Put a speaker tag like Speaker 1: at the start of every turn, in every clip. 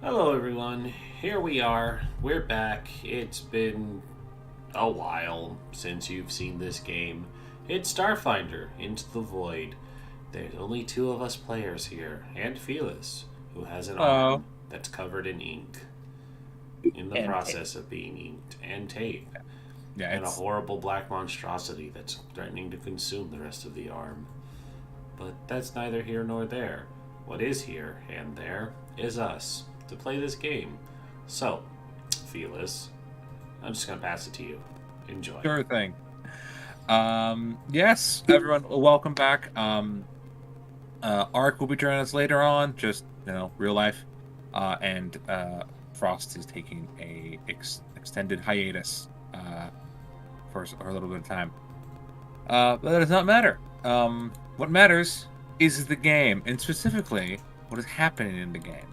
Speaker 1: Hello, everyone. Here we are. We're back. It's been a while since you've seen this game. It's Starfinder Into the Void. There's only two of us players here, and Felis, who has an
Speaker 2: Oh,
Speaker 1: arm that's covered in ink, in the
Speaker 2: and tape.
Speaker 1: process of being inked, and tape,
Speaker 2: Yeah,
Speaker 1: and a
Speaker 2: it's
Speaker 1: horrible black monstrosity that's threatening to consume the rest of the arm. But that's neither here nor there. What is here and there is us to play this game. So, Felis, I'm just gonna pass it to you. Enjoy.
Speaker 2: sure thing. Yes, everyone, welcome back. Ark will be joining us later on, just real life. And Frost is taking a extended hiatus for a little bit of time. But that does not matter. What matters is the game, and specifically what is happening in the game.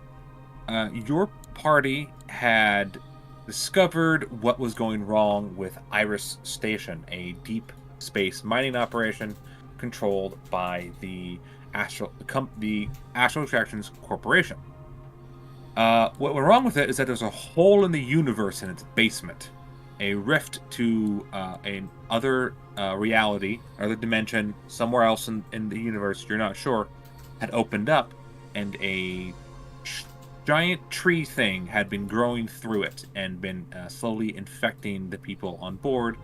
Speaker 2: Your party had discovered what was going wrong with Iris Station, a deep space mining operation controlled by the Astral Attractions Corporation. What went wrong with it is that there's a hole in the universe in its basement, a rift to another reality, other dimension, somewhere else in the universe. You're not sure, had opened up, and a giant tree thing had been growing through it and been slowly infecting the people on board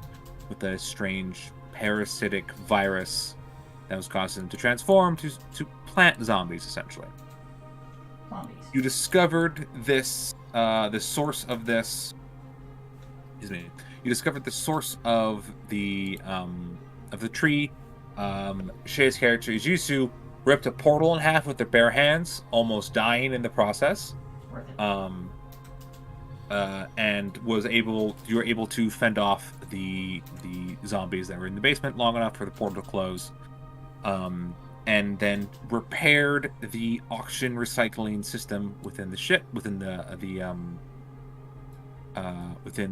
Speaker 2: with a strange parasitic virus that was causing them to transform to plant zombies, essentially.
Speaker 3: Zombies.
Speaker 2: You discovered the source of this. Excuse me. You discovered the source of the tree. Shay's character Ijisu ripped a portal in half with their bare hands, almost dying in the process.
Speaker 3: Worth it.
Speaker 2: And you were able to fend off the zombies that were in the basement long enough for the portal to close. And then repaired the auction recycling system within the ship within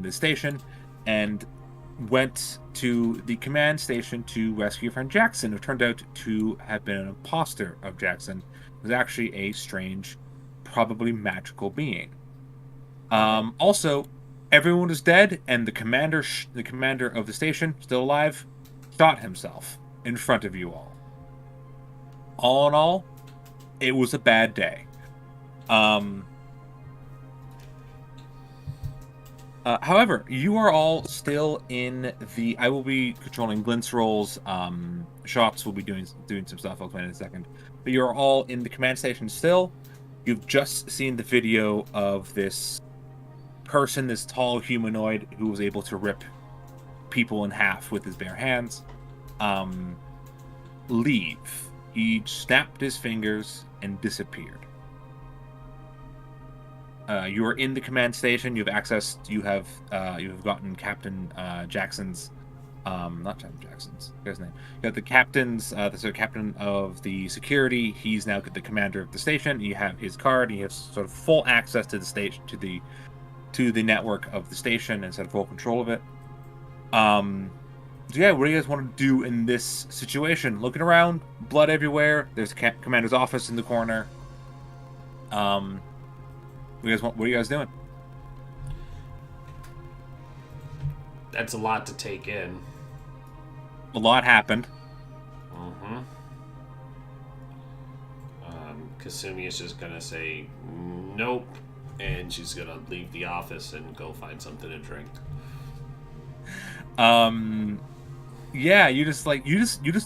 Speaker 2: the station, and went to the command station to rescue your friend Jackson, who turned out to have been an imposter of Jackson. It was actually a strange, probably magical being. Also, everyone was dead, and the commander of the station, still alive, shot himself in front of you all. All in all, it was a bad day. However, you are all still in the. I will be controlling Glint's roles. Shots will be doing some stuff. I'll explain in a second. But you're all in the command station still. You've just seen the video of this person, this tall humanoid who was able to rip people in half with his bare hands. Leave. He snapped his fingers and disappeared. You are in the command station. You have access. You have gotten Captain Jackson's, not Captain Jackson's. His name. You have the captain's. The captain of the security. He's now the commander of the station. You have his card. You have sort of full access to the station, to the network of the station, and sort of full control of it. So yeah, what do you guys want to do in this situation? Looking around, blood everywhere. There's a commander's office in the corner. What are you guys doing?
Speaker 1: That's a lot to take in.
Speaker 2: A lot happened.
Speaker 1: Mm-hmm. Kasumi is just gonna say nope, and she's gonna leave the office and go find something to drink.
Speaker 2: Yeah, you just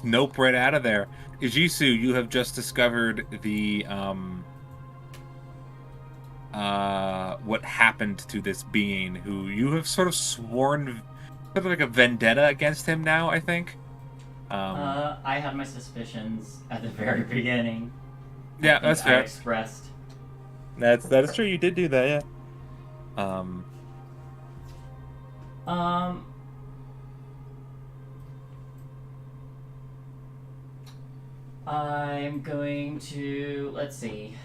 Speaker 2: nope right out of there. Ijisu, you have just discovered the what happened to this being who you have sort of sworn sort of like a vendetta against him now, I think.
Speaker 3: I had my suspicions at the very beginning.
Speaker 2: Yeah, that's fair.
Speaker 3: I expressed.
Speaker 2: That is true. You did do that, yeah.
Speaker 3: Um. I'm going to. Let's see.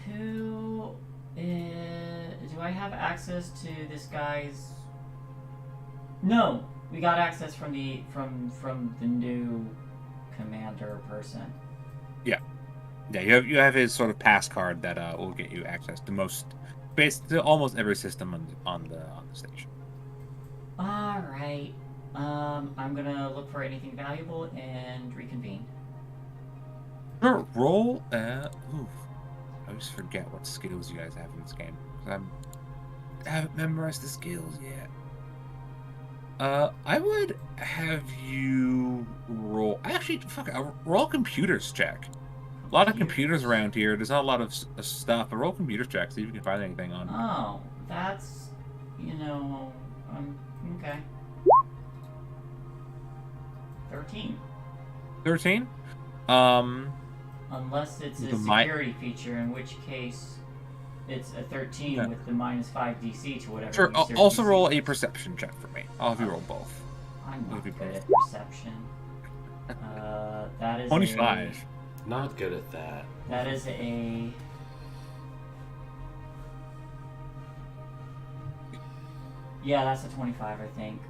Speaker 3: Who do I have access to this guy's? No, we got access from the new commander person.
Speaker 2: Yeah. Yeah, you have his sort of pass card that will get you access to almost every system on the station.
Speaker 3: All right. I'm gonna look for anything valuable and reconvene.
Speaker 2: Sure, roll. Oof, I always forget what skills you guys have in this game. 'Cause I haven't memorized the skills yet. I would have you roll. Actually, fuck, roll computers check. A lot of computers around here. There's not a lot of stuff, but roll computers check. See if you can find anything on.
Speaker 3: Oh, that's okay. 13.
Speaker 2: 13.
Speaker 3: Unless it's a
Speaker 2: The
Speaker 3: security feature, in which case it's a 13
Speaker 2: Yeah.
Speaker 3: with the minus 5 DC to whatever.
Speaker 2: Sure.
Speaker 3: user
Speaker 2: Also
Speaker 3: DC
Speaker 2: roll
Speaker 3: is.
Speaker 2: a perception check for me. I'll have you roll both.
Speaker 3: I'm not
Speaker 2: Maybe
Speaker 3: good
Speaker 2: both.
Speaker 3: at perception. That is
Speaker 2: 25.
Speaker 1: Not good at that.
Speaker 3: That is a. Yeah, that's a 25, I think.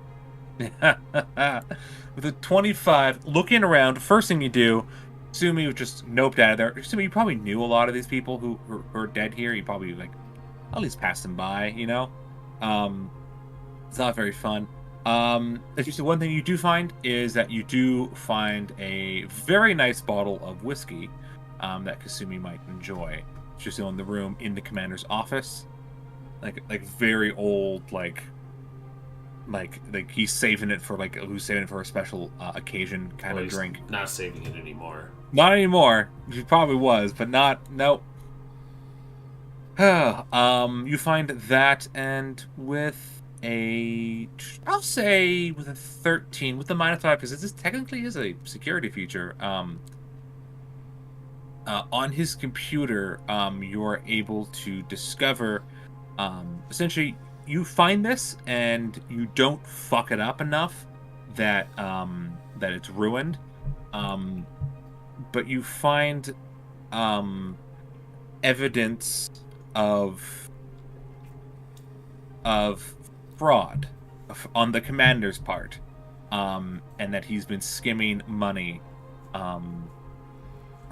Speaker 2: With a 25, looking around, first thing you do, Sumi was just noped out of there. Sumi, you probably knew a lot of these people who are dead here. You probably, like, at least passed them by, you know? It's not very fun. Actually, one thing you do find is that you do find a very nice bottle of whiskey that Kasumi might enjoy. It's just in the room in the commander's office. Like very old, like he's saving it for who's saving it for a special occasion kind
Speaker 1: Well,
Speaker 2: of
Speaker 1: he's
Speaker 2: drink.
Speaker 1: Not saving it anymore.
Speaker 2: Not anymore. He probably was, but nope. You find that, and with I'll say with a 13, with the minus 5, because this technically is a security feature. On his computer, you're able to discover, essentially, you find this and you don't fuck it up enough that that it's ruined. But you find evidence of fraud on the commander's part, and that he's been skimming money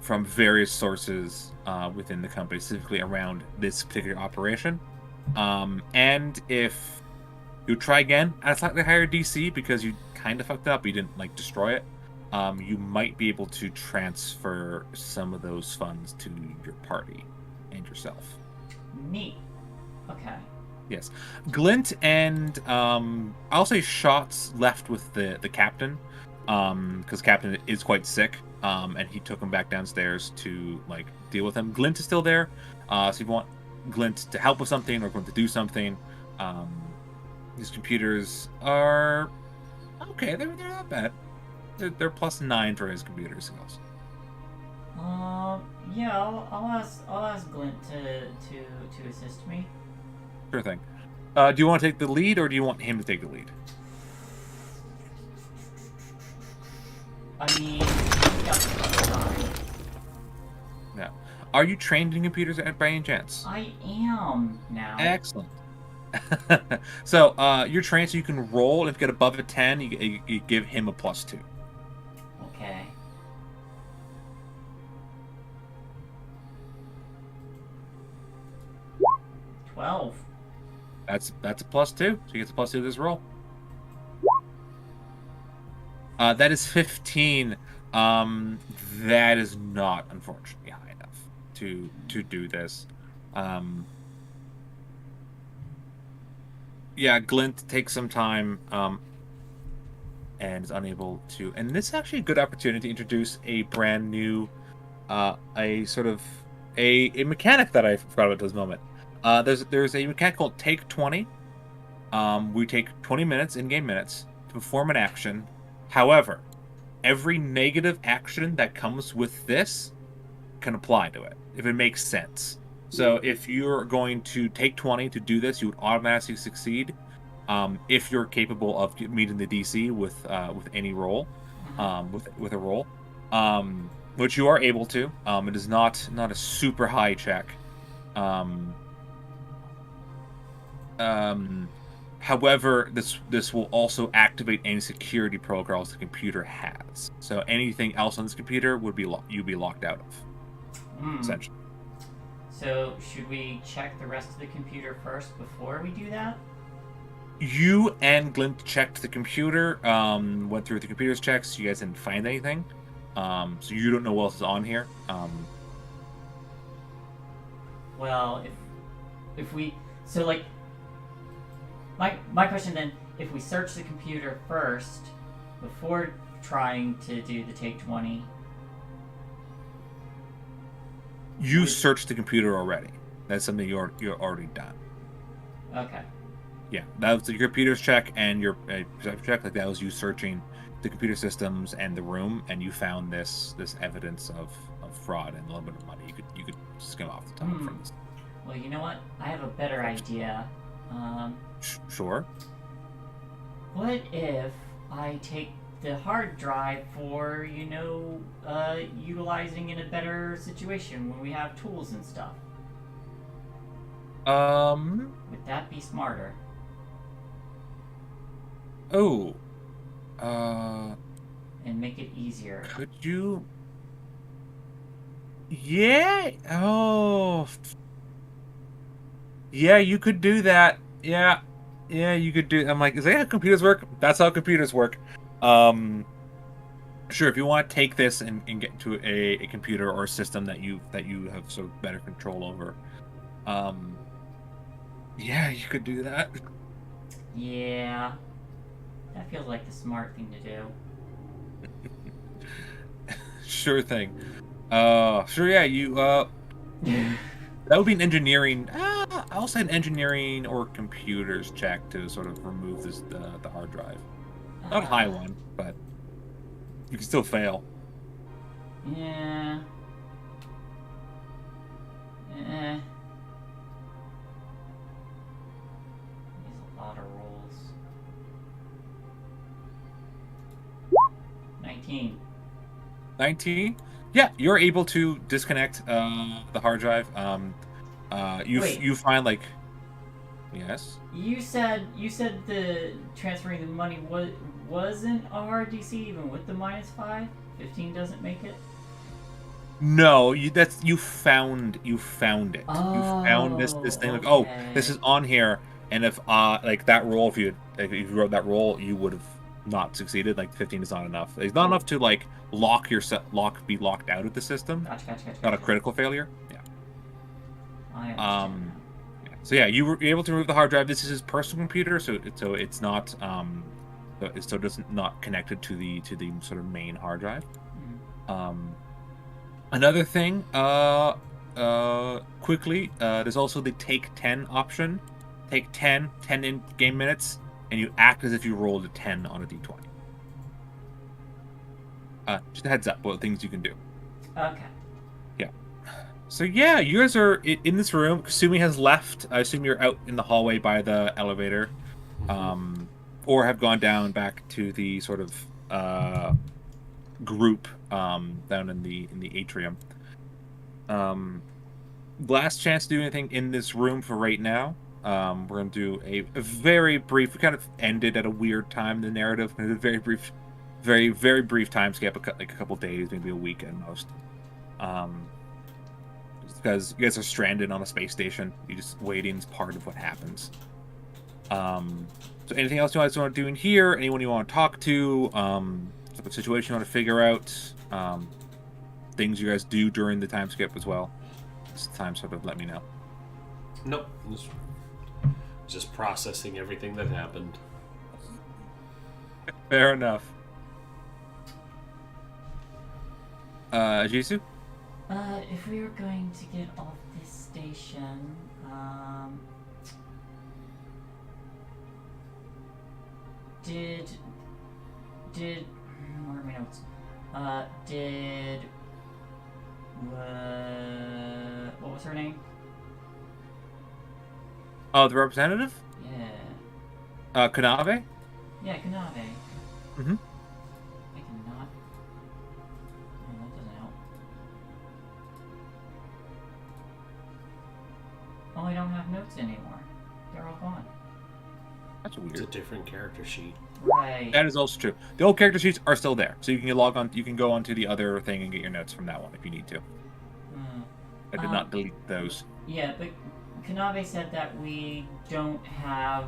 Speaker 2: from various sources within the company, specifically around this particular operation. And if you try again at a slightly higher DC because you kind of fucked up, you didn't destroy it, you might be able to transfer some of those funds to your party and yourself.
Speaker 3: Neat. Okay.
Speaker 2: Yes, Glint and I'll say Shots left with the captain, because Captain is quite sick, and he took him back downstairs to deal with him. Glint is still there, so if you want Glint to help with something or Glint to do something, his computers are okay. They're not bad. They're +9 for his computer skills.
Speaker 3: Yeah, I'll ask Glint to assist me.
Speaker 2: Sure thing. Do you want to take the lead, or do you want him to take the lead?
Speaker 3: I mean, he's got the time.
Speaker 2: Yeah. Are you trained in computers by any chance?
Speaker 3: I am now.
Speaker 2: Excellent. So, you're trained, so you can roll. If you get above a 10, you give him a +2.
Speaker 3: Okay. $12.
Speaker 2: That's a +2. So he gets a +2 to this roll. That is 15. That is not, unfortunately, high enough to do this. Yeah, Glint takes some time, and is unable to. And this is actually a good opportunity to introduce a brand new, a sort of a mechanic that I forgot about at this moment. There's a mechanic called Take 20. We take 20 minutes, in-game minutes, to perform an action. However, every negative action that comes with this can apply to it, if it makes sense. So if you're going to take 20 to do this, you would automatically succeed if you're capable of meeting the DC with any roll, with a roll, which you are able to. It is not a super high check. However, this will also activate any security protocols the computer has. So anything else on this computer would be you'd be locked out of. essentially.
Speaker 3: So, should we check the rest of the computer first before we do that?
Speaker 2: You and Glint checked the computer, went through the computer's checks. You guys didn't find anything. So you don't know what else is on here.
Speaker 3: Well, if we... So, like... My question then, if we search the computer first, before trying to do the take 20...
Speaker 2: You searched the computer already. That's something you're already done.
Speaker 3: Okay.
Speaker 2: Yeah, that was your computer's check and your perception check. Like that was you searching the computer systems and the room, and you found this evidence of fraud and a little bit of money. You could skim off the top from this.
Speaker 3: Well, you know what? I have a better idea.
Speaker 2: Sure.
Speaker 3: What if I take the hard drive for, utilizing in a better situation when we have tools and stuff? Would that be smarter?
Speaker 2: Oh.
Speaker 3: And make it easier.
Speaker 2: Could you? Yeah. Oh. Yeah, you could do that. Yeah. Yeah, you could do. I'm like, is that how computers work? That's how computers work. Sure. If you want to take this and get into a computer or a system that you have sort of better control over, yeah, you could do that.
Speaker 3: Yeah. That feels like the smart thing to do.
Speaker 2: Sure thing. Sure. Yeah, you. That would be an engineering. I'll say an engineering or computers check to sort of remove the hard drive. Not a high one, but you can still fail.
Speaker 3: Yeah. There's a lot of rolls. 19.
Speaker 2: 19. Yeah, you're able to disconnect the hard drive.
Speaker 3: Wait.
Speaker 2: You find like, yes.
Speaker 3: You said the transferring the money wasn't a hard DC even with the -5. 15 doesn't make it.
Speaker 2: No, you found it. You found this thing. Like, oh, this is on here. And if like that roll, if you wrote that roll, you would have not succeeded. Like 15 is not enough. It's not enough to like be locked out of the system.
Speaker 3: Gotcha.
Speaker 2: Not a critical failure. Yeah.
Speaker 3: I understand.
Speaker 2: Yeah. So yeah, you were able to remove the hard drive. This is his personal computer, so it's not so it doesn't not connected to the sort of main hard drive. Another thing, quickly, there's also the take 10 option. Take 10 in game minutes, and you act as if you rolled a 10 on a d20. Just a heads up, what things you can do.
Speaker 3: Okay.
Speaker 2: Yeah. So yeah, you guys are in this room. Kasumi has left. I assume you're out in the hallway by the elevator, or have gone down back to the sort of group down in the atrium. Last chance to do anything in this room for right now. We're gonna do a very brief. We kind of ended at a weird time in the narrative. A very brief, very brief time skip, like a couple days, maybe a week at most. Because you guys are stranded on a space station. You just waiting is part of what happens. So anything else you guys want to do in here? Anyone you want to talk to? What situation you want to figure out? Things you guys do during the time skip as well. This time, sort of let me know.
Speaker 1: Nope. Just processing everything that happened.
Speaker 2: Fair enough. Jisoo?
Speaker 3: If we were going to get off this station, where are my notes? What was her name?
Speaker 2: Oh, the representative?
Speaker 3: Yeah.
Speaker 2: Kanave?
Speaker 3: Yeah, Kanave.
Speaker 2: Mm-hmm.
Speaker 3: I cannot. Oh, that doesn't help. Oh, I don't have notes anymore. They're all gone.
Speaker 2: That's weird.
Speaker 1: It's a different character sheet.
Speaker 3: Right.
Speaker 2: That is also true. The old character sheets are still there, so you can log on. You can go onto the other thing and get your notes from that one if you need to. I did not delete those.
Speaker 3: Yeah, but Kanave said that we don't have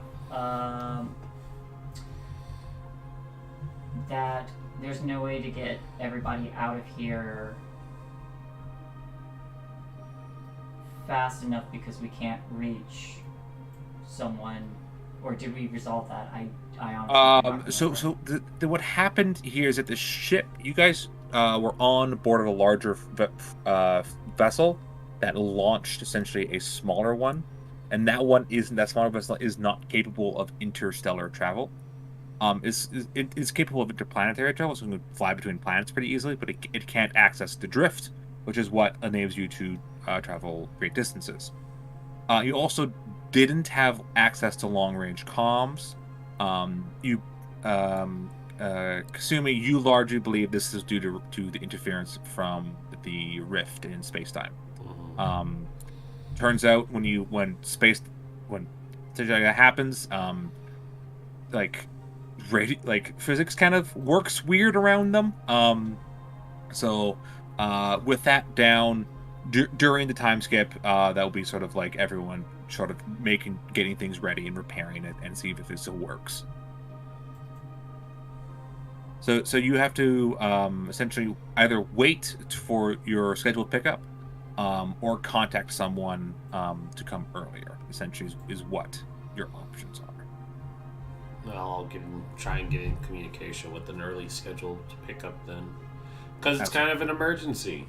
Speaker 3: that there's no way to get everybody out of here fast enough because we can't reach someone. Or did we resolve that? I honestly
Speaker 2: So what happened here is that the ship, you guys were on board of a larger vessel that launched essentially a smaller one, and that smaller vessel is not capable of interstellar travel. It is capable of interplanetary travel, so it can fly between planets pretty easily, but it can't access the drift, which is what enables you to travel great distances. You also didn't have access to long-range comms. Kasumi, you largely believe this is due to the interference from the rift in space-time. Turns out when something like that happens, physics kind of works weird around them. So with that down, during the time skip, that will be sort of like everyone sort of getting things ready and repairing it and see if it still works. So you have to essentially either wait for your scheduled pickup, or contact someone to come earlier. Essentially, is what your options are.
Speaker 1: Well, I'll try and get in communication with an early scheduled pickup then, because it's kind of an emergency.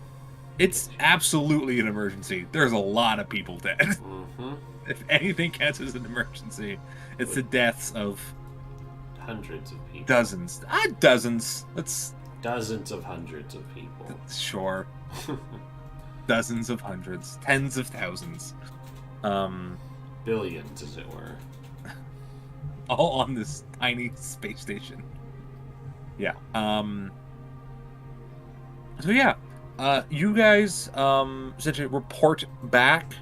Speaker 2: It's absolutely an emergency. There's a lot of people dead.
Speaker 1: Mm-hmm.
Speaker 2: If anything counts as an emergency, it's the deaths of
Speaker 1: hundreds of people.
Speaker 2: Dozens. Dozens. That's
Speaker 1: dozens of hundreds of people.
Speaker 2: Sure. Dozens of hundreds. Tens of thousands.
Speaker 1: Billions, as it were.
Speaker 2: All on this tiny space station. Yeah. So yeah. You guys essentially report back.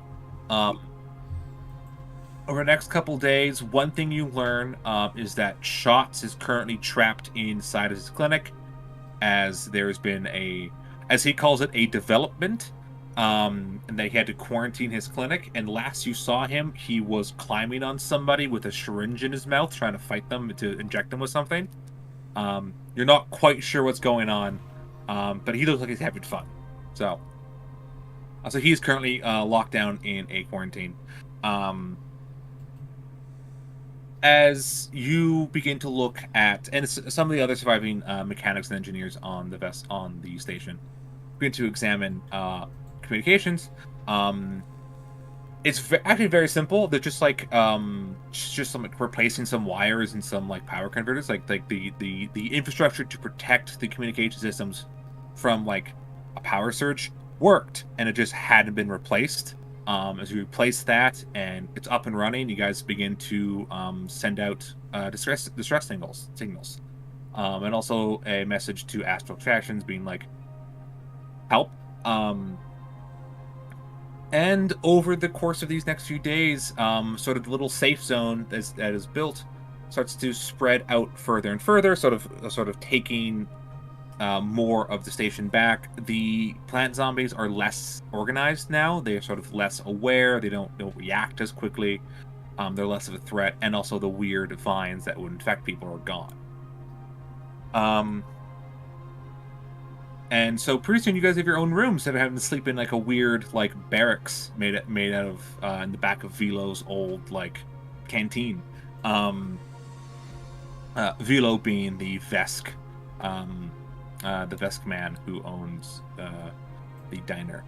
Speaker 2: Over the next couple days, one thing you learn is that Shots is currently trapped inside of his clinic, as there's been as he calls it, a development, and they had to quarantine his clinic. And last you saw him, he was climbing on somebody with a syringe in his mouth, trying to fight them to inject them with something. You're not quite sure what's going on, but he looks like he's having fun. So he's currently locked down in a quarantine. As you begin to look at, and some of the other surviving mechanics and engineers on the station begin to examine communications. It's actually very simple. They're just like replacing some wires and some like power converters, like the infrastructure to protect the communication systems from like a power surge worked, and it just hadn't been replaced. As you replace that and it's up and running, you guys begin to send out distress signals, and also a message to astral attractions being like, help. And over the course of these next few days, sort of the little safe zone that is built starts to spread out further and further, sort of taking more of the station back. The plant zombies are less organized now. They are sort of less aware. They don't react as quickly. They're less of a threat, and also the weird vines that would infect people are gone. And so pretty soon you guys have your own rooms instead of having to sleep in like a weird like barracks made out of in the back of Velo's old like canteen. Velo being the Vesk. The Vesk man who owns the diner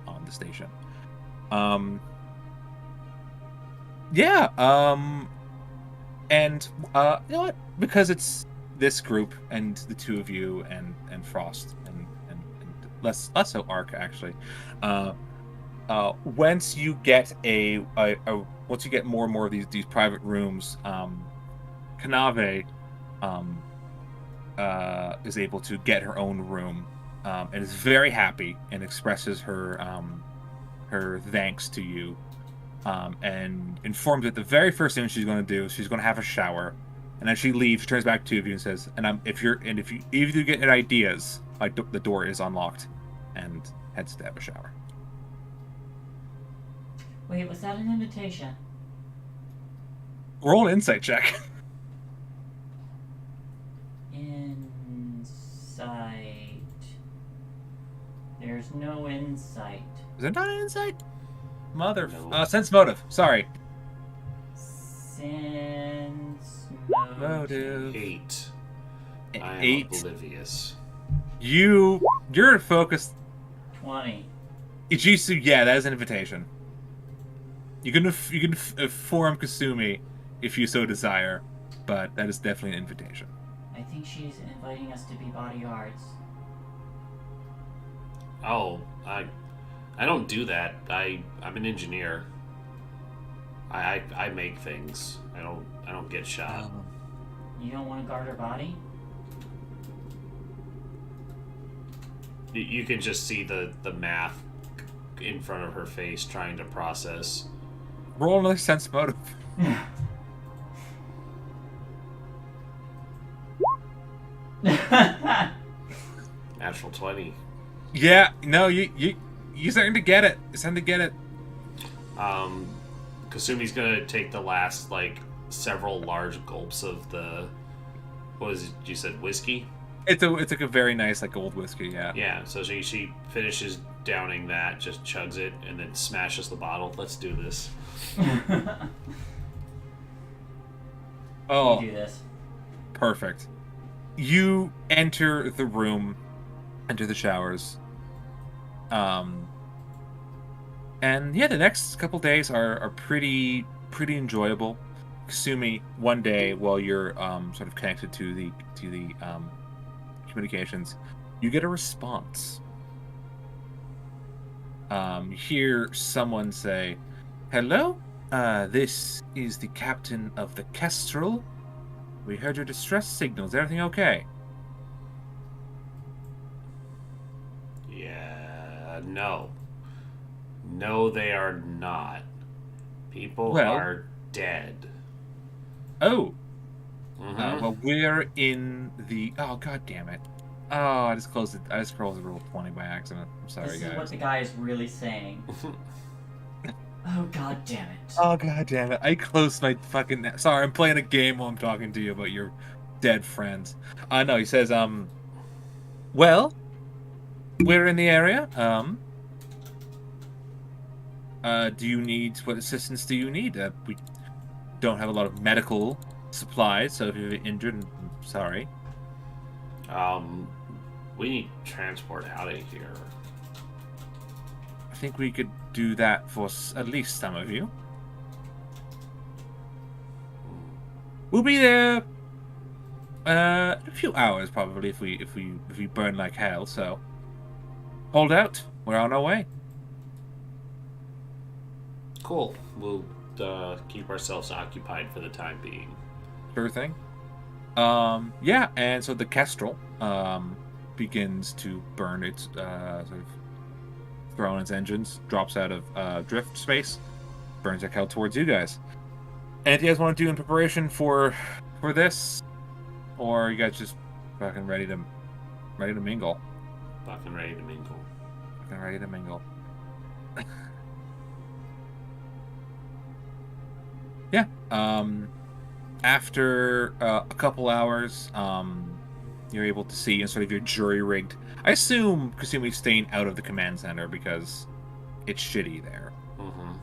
Speaker 2: on the station. And you know what? Because it's this group and the two of you and Frost and less so Ark actually. Once you get once you get more and more of these private rooms, Kanave is able to get her own room, and is very happy and expresses her thanks to you, and informs that the very first thing she's going to do is she's going to have a shower, and then she leaves. She turns back to you and says, if you get ideas, the door is unlocked, and heads to have a shower.
Speaker 3: Wait, was that an invitation?
Speaker 2: Roll an insight check.
Speaker 3: Insight. There's no insight.
Speaker 2: Is there not an insight? Mother.
Speaker 1: No.
Speaker 2: Sense motive. Sorry.
Speaker 3: Sense
Speaker 2: Motive.
Speaker 1: 8. I am
Speaker 2: 8.
Speaker 1: oblivious.
Speaker 2: You're focused.
Speaker 3: 20.
Speaker 2: Ichisu, yeah, that is an invitation. You can form Kasumi if you so desire, but that is definitely an invitation.
Speaker 3: I think she's inviting us to be bodyguards.
Speaker 1: Oh, I don't do that. I'm an engineer. I make things. I don't get shot.
Speaker 3: You don't want to guard her body?
Speaker 1: You can just see the math in front of her face trying to process.
Speaker 2: Roll another sense motive.
Speaker 1: Natural 20.
Speaker 2: Yeah, no, you starting to get it. You're starting to get it.
Speaker 1: Kasumi's gonna take the last several large gulps of the what was it you said, whiskey?
Speaker 2: It's like a very nice old whiskey, yeah.
Speaker 1: Yeah, so she finishes downing that, just chugs it, and then smashes the bottle. Let's do this.
Speaker 2: Oh,
Speaker 3: You do this.
Speaker 2: perfect. You enter the room, enter the showers. And yeah, the next couple days are pretty enjoyable. Kasumi, one day while you're sort of connected to the communications, you get a response. You hear someone say, "Hello, this is the captain of the Kestrel. We heard your distress signals. Everything okay?"
Speaker 1: Yeah, no. No, they are not. People
Speaker 2: Well-
Speaker 1: are dead.
Speaker 2: Oh,
Speaker 1: Mhm.
Speaker 2: well, we're in the. Oh, god damn it! Oh, I just closed it. I just closed the roll 20 by accident. I'm sorry,
Speaker 3: This is
Speaker 2: guys.
Speaker 3: what the guy is really saying. Oh, god damn it.
Speaker 2: Oh god damn it! I closed my fucking. Sorry, I'm playing a game while I'm talking to you about your dead friends. No, he says, well, we're in the area. Do you need what assistance do you need? We don't have a lot of medical supplies, so if you're injured, I'm sorry.
Speaker 1: We need transport out of here.
Speaker 2: I think we could do that for at least some of you. We'll be there in a few hours, probably, if we burn like hell. So hold out. We're on our way.
Speaker 1: Cool. We'll keep ourselves occupied for the time being.
Speaker 2: Sure thing. Yeah, and so the Kestrel begins to burn its sort of throw on its engines, drops out of drift space, burns back out towards you guys. Anything you guys want to do in preparation for this, or are you guys just fucking ready to mingle?
Speaker 1: Fucking ready to mingle.
Speaker 2: Fucking ready to mingle. Yeah. After a couple hours, you're able to see in sort of your jury-rigged. I assume Kasumi's staying out of the command center because it's shitty there.
Speaker 1: Mm-hmm.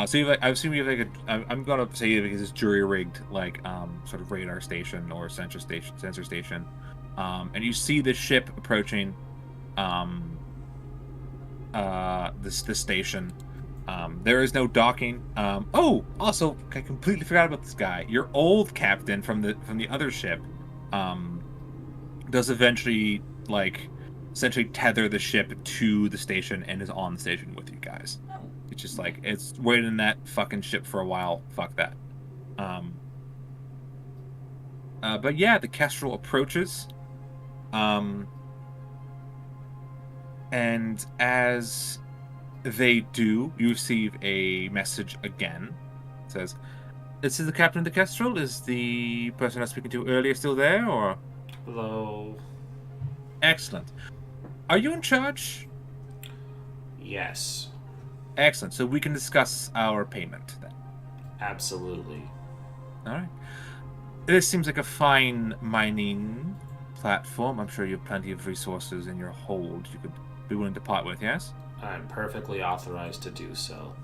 Speaker 2: So I assume you have I'm gonna say because it's jury-rigged sort of radar station or sensor station, and you see the ship approaching, the station. There is no docking. Oh, also, I completely forgot about this guy. Your old captain from the other ship, does eventually essentially tether the ship to the station and is on the station with you guys. It's just it's waiting in that fucking ship for a while. Fuck that. But yeah, the Kestrel approaches. And as they do, you receive a message again. It says, "This is the captain of the Kestrel. Is the person I was speaking to earlier still there, or?"
Speaker 1: Hello.
Speaker 2: Excellent. Are you in charge?
Speaker 1: Yes.
Speaker 2: Excellent. So we can discuss our payment then.
Speaker 1: Absolutely.
Speaker 2: All right. This seems like a fine mining platform. I'm sure you have plenty of resources in your hold you could be willing to part with, yes?
Speaker 1: I'm perfectly authorized to do so.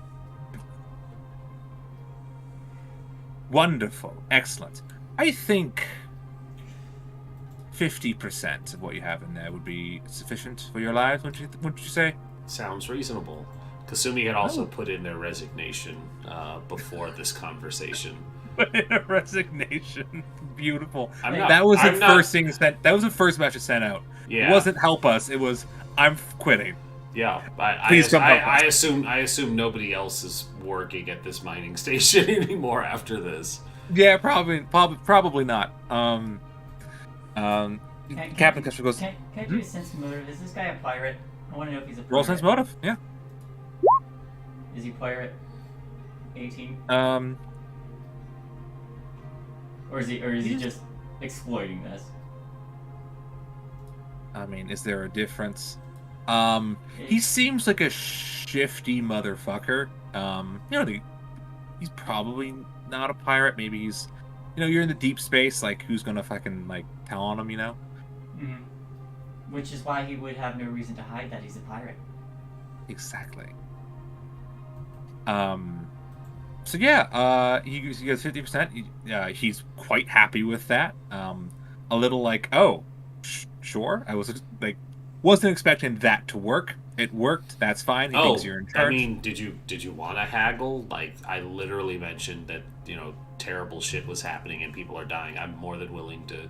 Speaker 2: Wonderful. Excellent. I think 50% of what you have in there would be sufficient for your lives, wouldn't you say?
Speaker 1: Sounds reasonable. Kasumi had also put in their resignation before this conversation.
Speaker 2: A resignation. Beautiful.
Speaker 1: I'm not-
Speaker 2: that was the
Speaker 1: I'm not-
Speaker 2: first thing sent. That was the first message sent out.
Speaker 1: Yeah.
Speaker 2: It wasn't help us. It was I'm quitting.
Speaker 1: Yeah,
Speaker 2: Please come help
Speaker 1: I assume nobody else is working at this mining station anymore after this.
Speaker 2: Yeah, probably not. Captain Custer goes.
Speaker 3: Can I do a sense motive? Is this guy a pirate? I want to know if he's a pirate.
Speaker 2: Roll sense motive. Yeah.
Speaker 3: Is he pirate? 18? Or is he just exploiting this?
Speaker 2: I mean, is there a difference? He seems like a shifty motherfucker. He's probably not a pirate. Maybe he's, you're in the deep space. Like, who's gonna fucking tell on him?
Speaker 3: Mm-hmm. Which is why he would have no reason to hide that he's a pirate.
Speaker 2: Exactly. So yeah, he gets 50%. He's quite happy with that. A little like, oh, sure. I wasn't expecting that to work. It worked. That's fine. He thinks you're in charge.
Speaker 1: I mean, did you want to haggle? Like, I literally mentioned that terrible shit was happening and people are dying. I'm more than willing to.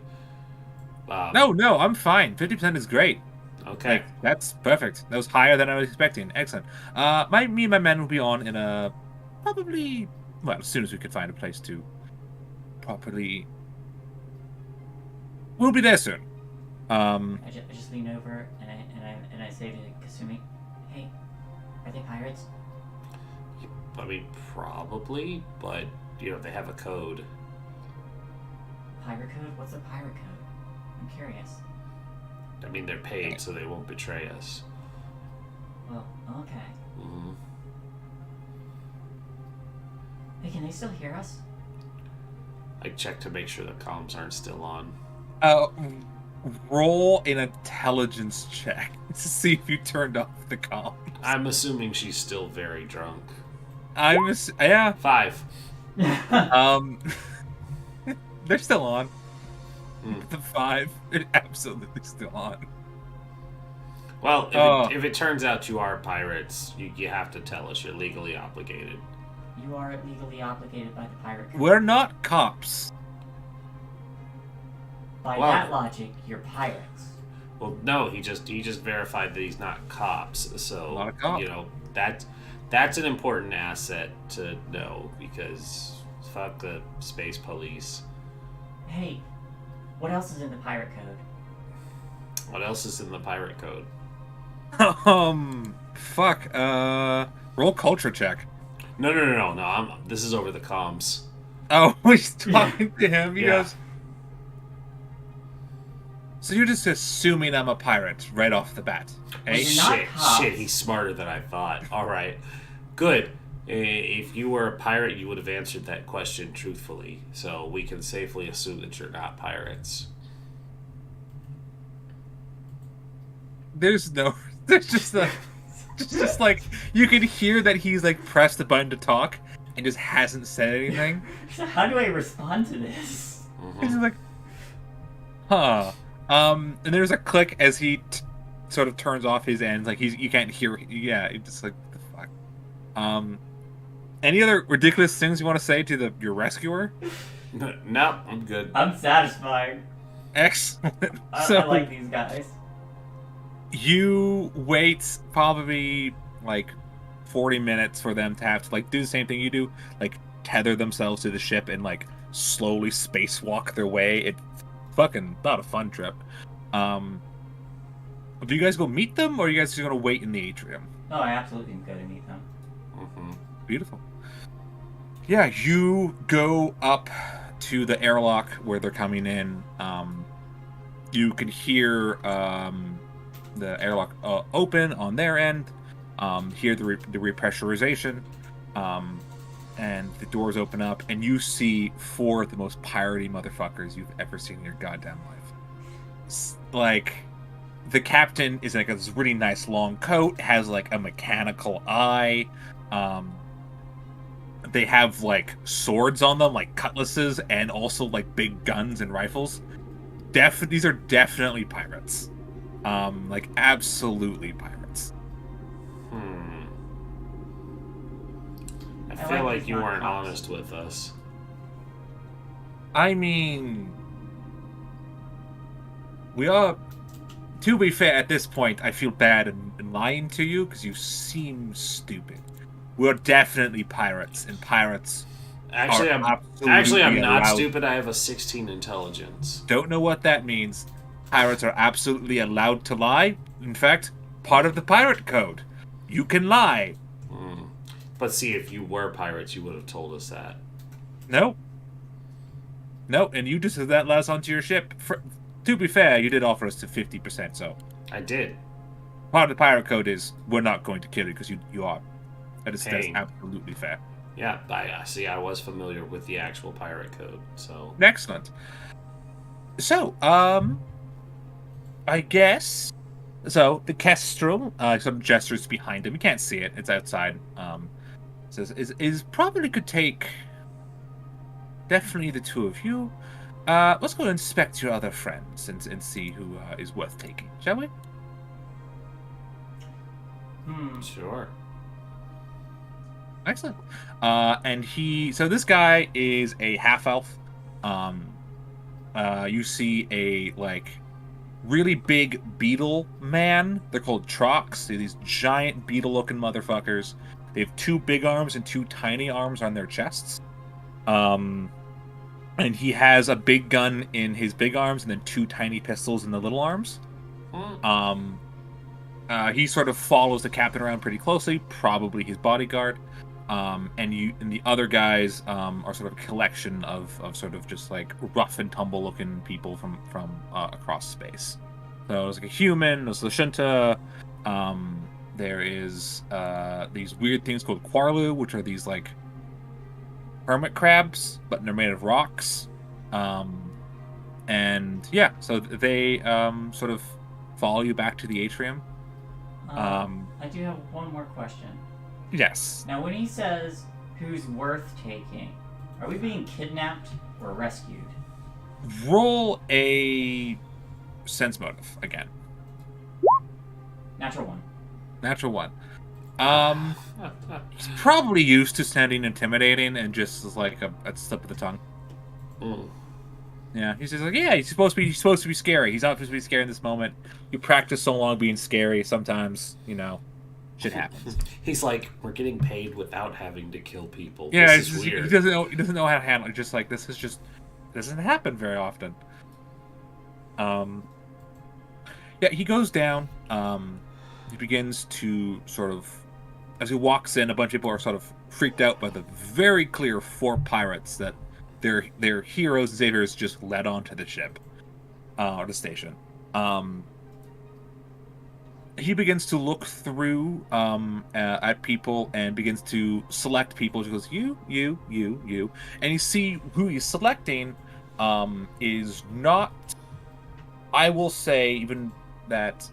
Speaker 2: No, I'm fine. 50% is great.
Speaker 1: Okay,
Speaker 2: that's perfect. That was higher than I was expecting. Excellent. Me and my men will be on in a probably as soon as we could find a place to properly. We'll be there soon.
Speaker 3: I just lean over and I say to Kasumi, "Hey, are they pirates?"
Speaker 1: I mean, probably, but they have a code.
Speaker 3: Pirate code? What's a pirate code? I'm curious.
Speaker 1: I mean, they're paid, so they won't betray us.
Speaker 3: Well, okay.
Speaker 1: Mm-hmm.
Speaker 3: Hey, can they still hear us?
Speaker 1: I check to make sure the comms aren't still on.
Speaker 2: Roll an intelligence check to see if you turned off the comms.
Speaker 1: I'm assuming she's still very drunk.
Speaker 2: Yeah.
Speaker 1: 5.
Speaker 2: They're still on. The 5, they're absolutely still on.
Speaker 1: Well, if it turns out you are pirates, you have to tell us. You're legally obligated.
Speaker 3: You are legally obligated by the pirate code.
Speaker 2: We're not cops.
Speaker 3: By that logic, you're pirates.
Speaker 1: Well, no, he just verified that he's not cops. So
Speaker 2: Not a cop.
Speaker 1: That's an important asset to know because fuck the space police.
Speaker 3: Hey, what else is in the pirate code?
Speaker 1: What else is in the pirate code?
Speaker 2: Fuck. Roll culture check.
Speaker 1: No. This is over the comms.
Speaker 2: Oh, he's talking to him. He
Speaker 1: Yeah.
Speaker 2: goes. So you're just assuming I'm a pirate right off the bat, eh?
Speaker 3: You're not cops.
Speaker 1: Shit, he's smarter than I thought. All right, good. If you were a pirate, you would have answered that question truthfully. So we can safely assume that you're not pirates.
Speaker 2: There's just like you can hear that he's pressed the button to talk and just hasn't said anything.
Speaker 3: So how do I respond to this?
Speaker 1: Mm-hmm.
Speaker 2: He's like, huh. And there's a click as he sort of turns off his end. You can't hear. Yeah, it's just what the fuck. Any other ridiculous things you want to say to your rescuer?
Speaker 1: No, I'm good.
Speaker 3: I'm satisfied.
Speaker 2: Excellent.
Speaker 3: I like these guys.
Speaker 2: You wait probably 40 minutes for them to have to do the same thing you do, tether themselves to the ship and slowly spacewalk their way. It's fucking not a fun trip. Do you guys go meet them, or are you guys just gonna wait in the atrium?
Speaker 3: Oh, I absolutely am going to meet them.
Speaker 1: Mm-hmm.
Speaker 2: Beautiful. Yeah, you go up to the airlock where they're coming in. You can hear the airlock open on their end. hear the repressurization, and the doors open up, and you see 4 of the most piratey motherfuckers you've ever seen in your goddamn life. Like, the captain is like this really nice long coat, has like a mechanical eye. They have like swords on them, like cutlasses, and also like big guns and rifles. These are definitely pirates. Like absolutely pirates.
Speaker 1: I feel like you weren't honest with us.
Speaker 2: I mean, we are. To be fair, at this point, I feel bad in lying to you because you seem stupid. We're definitely pirates, and pirates.
Speaker 1: Actually, I'm not stupid. I have a 16 intelligence.
Speaker 2: Don't know what that means. Pirates are absolutely allowed to lie. In fact, part of the pirate code. You can lie.
Speaker 1: But see, if you were pirates, you would have told us that.
Speaker 2: No. No, and you just had that last onto your ship. To be fair, you did offer us to 50%, so...
Speaker 1: I did.
Speaker 2: Part of the pirate code is, we're not going to kill you because you are. That's absolutely fair.
Speaker 1: Yeah, I was familiar with the actual pirate code, so...
Speaker 2: Excellent. So, I guess... So, the Kestrel, some gestures behind him. You can't see it. It's outside. Says, is probably could take... Definitely the 2 of you. Let's go inspect your other friends and see who is worth taking, shall we?
Speaker 1: Sure.
Speaker 2: Excellent. So this guy is a half-elf. You see a, like, really big beetle man. They're called Trox. They're these giant beetle-looking motherfuckers. They have 2 big arms and 2 tiny arms on their chests. And he has a big gun in his big arms and then 2 tiny pistols in the little arms. He sort of follows the captain around pretty closely, probably his bodyguard. And the other guys are sort of a collection of sort of just like rough and tumble looking people from across space. So there's like a human, there's Lashunta, there is these weird things called Quarlu, which are these like hermit crabs, but they're made of rocks. And yeah, so they sort of follow you back to the atrium.
Speaker 3: I do have one more question.
Speaker 2: Yes.
Speaker 3: Now, when he says who's worth taking, are we being kidnapped or rescued?
Speaker 2: Roll a sense motive again.
Speaker 3: Natural 1.
Speaker 2: Natural 1. He's probably used to sounding intimidating and just is like a slip of the tongue. Yeah, he's just like, yeah, he's supposed to be scary. He's not supposed to be scary in this moment. You practice so long being scary, sometimes, shit happens.
Speaker 1: He's like, we're getting paid without having to kill people.
Speaker 2: Yeah,
Speaker 1: this is weird.
Speaker 2: He doesn't know how to handle it. Just like this doesn't happen very often. Yeah, he goes down. He begins to sort of, as he walks in, a bunch of people are sort of freaked out by the very clear 4 pirates that their heroes and saviors just led onto the ship, or the station. He begins to look through at people and begins to select people. He goes, you, and you see who he's selecting is not, I will say, even that,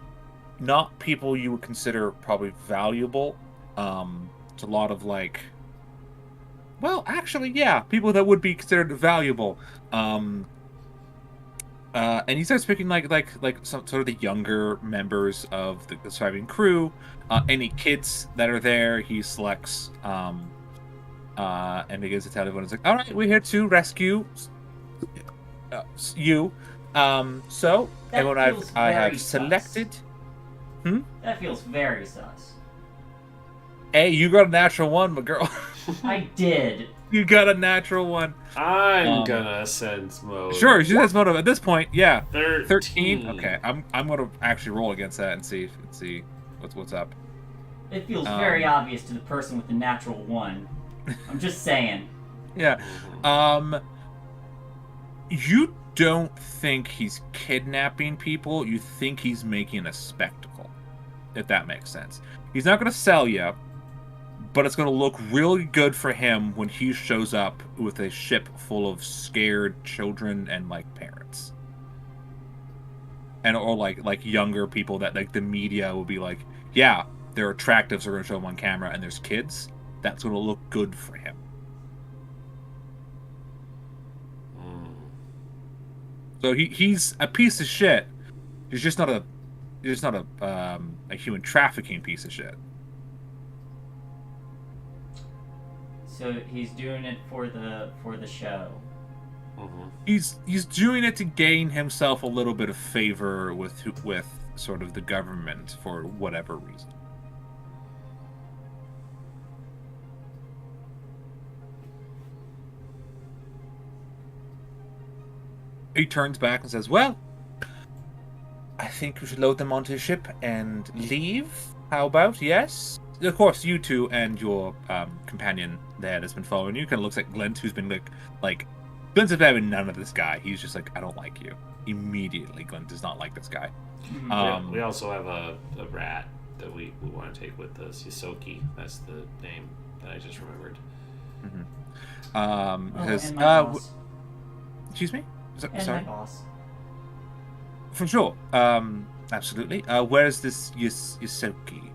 Speaker 2: not people you would consider probably valuable. It's a lot of like, well, actually, yeah, people that would be considered valuable. And he starts picking like some sort of the younger members of the surviving crew. Any kids that are there, he selects, and begins to tell everyone, it's like, all right, we're here to rescue you. So
Speaker 3: That
Speaker 2: everyone
Speaker 3: feels
Speaker 2: I have
Speaker 3: very
Speaker 2: selected.
Speaker 3: sus. That feels very sus.
Speaker 2: Hey, you got a natural 1, my girl.
Speaker 3: I did.
Speaker 2: You got a natural 1.
Speaker 1: I'm gonna sense mode.
Speaker 2: Sure, she has motive at this point. Yeah,
Speaker 1: 13.
Speaker 2: Okay, I'm gonna actually roll against that and see what's up.
Speaker 3: It feels very obvious to the person with the natural 1. I'm just saying.
Speaker 2: Yeah. You don't think he's kidnapping people. You think he's making a spectacle. if that makes sense. He's not going to sell you, but it's going to look really good for him when he shows up with a ship full of scared children and like parents, and or like younger people that like the media will be like, yeah, they're attractive, so we're going to show them on camera, and there's kids. That's going to look good for him. So he's a piece of shit. He's just not a human trafficking piece of shit.
Speaker 3: So he's doing it for the show.
Speaker 1: Mm-hmm.
Speaker 2: He's doing it to gain himself a little bit of favor with sort of the government for whatever reason. He turns back and says, well, I think we should load them onto a ship and leave. How about, yes? Of course, you two and your companion there that's been following you kind of looks like Glint, who's been like Glint's having none of this guy. He's just like, I don't like you. Immediately, Glint does not like this guy.
Speaker 1: We also have a rat that we want to take with us. Yisoki, that's the name that I just remembered.
Speaker 3: And my boss.
Speaker 2: Excuse me?
Speaker 3: And
Speaker 2: Sorry?
Speaker 3: my boss.
Speaker 2: For sure. Absolutely. Where is this Yisoki?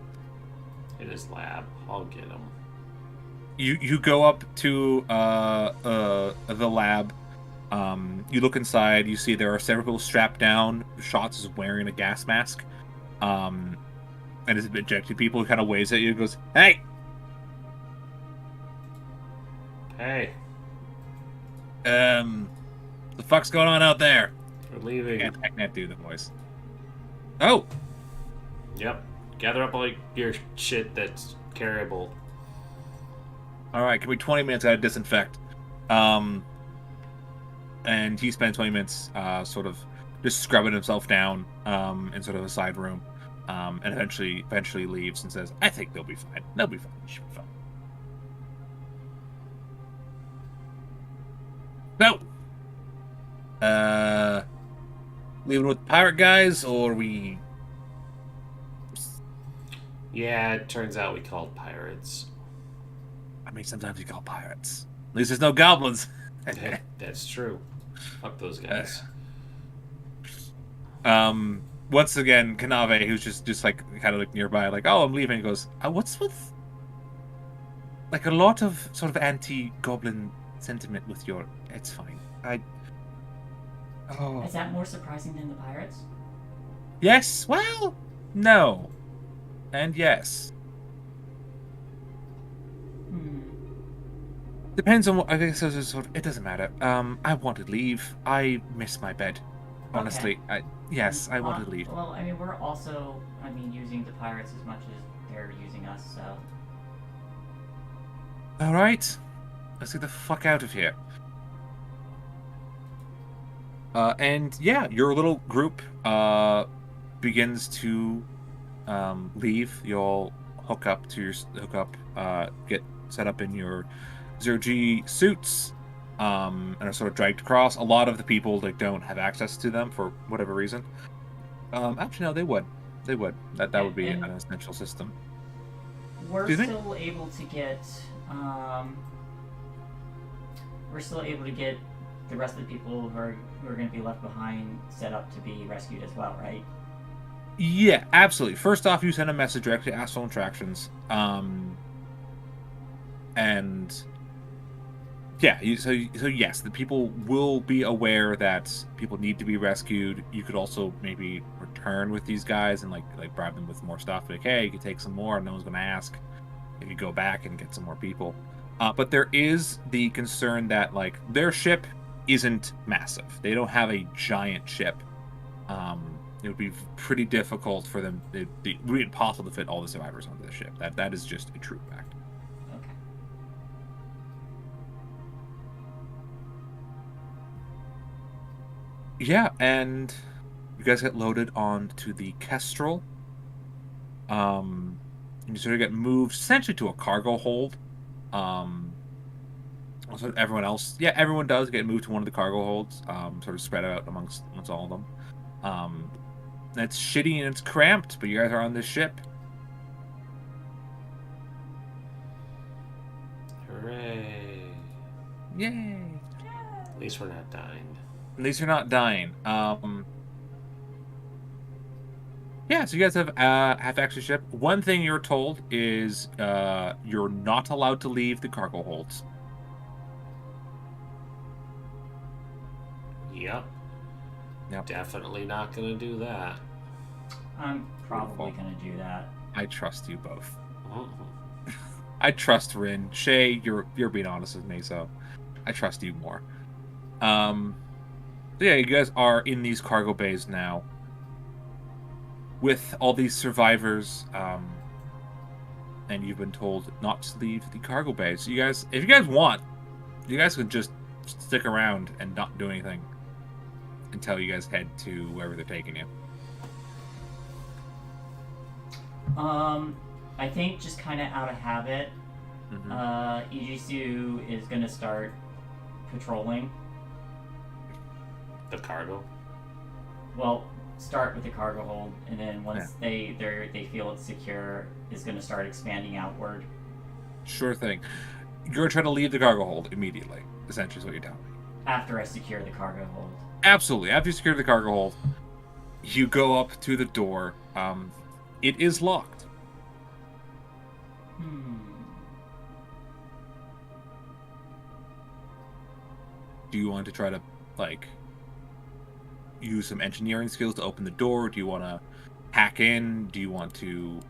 Speaker 1: In his lab. I'll get him.
Speaker 2: You go up to the lab. You look inside. You see there are several people strapped down. Shots is wearing a gas mask. And is ejecting people. He kind of waves at you. And goes, "Hey,
Speaker 1: hey,
Speaker 2: the fuck's going on out there?"
Speaker 1: We're leaving.
Speaker 2: I can't do the voice. Oh,
Speaker 1: Yep. Gather up all your shit that's carryable.
Speaker 2: all right. Give me 20 minutes. I gotta disinfect. And he spends 20 minutes sort of just scrubbing himself down in sort of a side room, and eventually leaves and says, "I think they'll be fine. They'll be fine. They should be fine." So, leaving with the pirate guys, or we?
Speaker 1: Yeah, it turns out we called pirates.
Speaker 2: I mean, sometimes you call pirates. At least there's no goblins.
Speaker 1: That's true. Fuck those guys.
Speaker 2: Once again, Kanave, who's just like kind of like nearby, like, "Oh, I'm leaving." He goes, "What's with like a lot of sort of anti-goblin sentiment with your? It's fine. Oh,
Speaker 3: Is that more surprising than the pirates?
Speaker 2: yes. Well, no, and yes. Depends on what. I guess it's sort of, it doesn't matter. I want to leave. I miss my bed. Honestly,
Speaker 3: Okay.
Speaker 2: Yes, I want to leave.
Speaker 3: Well, I mean, we're also, using the pirates as much as they're using us, so.
Speaker 2: All right, let's get the fuck out of here. And yeah, your little group begins to leave. You all hook up, get set up in your 0G suits, and are sort of dragged across. A lot of the people don't have access to them for whatever reason. Actually, no, they would. They would. That would be an essential system.
Speaker 3: We're
Speaker 2: Do you think?
Speaker 3: still able to get, the rest of the people who are going to be left behind set up to be rescued as well, right?
Speaker 2: Yeah, absolutely. First off, you send a message directly to Astral Interactions, and yeah, so yes, the people will be aware that people need to be rescued. You could also maybe return with these guys and like bribe them with more stuff. Like, hey, you can take some more, no one's going to ask. If you go back and get some more people, but there is the concern that like their ship isn't massive. They don't have a giant ship. It would be pretty difficult for them. It would be impossible to fit all the survivors onto the ship. That is just a true fact.
Speaker 3: Okay.
Speaker 2: Yeah, and you guys get loaded onto the Kestrel. And you sort of get moved essentially to a cargo hold. Also, everyone else, yeah, everyone does get moved to one of the cargo holds, sort of spread out amongst all of them. And it's shitty and it's cramped, but you guys are on this ship.
Speaker 1: Hooray.
Speaker 2: Yay!
Speaker 1: At least we're not dying.
Speaker 2: At least you're not dying. Yeah, so you guys have extra ship. One thing you're told is you're not allowed to leave the cargo holds.
Speaker 1: Yep.
Speaker 2: Yep.
Speaker 1: Definitely not gonna do that.
Speaker 3: I'm probably gonna do that.
Speaker 2: I trust you both.
Speaker 1: Mhm.
Speaker 2: I trust Rin. Shay, you're being honest with me, so I trust you more. So yeah, you guys are in these cargo bays now with all these survivors, and you've been told not to leave the cargo bays. So you guys, if you guys want, you guys can just stick around and not do anything until you guys head to wherever they're taking you.
Speaker 3: I think just kind of out of habit,
Speaker 2: Mhm.
Speaker 3: Ijisu is gonna start patrolling.
Speaker 1: The cargo.
Speaker 3: Well, start with the cargo hold, and then once they feel it's secure, is gonna start expanding outward.
Speaker 2: Sure thing. You're gonna try to leave the cargo hold immediately. Essentially, is what you're telling me.
Speaker 3: After I secure the cargo hold.
Speaker 2: Absolutely. After you secure the cargo hold, you go up to the door. It is locked. Do you want to try to, like, use some engineering skills to open the door? Do you want to hack in? Do you want to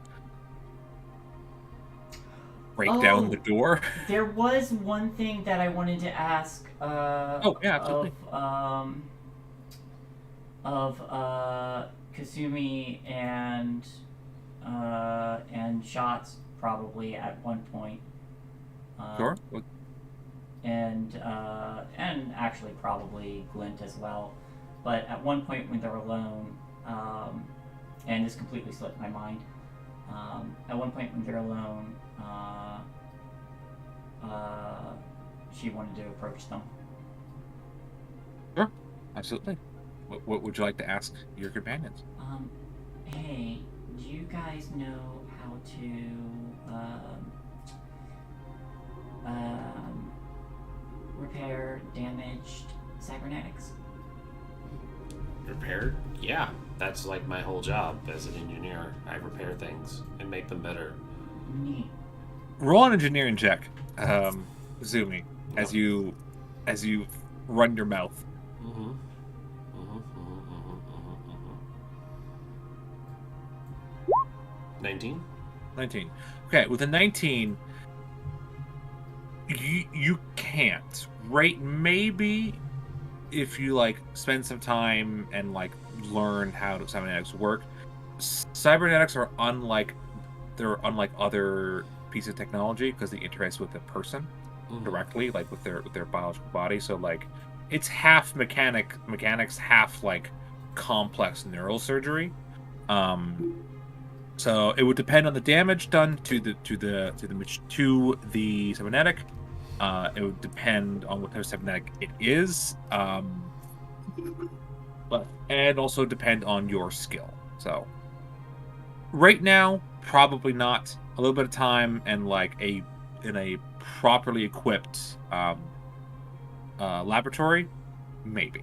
Speaker 2: break down the door?
Speaker 3: There was one thing that I wanted to ask.
Speaker 2: Oh, yeah, absolutely.
Speaker 3: Of Kasumi and Shots probably at one point.
Speaker 2: Sure.
Speaker 3: And actually probably Glint as well. But at one point when they're alone, and this completely slipped my mind. At one point when they're alone, she wanted to approach them.
Speaker 2: Sure. Absolutely. What would you like to ask your companions?
Speaker 3: Hey, do you guys know how to repair damaged cybernetics?
Speaker 1: Repaired? Yeah, that's like my whole job as an engineer. I repair things and make them better.
Speaker 3: Neat.
Speaker 2: Roll an engineering check, Zumi, as you run your mouth.
Speaker 1: 19?
Speaker 2: 19. Okay, with a 19, you can't. Right? Maybe if you, like, spend some time and, like, learn how cybernetics work. Cybernetics are unlike other pieces of technology because they interface with the person directly, like with their biological body. So, like, it's half mechanics, half, like, complex neurosurgery. So it would depend on the damage done to the cybernetic. It would depend on what type of cybernetic it is, and also depend on your skill. So right now, probably not. A little bit of time and like in a properly equipped laboratory, maybe.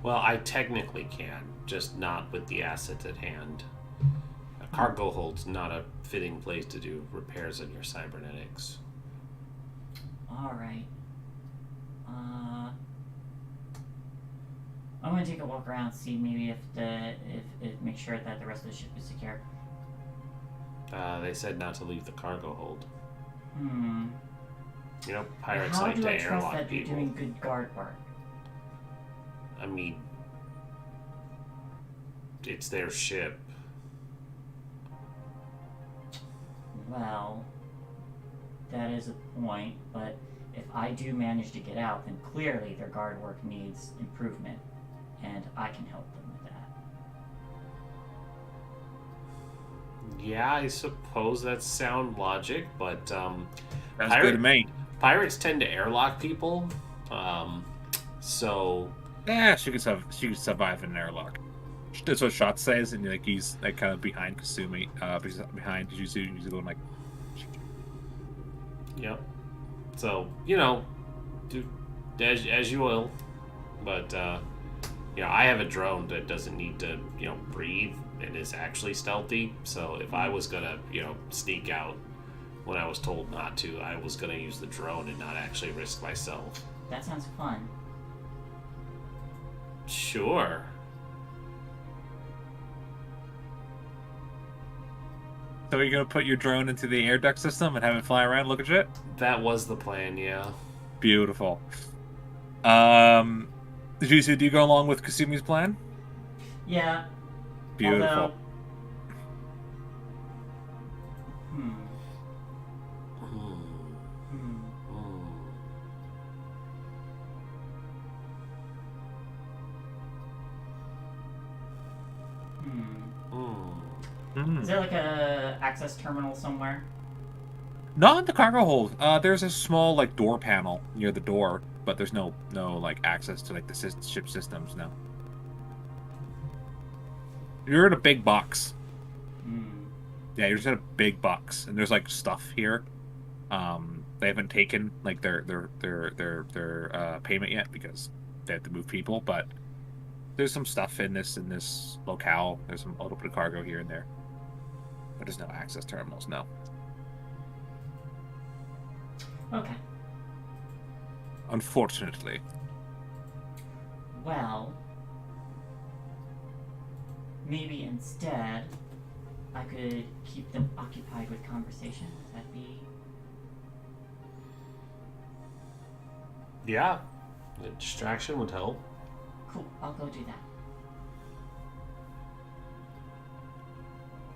Speaker 1: Well, I technically can, just not with the assets at hand. A cargo hold's not a fitting place to do repairs on your cybernetics.
Speaker 3: Alright. I'm gonna take a walk around, see maybe if make sure that the rest of the ship is secure.
Speaker 1: They said not to leave the cargo hold.
Speaker 3: You
Speaker 1: know, pirates like to airlock people.
Speaker 3: How do I trust that you're doing good guard work?
Speaker 1: I mean, it's their ship.
Speaker 3: Well, that is a point, but if I do manage to get out, then clearly their guard work needs improvement, and I can help them with that.
Speaker 1: Yeah, I suppose that's sound logic, but
Speaker 2: That's good to me.
Speaker 1: Pirates tend to airlock people, so
Speaker 2: yeah, she could survive in an airlock. That's what Shot says, and like he's like kind of behind Kasumi, behind Juzu, and he's going like.
Speaker 1: Yep. So do as you will, but I have a drone that doesn't need to breathe and is actually stealthy. So if I was gonna sneak out when I was told not to, I was gonna use the drone and not actually risk myself.
Speaker 3: That sounds fun.
Speaker 1: Sure.
Speaker 2: So you're gonna put your drone into the air duct system and have it fly around, look at shit?
Speaker 1: That was the plan, yeah.
Speaker 2: Beautiful. Juicy, do you go along with Kasumi's plan?
Speaker 3: Yeah.
Speaker 2: Beautiful.
Speaker 3: Although, Is there like a access terminal somewhere?
Speaker 2: Not in the cargo hold. There's a small like door panel near the door, but there's no like access to like the ship systems. No. You're in a big box. Yeah, you're just in a big box, and there's like stuff here. They haven't taken like their payment yet because they have to move people, but there's some stuff in this locale. There's a little bit of cargo here and there, but there's no access terminals. No.
Speaker 3: Okay.
Speaker 2: Unfortunately.
Speaker 3: Well, maybe instead I could keep them occupied with conversation. Would that be...
Speaker 1: Yeah. A distraction would help.
Speaker 3: Cool, I'll go do that.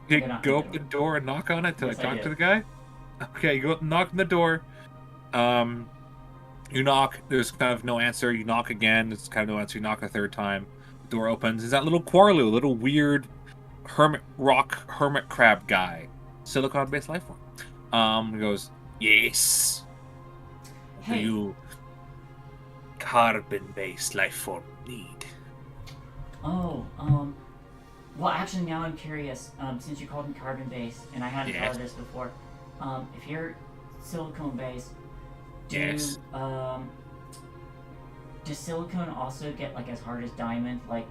Speaker 2: You
Speaker 3: Go knock
Speaker 2: go
Speaker 3: on
Speaker 2: up
Speaker 3: the
Speaker 2: the door and knock on it to
Speaker 3: Yes,
Speaker 2: like
Speaker 3: I
Speaker 2: talk
Speaker 3: do.
Speaker 2: to the guy? Okay, you go up and knock on the door. You knock, there's kind of no answer. You knock again, there's kind of no answer. You knock a third time. The door opens. Is that little Quarlu, a little weird hermit crab guy. Silicon-based life form. He goes, yes. What do
Speaker 3: Hey.
Speaker 2: you carbon-based life form need?
Speaker 3: Oh, well, actually, now I'm curious. Since you called me carbon-based, and I hadn't thought
Speaker 2: Yes.
Speaker 3: of this before, if you're silicone-based,
Speaker 2: Yes.
Speaker 3: does silicone also get like as hard as diamond, like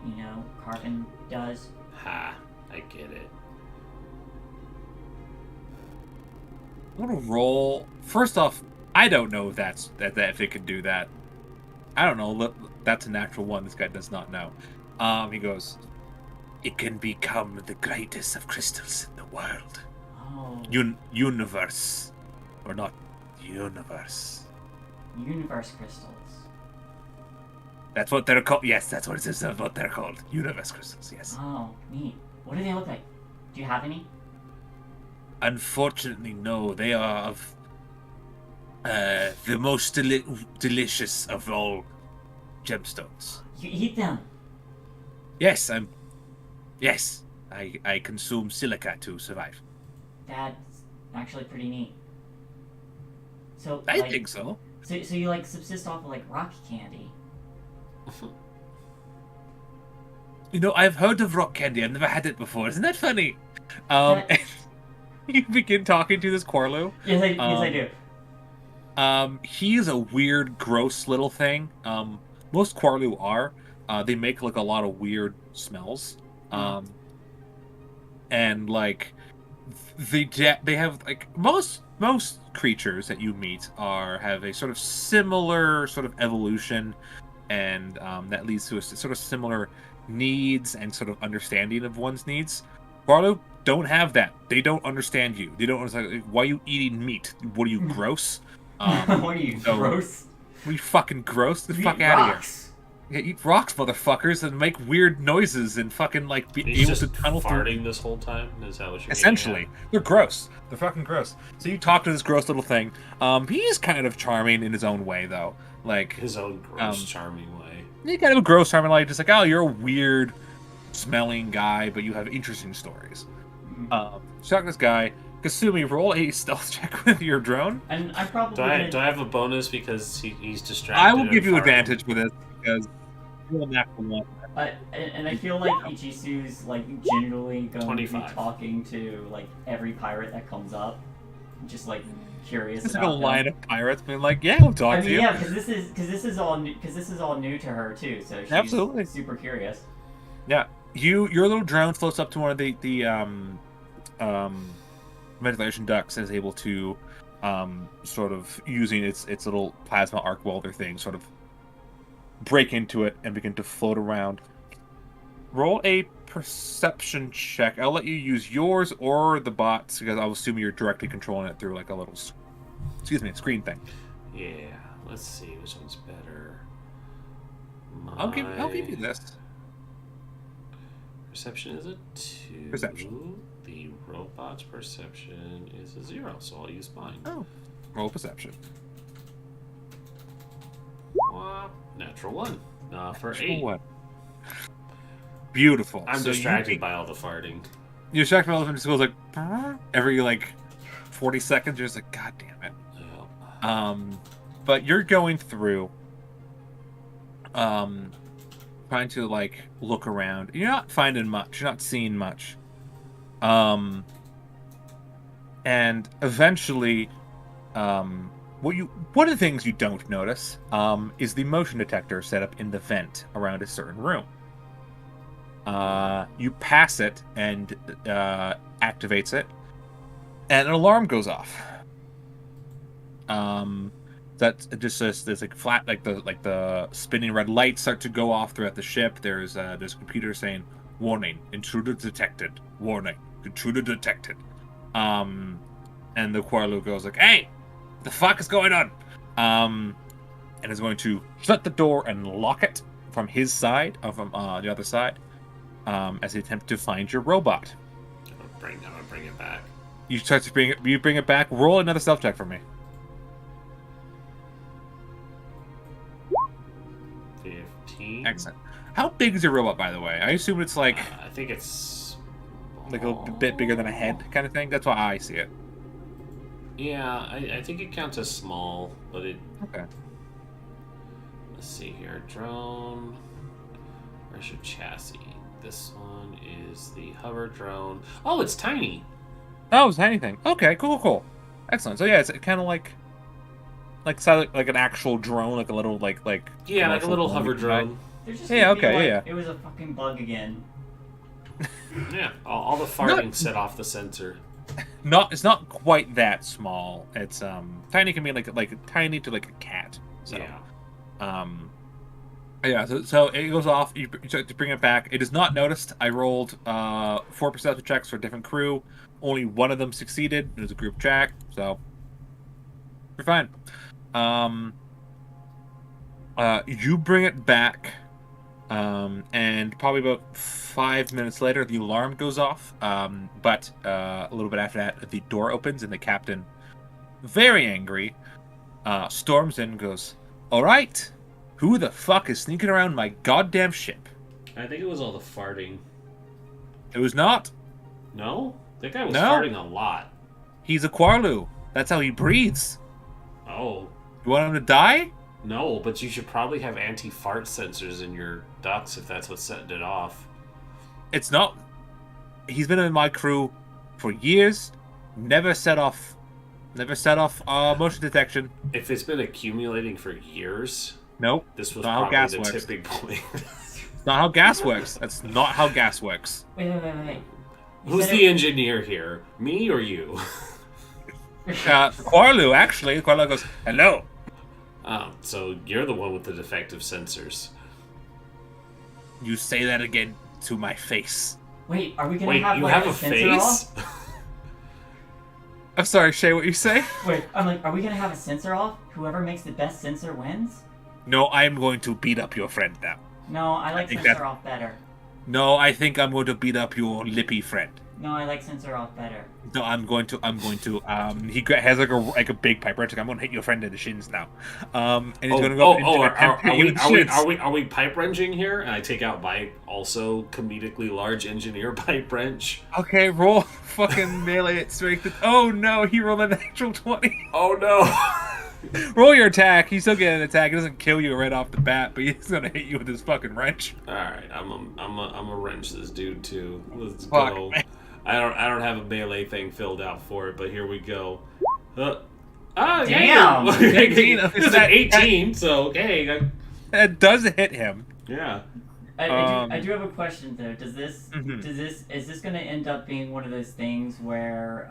Speaker 3: carbon does?
Speaker 1: Ha, I get it.
Speaker 2: I'm gonna roll. First off, I don't know if if it could do that. I don't know. That's a natural one. This guy does not know. He goes, it can become the greatest of crystals in the world.
Speaker 3: Oh,
Speaker 2: Universe. Or not universe.
Speaker 3: universe crystals.
Speaker 2: That's what they're called. Yes, that's what it is. That's what they're called. Universe crystals, yes.
Speaker 3: Oh, neat. What do they look like? Do you have any?
Speaker 2: Unfortunately, no. They are of the most delicious of all gemstones.
Speaker 3: You eat them.
Speaker 2: Yes, I consume silica to survive.
Speaker 3: That's actually pretty neat. So
Speaker 2: I
Speaker 3: like,
Speaker 2: think so.
Speaker 3: So you like subsist off of like rock candy?
Speaker 2: You know, I've heard of rock candy. I've never had it before. Isn't that funny?
Speaker 3: That-
Speaker 2: You begin talking to this Quarlu.
Speaker 3: Yes, I do.
Speaker 2: He's a weird, gross little thing. Most Quarlu are. They make like a lot of weird smells. And like they have like most creatures that you meet have a sort of similar sort of evolution, and that leads to a sort of similar needs and sort of understanding of one's needs. Quarlu don't have that. They don't understand you. They don't understand, like, why are you eating meat? What are you, gross?
Speaker 3: What are you,
Speaker 2: so-
Speaker 3: gross?
Speaker 2: What are you, fucking gross? Get the
Speaker 3: You
Speaker 2: fuck
Speaker 3: eat
Speaker 2: out of here.
Speaker 3: rocks.
Speaker 2: Yeah, eat rocks, motherfuckers, and make weird noises and fucking like be
Speaker 1: He's
Speaker 2: able
Speaker 1: just
Speaker 2: to tunnel through.
Speaker 1: farting this whole time? Is that what you're
Speaker 2: Essentially, they're gross. They're fucking gross. So you talk to this gross little thing. He's kind of charming in his own way, though. Like
Speaker 1: His own gross, charming way.
Speaker 2: he's kind of a gross, charming, like just like, oh, you're a weird smelling guy, but you have interesting stories. So talk to this guy. Kasumi, roll a stealth check with your drone.
Speaker 3: And I'm probably
Speaker 1: Do I
Speaker 3: gonna...
Speaker 1: have a bonus because he's distracted?
Speaker 2: I will
Speaker 1: and
Speaker 2: give you
Speaker 1: farting?
Speaker 2: advantage for this because Roll a natural one.
Speaker 3: And I feel like Ichisu's like generally going to
Speaker 1: 25.
Speaker 3: be talking to like every pirate that comes up, just like curious
Speaker 2: It's like a
Speaker 3: about them.
Speaker 2: line of pirates being like, "Yeah, we'll talk
Speaker 3: I
Speaker 2: to
Speaker 3: mean,
Speaker 2: you."
Speaker 3: yeah, because this is all new to her too, so she's
Speaker 2: Absolutely.
Speaker 3: super curious.
Speaker 2: Yeah, your little drone floats up to one of the ventilation ducts and is able to sort of using its little plasma arc welder thing, sort of break into it and begin to float around. Roll a perception check. I'll let you use yours or the bot's because I'll assume you're directly controlling it through like a little, screen thing.
Speaker 1: Yeah, let's see which one's better.
Speaker 2: I'll give you this.
Speaker 1: Perception is a 2.
Speaker 2: Perception.
Speaker 1: The robot's perception is a 0, so I'll use mine.
Speaker 2: Oh, roll perception.
Speaker 1: Natural 1 for
Speaker 2: Natural
Speaker 1: 8.
Speaker 2: one. Beautiful.
Speaker 1: I'm
Speaker 2: So
Speaker 1: distracted by all the farting.
Speaker 2: You're distracted by all the just goes like every like 40 seconds. You're just like, God damn it.
Speaker 1: Yeah.
Speaker 2: But you're going through, trying to like look around. You're not finding much. You're not seeing much. And eventually, one of the things you don't notice, is the motion detector set up in the vent around a certain room. You pass it and activates it, and an alarm goes off. That just says there's like flat, like the spinning red lights start to go off throughout the ship. There's a computer saying, "Warning, intruder detected. Warning, intruder detected." And the Quarlu goes like, "Hey, what the fuck is going on?" And is going to shut the door and lock it from his side, or from the other side, as he attempts to find your robot.
Speaker 1: I'm gonna bring it back.
Speaker 2: You start to bring it back. Roll another stealth check for me.
Speaker 1: 15.
Speaker 2: Excellent. How big is your robot, by the way? I assume it's like
Speaker 1: I think it's
Speaker 2: like a bit bigger than a head kind of thing. That's why I see it.
Speaker 1: Yeah, I think it counts as small, but it.
Speaker 2: Okay.
Speaker 1: Let's see here, drone. Where's your chassis? This one is the hover drone. Oh, it's tiny.
Speaker 2: Oh, it's anything. Okay, cool. Excellent. So yeah, it's kind of like an actual drone, like a little like
Speaker 1: Yeah, like a
Speaker 2: commercial
Speaker 1: little
Speaker 2: drone
Speaker 1: hover
Speaker 2: you can buy.
Speaker 1: drone.
Speaker 3: There's just
Speaker 2: Yeah,
Speaker 3: gonna be,
Speaker 2: okay,
Speaker 3: like,
Speaker 2: yeah.
Speaker 3: It was a fucking bug again.
Speaker 1: Yeah, all the farting set off the sensor.
Speaker 2: It's not quite that small. It's tiny can be like tiny to like a cat. So,
Speaker 1: Yeah.
Speaker 2: Yeah, so it goes off. You start to bring it back. It is not noticed. I rolled 4 perception checks for a different crew. Only one of them succeeded. It was a group check, so you're fine. You bring it back, and probably about 5 minutes later, the alarm goes off. But a little bit after that, the door opens and the captain, very angry, storms in and goes, "All right. Who the fuck is sneaking around my goddamn ship?"
Speaker 1: I think it was all the farting.
Speaker 2: It was not.
Speaker 1: No? That guy was
Speaker 2: No.
Speaker 1: farting a lot.
Speaker 2: He's a Quarlu. That's how he breathes.
Speaker 1: Oh.
Speaker 2: You want him to die?
Speaker 1: No, but you should probably have anti-fart sensors in your ducts if that's what's setting it off.
Speaker 2: It's not. He's been in my crew for years. Never set off motion detection.
Speaker 1: If it's been accumulating for years,
Speaker 2: Nope.
Speaker 1: this was
Speaker 2: Not how
Speaker 1: probably
Speaker 2: gas
Speaker 1: the
Speaker 2: works.
Speaker 1: tipping point.
Speaker 2: It's not how gas works. That's not how gas works.
Speaker 3: Wait. You
Speaker 1: Who's
Speaker 3: said
Speaker 1: the
Speaker 3: it-
Speaker 1: engineer here? Me or you?
Speaker 2: Quarlu, actually. Quarlu goes, "Hello."
Speaker 1: Oh, so you're the one with the defective sensors.
Speaker 2: You say that again to my face.
Speaker 3: Wait, are we gonna
Speaker 1: Wait,
Speaker 3: have
Speaker 1: you
Speaker 3: like
Speaker 1: have
Speaker 3: a
Speaker 1: a
Speaker 3: sensor
Speaker 1: face?
Speaker 3: off?
Speaker 2: I'm sorry, Shay, what you say?
Speaker 3: Wait, I'm like, are we gonna have a sensor off? Whoever makes the best sensor wins?
Speaker 2: No, I'm going to beat up your friend now.
Speaker 3: No, I like
Speaker 2: think
Speaker 3: sensor
Speaker 2: that-
Speaker 3: off better.
Speaker 2: No, I think I'm going to beat up your lippy friend.
Speaker 3: No, I like sensor off better.
Speaker 2: No, I'm going to. Has like a big pipe wrench. Like, I'm going to hit your friend in the shins now. And he's going to go.
Speaker 1: Are we pipe wrenching here? And I take out my also comedically large engineer pipe wrench.
Speaker 2: Okay, roll fucking melee at strength. Oh no, he rolled a natural 20.
Speaker 1: Oh no!
Speaker 2: Roll your attack. You still get an attack. It doesn't kill you right off the bat, but he's gonna hit you with his fucking wrench.
Speaker 1: All right, I'm a wrench this dude too. Let's
Speaker 2: Fuck,
Speaker 1: go.
Speaker 2: man.
Speaker 1: I don't have a melee thing filled out for it, but here we go. Oh,
Speaker 3: Damn!
Speaker 1: yeah.
Speaker 2: 18.
Speaker 1: This is an 18, so okay.
Speaker 2: It does hit him.
Speaker 1: Yeah.
Speaker 3: I do have a question though. Is this going to end up being one of those things where,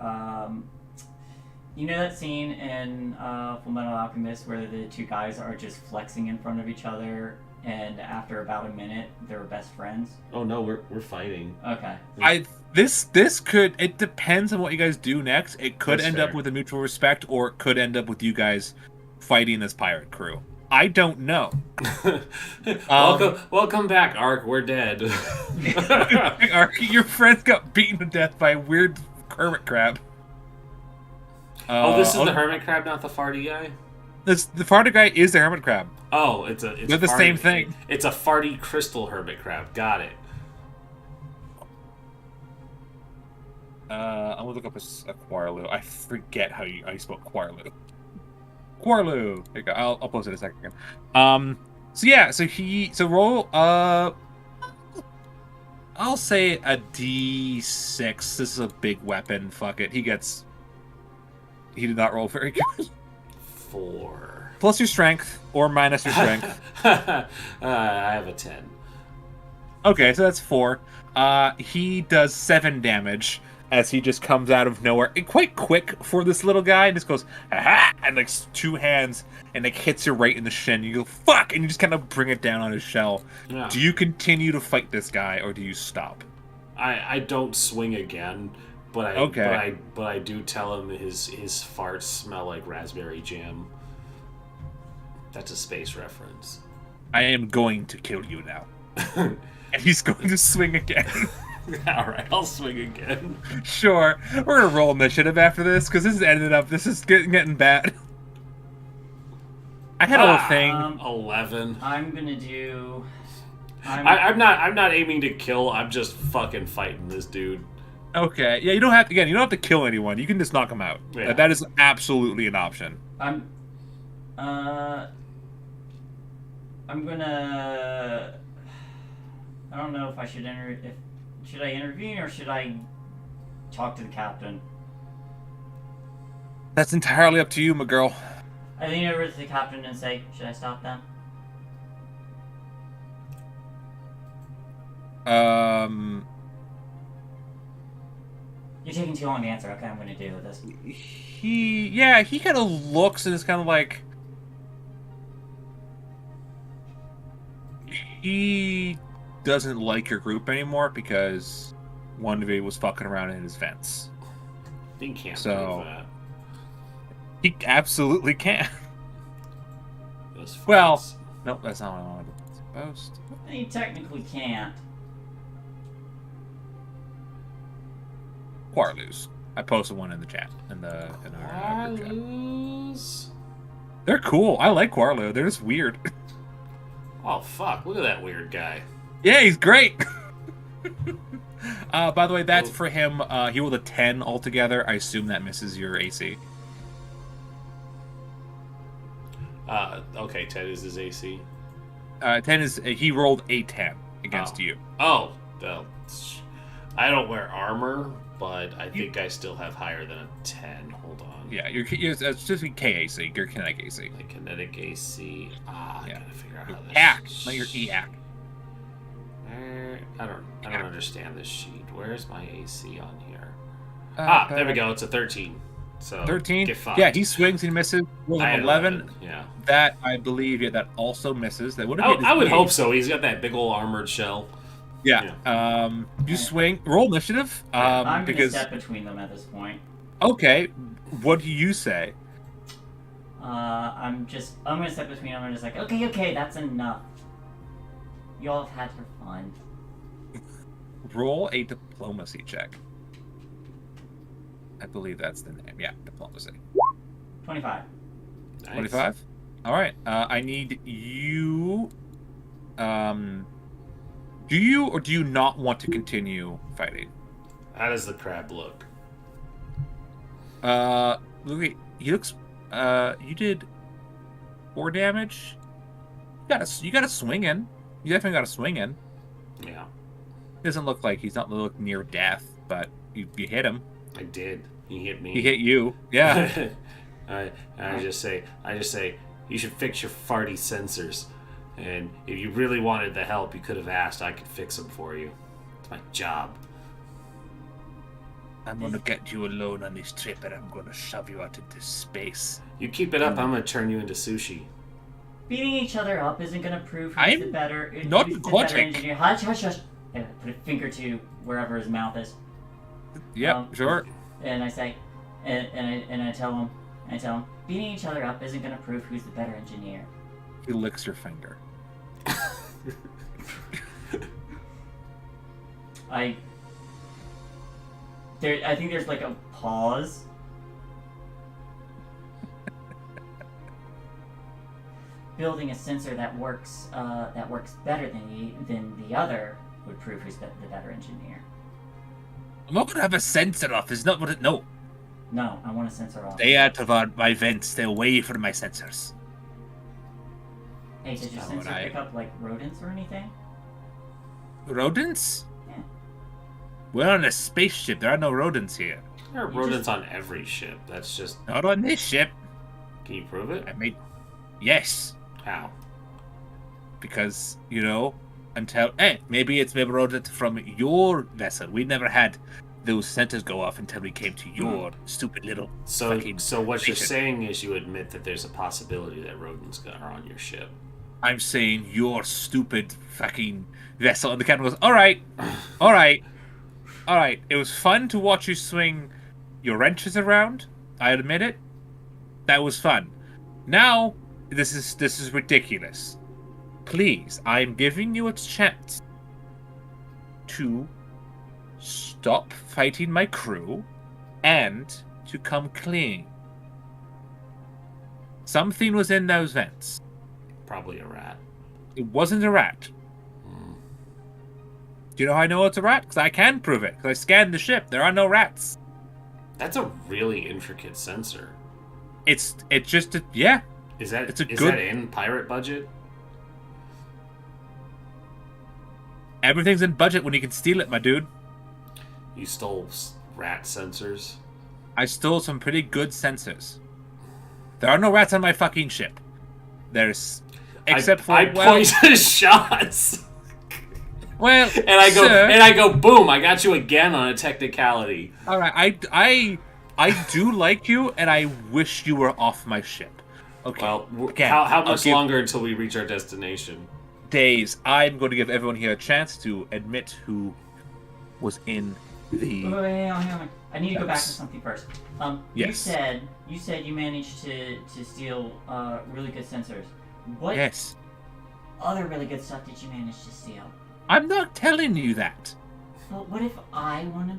Speaker 3: you know that scene in Full Metal Alchemist where the two guys are just flexing in front of each other, and after about a minute they're best friends?
Speaker 1: Oh no, we're fighting.
Speaker 3: Okay.
Speaker 2: This could, it depends on what you guys do next. It could
Speaker 1: That's
Speaker 2: end
Speaker 1: fair.
Speaker 2: up with a mutual respect, or it could end up with you guys fighting this pirate crew. I don't know.
Speaker 1: Welcome back, Ark. We're dead.
Speaker 2: Your friends got beaten to death by a weird hermit crab.
Speaker 1: This is the hermit crab, not the farty guy.
Speaker 2: The farted guy is the hermit crab.
Speaker 1: Oh,
Speaker 2: They're the same thing.
Speaker 1: It's a farty crystal hermit crab. Got it.
Speaker 2: I'm gonna look up a Quarlu. I forget how you spell Quarlu. Quarlu. There you go. I'll post it in a second again. So roll. I'll say a D6. This is a big weapon. Fuck it. He did not roll very good.
Speaker 1: 4.
Speaker 2: Plus your strength or minus your strength.
Speaker 1: I have a 10.
Speaker 2: Okay, so that's 4. He does 7 damage as he just comes out of nowhere. And quite quick for this little guy, and just goes, ha! And like 2 hands, and like hits you right in the shin. You go, fuck! And you just kind of bring it down on his shell.
Speaker 1: Yeah.
Speaker 2: Do you continue to fight this guy, or do you stop?
Speaker 1: I don't swing again, but I do tell him his farts smell like raspberry jam. That's a space reference.
Speaker 2: I am going to kill you now. And he's going to swing again.
Speaker 1: Alright, I'll swing again.
Speaker 2: Sure. We're gonna roll initiative after this, because this is getting bad. I had a little thing.
Speaker 1: 11.
Speaker 3: I'm gonna do.
Speaker 1: I'm not aiming to kill, I'm just fucking fighting this dude.
Speaker 2: Okay. Yeah, you don't have to kill anyone. You can just knock them out.
Speaker 1: Yeah.
Speaker 2: That is absolutely an option.
Speaker 3: I'm gonna. I don't know if I should should I intervene or should I talk to the captain?
Speaker 2: That's entirely up to you, my girl.
Speaker 3: I lean over to the captain and say, "Should I stop them?" You're taking too long to answer. Okay, I'm gonna deal with this.
Speaker 2: He kind of looks and is kind of like, he doesn't like your group anymore because one of you was fucking around in his fence.
Speaker 1: He can't
Speaker 2: So-
Speaker 1: prove that.
Speaker 2: He absolutely can.
Speaker 1: Those farts.
Speaker 2: Well, nope, that's not what I wanted to post.
Speaker 3: He technically can't.
Speaker 2: Quarlus. I posted one in the chat in our group chat.
Speaker 1: Quarlus.
Speaker 2: They're cool. I like Quarlu. They're just weird.
Speaker 1: Oh fuck! Look at that weird guy.
Speaker 2: Yeah, he's great. By the way, that's for him. He rolled a 10 altogether. I assume that misses your AC.
Speaker 1: Okay, 10 is his AC.
Speaker 2: 10 is he rolled a 10 against you.
Speaker 1: Oh, well, I don't wear armor, but I think I still have higher than a 10. Hold on.
Speaker 2: Yeah, it's just KAC, your kinetic AC.
Speaker 1: My kinetic AC. I gotta figure out how this.
Speaker 2: AAC, not your EAC.
Speaker 1: I don't understand this sheet. Where's my AC on here?
Speaker 2: Uh,
Speaker 1: There we go. It's a 13. So
Speaker 2: 13.
Speaker 1: Get fucked.
Speaker 2: Yeah, he swings and misses. Rolls
Speaker 1: I
Speaker 2: an
Speaker 1: had
Speaker 2: 11.
Speaker 1: Yeah.
Speaker 2: That I believe, that also misses. That would have hit his
Speaker 1: I would
Speaker 2: EAC.
Speaker 1: hope so. He's got that big old armored shell.
Speaker 2: Yeah. You swing. Roll initiative.
Speaker 3: I'm
Speaker 2: Because
Speaker 3: gonna step between them at this point.
Speaker 2: okay, what do you say?
Speaker 3: I'm gonna step between them and just like, okay, that's enough. You all have had your fun.
Speaker 2: Roll a diplomacy check. I believe that's the name. Yeah, diplomacy.
Speaker 3: 25.
Speaker 1: Nice.
Speaker 2: 25? All right. I need you. Do you or do you not want to continue fighting?
Speaker 1: How does the crab look?
Speaker 2: Look, he looks. You did 4 damage. You got a swing in. You definitely got a swing in.
Speaker 1: Yeah.
Speaker 2: Doesn't look like he's not look near death, but you hit him.
Speaker 1: I did. He hit me.
Speaker 2: He hit you. Yeah.
Speaker 1: I just say, you should fix your farty sensors. And if you really wanted the help, you could have asked. I could fix them for you. It's my job.
Speaker 2: I'm gonna get you alone on this trip, and I'm gonna shove you out into space.
Speaker 1: You keep it up, I'm gonna turn you into sushi.
Speaker 3: Beating each other up isn't going to prove who's
Speaker 2: I'm
Speaker 3: the better,
Speaker 2: not
Speaker 3: who's the
Speaker 2: aquatic.
Speaker 3: better engineer. Hush, hush, hush. And I put a finger to wherever his mouth is.
Speaker 2: Yep, sure.
Speaker 3: And I say, and I tell him, beating each other up isn't going to prove who's the better engineer.
Speaker 2: He licks your finger.
Speaker 3: I think there's like a pause. Building a sensor that works better than the other would prove who's the better engineer.
Speaker 2: I'm not gonna have a sensor off. It's not what it. No.
Speaker 3: No, I want a sensor off.
Speaker 2: Stay out of my vents. Stay away from my sensors.
Speaker 3: Hey, did your sensor pick up like rodents or anything?
Speaker 2: Rodents?
Speaker 3: Yeah.
Speaker 2: We're on a spaceship. There are no rodents here.
Speaker 1: There are rodents on every ship. That's just...
Speaker 2: Not on this ship.
Speaker 1: Can you prove it?
Speaker 2: Yes.
Speaker 1: How?
Speaker 2: Because, until... maybe it's maybe rodent from your vessel. We never had those sensors go off until we came to your stupid little
Speaker 1: So what you're
Speaker 2: station.
Speaker 1: saying is you admit that there's a possibility that rodents are on your ship.
Speaker 2: I'm saying your stupid fucking vessel. And the captain goes, all right. It was fun to watch you swing your wrenches around. I admit it. That was fun. Now, this is ridiculous. Please, I'm giving you a chance to stop fighting my crew and to come clean. Something was in those vents.
Speaker 1: Probably a rat.
Speaker 2: It wasn't a rat. Do you know how I know it's a rat? Because I can prove it. Because I scanned the ship. There are no rats.
Speaker 1: That's a really intricate sensor.
Speaker 2: It's just yeah.
Speaker 1: Is that
Speaker 2: It's a
Speaker 1: is
Speaker 2: good-
Speaker 1: that in pirate budget?
Speaker 2: Everything's in budget when you can steal it, my dude.
Speaker 1: You stole rat sensors?
Speaker 2: I stole some pretty good sensors. There are no rats on my fucking ship. There's except for
Speaker 1: I point shots.
Speaker 2: Well,
Speaker 1: And I go
Speaker 2: sir,
Speaker 1: and I go boom, I got you again on a technicality.
Speaker 2: all right, I do like you, and I wish you were off my ship. Okay.
Speaker 1: Well,
Speaker 2: again,
Speaker 1: how
Speaker 2: I'll
Speaker 1: much
Speaker 2: give
Speaker 1: longer until we reach our destination?
Speaker 2: days. I'm going to give everyone here a chance to admit who was in the.
Speaker 3: Wait, hang on. I need to go back to
Speaker 2: Yes.
Speaker 3: something first.
Speaker 2: Yes.
Speaker 3: You said you managed to steal really good sensors. What
Speaker 2: Yes.
Speaker 3: other really good stuff did you manage to steal?
Speaker 2: I'm not telling you that.
Speaker 3: But what if I want to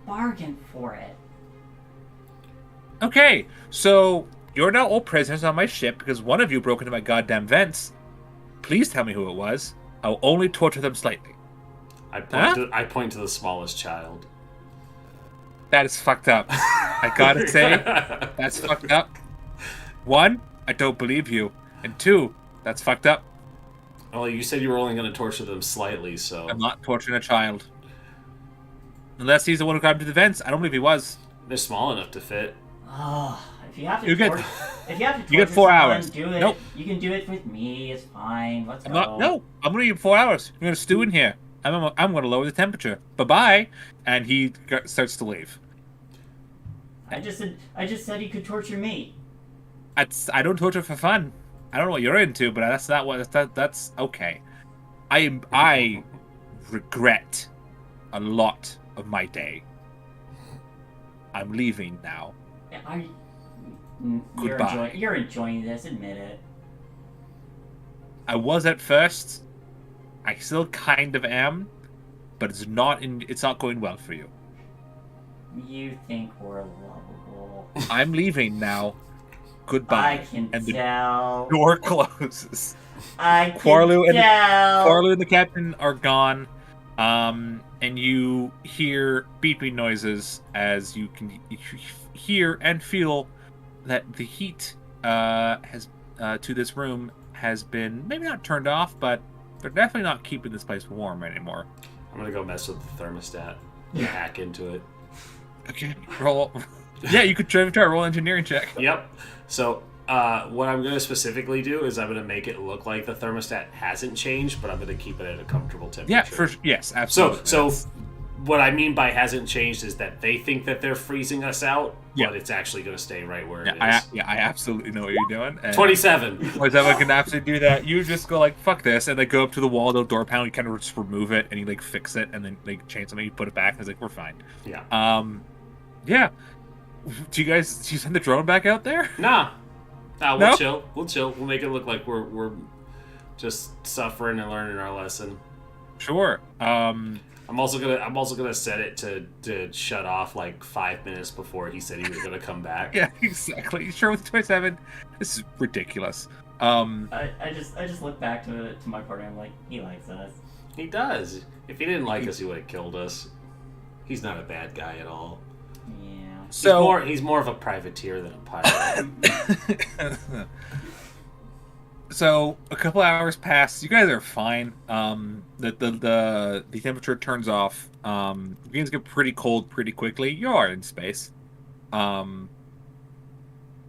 Speaker 3: bargain for it?
Speaker 2: Okay, so you're now all prisoners on my ship because one of you broke into my goddamn vents. Please tell me who it was. I'll only torture them slightly.
Speaker 1: I point to the smallest child.
Speaker 2: That is fucked up. I gotta say, that's fucked up. 1, I don't believe you. And 2, that's fucked up.
Speaker 1: Well, you said you were only going to torture them slightly, so...
Speaker 2: I'm not torturing a child. Unless he's the one who got into the vents. I don't believe he was.
Speaker 1: They're small enough to fit.
Speaker 3: Oh, if you have to
Speaker 2: You get-
Speaker 3: torture, if you have to torture
Speaker 2: you get 4
Speaker 3: someone,
Speaker 2: hours.
Speaker 3: do it.
Speaker 2: Nope.
Speaker 3: You can do it with me. It's fine. Let's
Speaker 2: I'm
Speaker 3: go.
Speaker 2: not. No, I'm gonna give you 4 hours. You're gonna stew in here. I'm gonna lower the temperature. Bye bye. And he starts to leave.
Speaker 3: I just said he could torture me.
Speaker 2: I don't torture for fun. I don't know what you're into, but that's not what that's okay. I regret a lot of my day. I'm leaving now. Goodbye.
Speaker 3: You're enjoying this. Admit it.
Speaker 2: I was at first. I still kind of am, but it's not going well for you.
Speaker 3: You think we're lovable.
Speaker 2: I'm leaving now. Goodbye.
Speaker 3: I can
Speaker 2: and the
Speaker 3: tell.
Speaker 2: door closes.
Speaker 3: I can
Speaker 2: Quarlu
Speaker 3: tell.
Speaker 2: and the captain are gone. And you hear beeping noises as you hear and feel that the heat has to this room has been maybe not turned off, but they're definitely not keeping this place warm anymore.
Speaker 1: I'm gonna go mess with the thermostat. Hack into it.
Speaker 2: Okay. Roll. Yeah, you could try to roll engineering check.
Speaker 1: Yep. So what I'm going to specifically do is I'm going to make it look like the thermostat hasn't changed, but I'm going to keep it at a comfortable temperature.
Speaker 2: Yeah, yes, absolutely.
Speaker 1: So what I mean by hasn't changed is that they think that they're freezing us out,
Speaker 2: Yeah.
Speaker 1: but it's actually going to stay right where it is.
Speaker 2: I absolutely know what you're doing. And
Speaker 1: 27.
Speaker 2: Whatever can absolutely do that. You just go like, fuck this, and they go up to the wall, the door panel, you kind of just remove it, and you like fix it, and then like change something, you put it back, and it's like, we're fine.
Speaker 1: Yeah.
Speaker 2: Yeah. Do you send the drone back out there?
Speaker 1: Nah, we'll
Speaker 2: No?
Speaker 1: chill. We'll chill. We'll make it look like we're just suffering and learning our lesson.
Speaker 2: Sure.
Speaker 1: I'm also gonna set it to shut off like 5 minutes before he said he was gonna come back.
Speaker 2: Yeah, exactly. Sure, with 27, this is ridiculous.
Speaker 3: I just look back to my party. I'm like, he likes us.
Speaker 1: He does. If he didn't like us, he would have killed us. He's not a bad guy at all.
Speaker 3: Yeah.
Speaker 2: So
Speaker 1: He's more of a privateer than a pirate.
Speaker 2: So a couple hours pass. You guys are fine. The temperature turns off. Things get pretty cold pretty quickly. You are in space. And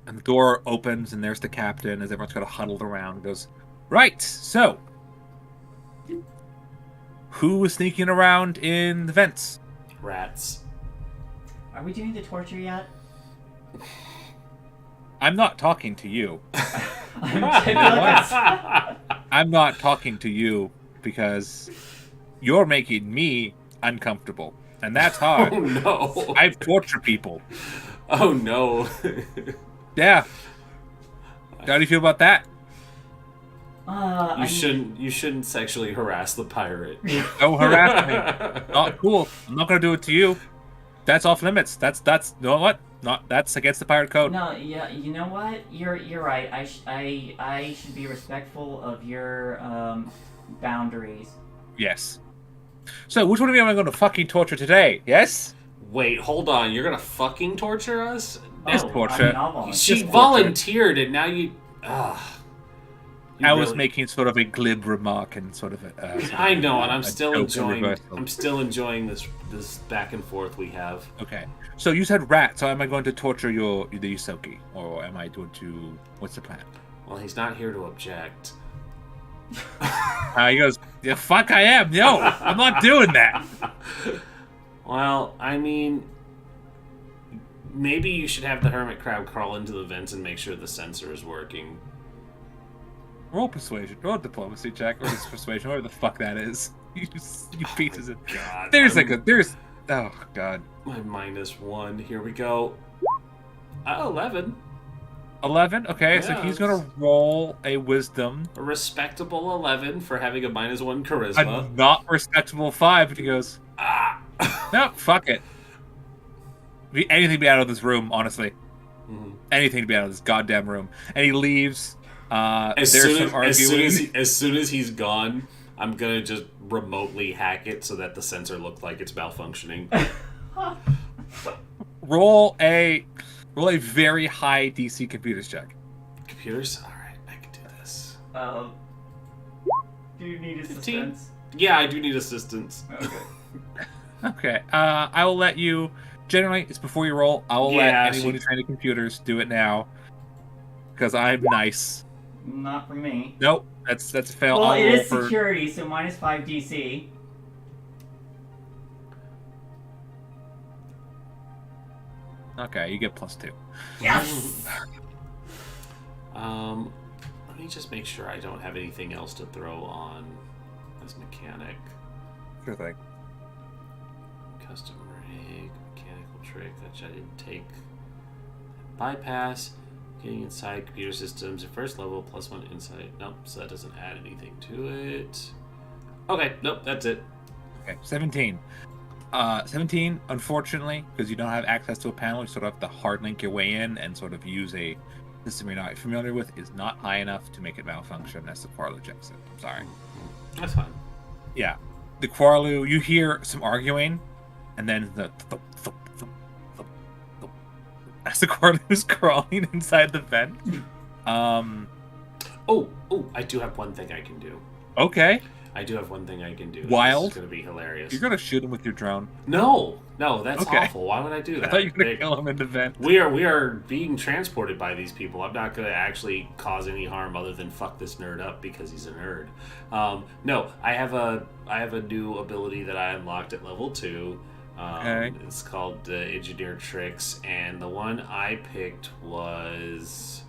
Speaker 2: the door opens, and there's the captain as everyone's kind of huddled around. He goes, right. So, who was sneaking around in the vents?
Speaker 1: Rats.
Speaker 3: Are we doing the torture yet?
Speaker 2: I'm not talking to you.
Speaker 3: I feel like it's-
Speaker 2: I'm not talking to you because you're making me uncomfortable, and that's hard.
Speaker 1: Oh no!
Speaker 2: I've tortured people.
Speaker 1: Oh no!
Speaker 2: Yeah. How do you feel about that?
Speaker 1: You shouldn't sexually harass the pirate.
Speaker 2: Don't harass me. Not cool. I'm not gonna do it to you. That's off limits. That's you know what? That's against the pirate code.
Speaker 3: No, yeah, you know what? You're right. I should be respectful of your boundaries.
Speaker 2: Yes. So which one of you am I going to fucking torture today? Yes.
Speaker 1: Wait, hold on. You're gonna fucking torture us?
Speaker 2: Yes, torture.
Speaker 3: I'll volunteer.
Speaker 1: She
Speaker 2: Just torture.
Speaker 1: volunteered, and now you.
Speaker 2: I was making sort of a glib remark and sort of a.
Speaker 1: I know, and I'm
Speaker 2: a
Speaker 1: still
Speaker 2: joke
Speaker 1: enjoying.
Speaker 2: reversal.
Speaker 1: I'm still enjoying this back and forth we have.
Speaker 2: Okay. So you said rat. So am I going to torture the Yusoki, or am I going to? What's the plan?
Speaker 1: Well, he's not here to object.
Speaker 2: He goes, yeah, fuck, I am. No, I'm not doing that.
Speaker 1: Well, I mean, maybe you should have the hermit crab crawl into the vents and make sure the sensor is working.
Speaker 2: Roll persuasion, roll diplomacy check, or just persuasion, whatever the fuck that is. You pieces of.
Speaker 1: God,
Speaker 2: There's. Oh god.
Speaker 1: My -1. Here we go. 11.
Speaker 2: 11. Okay, so
Speaker 1: Yeah,
Speaker 2: he's gonna roll a wisdom.
Speaker 1: A respectable 11 for having a -1
Speaker 2: A
Speaker 1: charisma.
Speaker 2: not respectable 5, and he goes,
Speaker 1: Ah.
Speaker 2: no, fuck it. Anything to be out of this room, honestly.
Speaker 1: Mhm.
Speaker 2: Anything to be out of this goddamn room. And he leaves.
Speaker 1: As
Speaker 2: There's
Speaker 1: soon
Speaker 2: some
Speaker 1: as,
Speaker 2: arguing.
Speaker 1: as soon as he's gone, I'm gonna just remotely hack it so that the sensor looks like it's malfunctioning.
Speaker 2: Roll a very high DC computers check.
Speaker 1: Computers? Alright, I can do this.
Speaker 3: Do you need
Speaker 1: 15?
Speaker 3: assistance?
Speaker 1: Yeah, I do need assistance.
Speaker 3: Okay.
Speaker 2: Okay. I will let you. Generally, it's before you roll. I will let anyone who's trained in computers do it now, because I'm nice.
Speaker 3: Not for me.
Speaker 2: Nope, that's a fail.
Speaker 3: Well,
Speaker 2: I'll
Speaker 3: it
Speaker 2: roll
Speaker 3: is
Speaker 2: for-
Speaker 3: security, so -5 DC.
Speaker 2: Okay, you get +2.
Speaker 3: Yes.
Speaker 1: Let me just make sure I don't have anything else to throw on as mechanic.
Speaker 2: Sure thing.
Speaker 1: Custom rig, mechanical trick, which I didn't take. Bypass, getting inside computer systems at first level, +1 insight. Nope, so that doesn't add anything to it. Okay, nope, that's it.
Speaker 2: Okay, 17. 17, unfortunately, because you don't have access to a panel, you sort of have to hard link your way in and sort of use a system you're not familiar with, is not high enough to make it malfunction as the Quarlu checks it. I'm sorry.
Speaker 1: That's fine.
Speaker 2: Yeah. The Quarlu, you hear some arguing, and then the as the Quarlu's crawling inside the vent.
Speaker 1: Oh, I do have one thing I can do.
Speaker 2: Okay.
Speaker 1: I do have one thing I can do.
Speaker 2: Wild?
Speaker 1: This is going to be hilarious.
Speaker 2: You're gonna shoot him with your drone.
Speaker 1: No, that's
Speaker 2: Okay.
Speaker 1: awful. Why would I do that?
Speaker 2: I thought you were gonna kill him in the vent.
Speaker 1: We are being transported by these people. I'm not going to actually cause any harm other than fuck this nerd up because he's a nerd. No, I have a new ability that I unlocked at level 2.
Speaker 2: Okay.
Speaker 1: It's called Engineer Tricks, and the one I picked was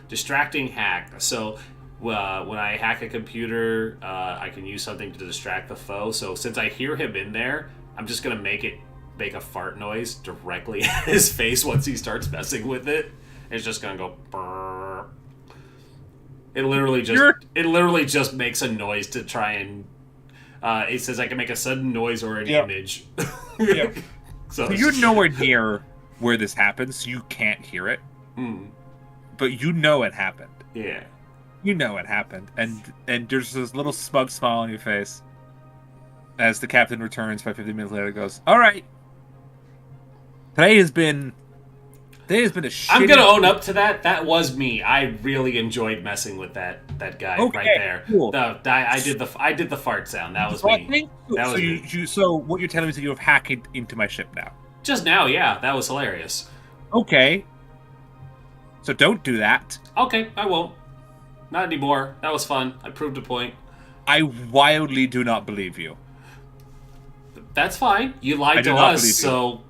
Speaker 1: Distracting Hack. So when I hack a computer, I can use something to distract the foe. So since I hear him in there, I'm just gonna make a fart noise directly at his face once he starts messing with it. It's just gonna go. Brrr. It literally just makes a noise to try and. It says I can make a sudden noise or an image.
Speaker 2: Yeah.
Speaker 1: So
Speaker 2: you're nowhere near where this happens, so you can't hear it. But you know it happened.
Speaker 1: Yeah.
Speaker 2: You know it happened, and there's this little smug smile on your face as the captain returns 50 minutes later. Goes, all right. Today has been a shitty...
Speaker 1: I'm gonna own up to that. That was me. I really enjoyed messing with that guy right there.
Speaker 2: Cool.
Speaker 1: I did the fart sound. That was me. That was me.
Speaker 2: So what you're telling me is that you have hacked into my ship now?
Speaker 1: Just now, yeah. That was hilarious.
Speaker 2: Okay. So don't do that.
Speaker 1: Okay, I won't. Not anymore. That was fun. I proved a point.
Speaker 2: I wildly do not believe you.
Speaker 1: That's fine. You lied to us, so...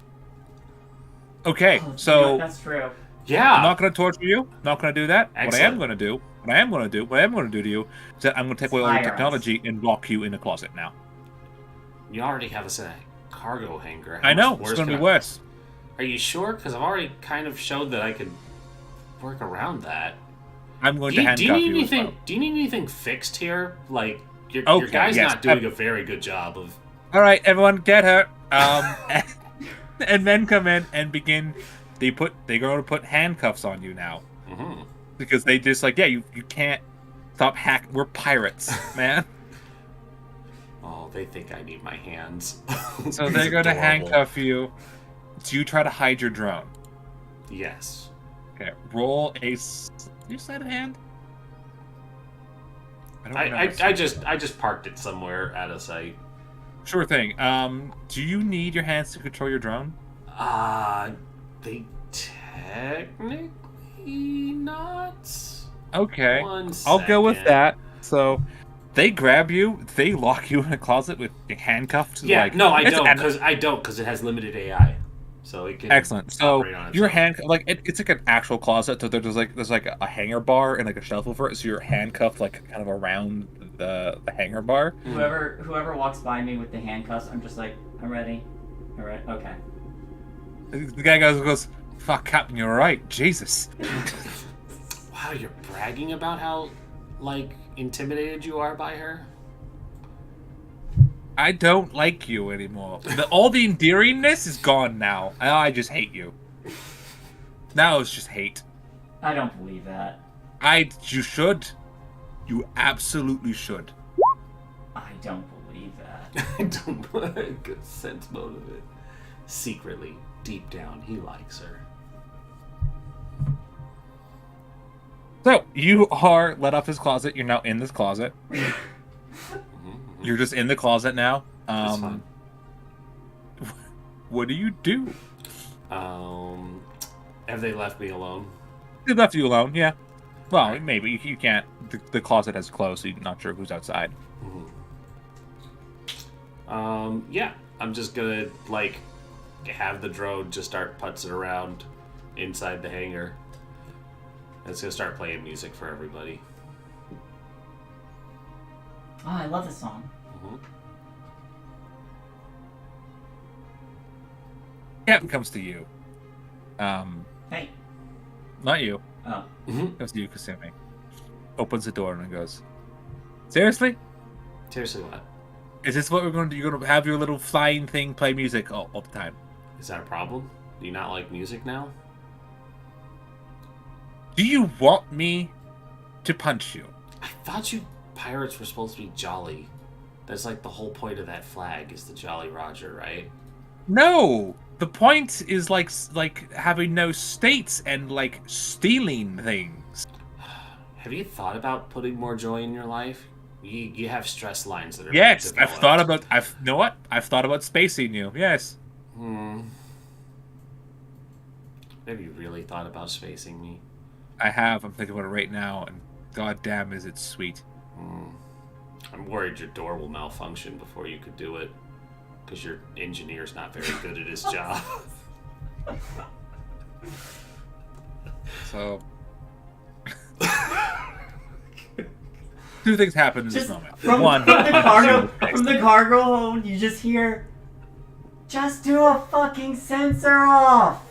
Speaker 2: Okay,
Speaker 3: Oh,
Speaker 2: so...
Speaker 3: that's true.
Speaker 1: Yeah.
Speaker 2: I'm not going to torture you. I'm not going to do that.
Speaker 1: Excellent.
Speaker 2: What I am going to do to you is that I'm going to take away all your
Speaker 3: Fire us.
Speaker 2: technology and lock you in a closet now.
Speaker 1: You already have us in a cargo hangar.
Speaker 2: I know.
Speaker 1: How much
Speaker 2: It's
Speaker 1: worse
Speaker 2: going to
Speaker 1: can
Speaker 2: be worse.
Speaker 1: Are you sure? Because I've already kind of showed that I could work around that.
Speaker 2: I'm going
Speaker 1: Do
Speaker 2: to
Speaker 1: you
Speaker 2: handcuff
Speaker 1: need
Speaker 2: you as
Speaker 1: anything?
Speaker 2: well.
Speaker 1: Do you need anything fixed here? Like your
Speaker 2: Okay,
Speaker 1: guy's
Speaker 2: yes.
Speaker 1: not doing a very good job of.
Speaker 2: All right, everyone, get her. And men come in and begin. They go to put handcuffs on you now because they just you can't stop hacking. We're pirates, man.
Speaker 1: Oh, they think I need my hands.
Speaker 2: So they're going to handcuff you. Do you try to hide your drone?
Speaker 1: Yes.
Speaker 2: Okay, roll a. You sleight of hand?
Speaker 1: I just parked it somewhere out of sight.
Speaker 2: Sure thing. Do you need your hands to control your drone?
Speaker 1: They technically not.
Speaker 2: Okay.
Speaker 1: I'll
Speaker 2: go with that. So, they grab you. They lock you in a closet with handcuffs.
Speaker 1: Yeah. No, I don't because it has limited AI. So it can.
Speaker 2: Excellent. So your
Speaker 1: hand.
Speaker 2: it's like an actual closet. So there's a hanger bar and like a shelf over it. So you're handcuffed kind of around the hanger bar.
Speaker 3: Whoever walks by me with the handcuffs, I'm just like, I'm ready. All right. Okay.
Speaker 2: The guy goes, "Fuck, Captain, you're right. Jesus."
Speaker 1: Wow, you're bragging about how intimidated you are by her.
Speaker 2: I don't like you anymore. All the endearingness is gone now. I just hate you. Now it's just hate.
Speaker 3: I don't believe that.
Speaker 2: You should. You absolutely should.
Speaker 3: I don't believe that.
Speaker 1: I don't put a good sense mode of it. Secretly, deep down, he likes her.
Speaker 2: So, you are let off his closet. You're now in this closet. You're just in the closet now.
Speaker 1: That's fine.
Speaker 2: What do you do?
Speaker 1: Have they left me alone?
Speaker 2: They left you alone, yeah. Well, right. Maybe. You can't. The closet has closed, so you're not sure who's outside.
Speaker 1: Yeah. I'm just gonna, have the drone just start putzing around inside the hangar. It's gonna start playing music for everybody.
Speaker 3: Oh, I love this song.
Speaker 2: Captain comes to you.
Speaker 3: Hey.
Speaker 2: Not you.
Speaker 3: Oh.
Speaker 2: Comes to you, Kasumi. Opens the door and goes, "Seriously?
Speaker 1: Seriously, what?
Speaker 2: Is this what we're going to do? You're going to have your little flying thing play music all the time?
Speaker 1: Is that a problem? Do you not like music now?
Speaker 2: Do you want me to punch you?"
Speaker 1: I thought you pirates were supposed to be jolly. That's the whole point of that flag is the Jolly Roger, right?
Speaker 2: No! The point is like having no states and stealing things.
Speaker 1: Have you thought about putting more joy in your life? You have stress lines that are
Speaker 2: Yes,
Speaker 1: being
Speaker 2: I've thought
Speaker 1: developed.
Speaker 2: about. You know what? I've thought about spacing you. Yes.
Speaker 1: Hmm. Have you really thought about spacing me?
Speaker 2: I have. I'm thinking about it right now, and goddamn, is it sweet.
Speaker 1: Hmm. I'm worried your door will malfunction before you could do it, because your engineer's not very good at his job.
Speaker 2: So, two things happen in this
Speaker 3: Just
Speaker 2: moment.
Speaker 3: from,
Speaker 2: One,
Speaker 3: from the
Speaker 2: punches you in
Speaker 3: cargo
Speaker 2: the face.
Speaker 3: from the cargo hold, you just hear, just do a fucking sensor off.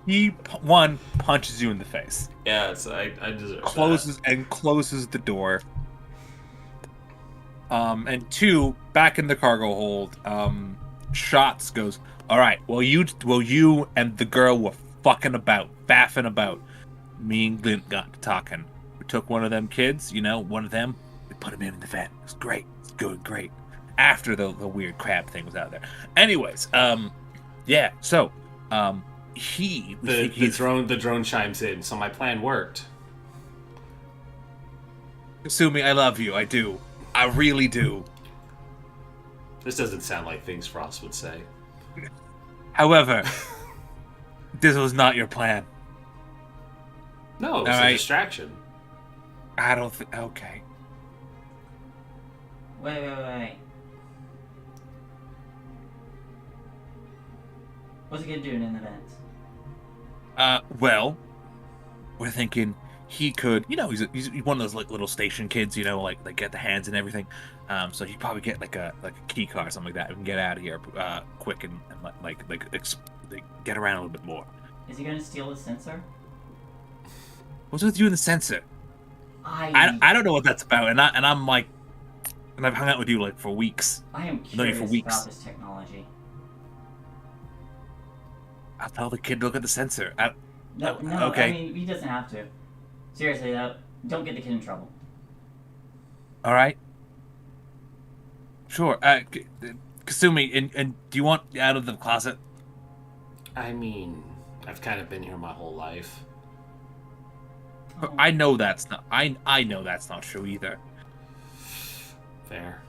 Speaker 2: He one punches you in the face,
Speaker 1: Yeah, so I deserve
Speaker 2: closes the door. And two, back in the cargo hold, Shots goes, all right, well you and the girl were fucking about, faffing about. Me and Glint got to talking. We took one of them kids, one of them, we put him in the vent. It was great. It's going great. After the weird crab thing was out there. Anyways, yeah, so,
Speaker 1: the drone chimes in, so my plan worked.
Speaker 2: Sumi, I love you. I do. I really do.
Speaker 1: This doesn't sound like things Frost would say.
Speaker 2: However, this was not your plan.
Speaker 1: No, it was a distraction.
Speaker 2: I don't think. Okay.
Speaker 3: Wait. What's he gonna do in an event?
Speaker 2: Well, we're thinking he could, he's one of those like little station kids, like they get the hands and everything. So he'd probably get like a key card or something like that. We can get out of here quick and like get around a little bit more.
Speaker 3: Is he gonna steal the sensor?
Speaker 2: What's with you and the sensor? I don't know what that's about, and I've hung out with you like for weeks.
Speaker 3: I am
Speaker 2: known you
Speaker 3: curious
Speaker 2: for weeks.
Speaker 3: about this technology.
Speaker 2: I'll tell the kid to look at the sensor.
Speaker 3: No,
Speaker 2: okay.
Speaker 3: I mean, he doesn't have to. Seriously, though, don't get the kid in trouble.
Speaker 2: All right. Sure. Kasumi, and do you want out of the closet?
Speaker 1: I mean, I've kind of been here my whole life.
Speaker 2: I know that's not. I know that's not true either.
Speaker 1: Fair.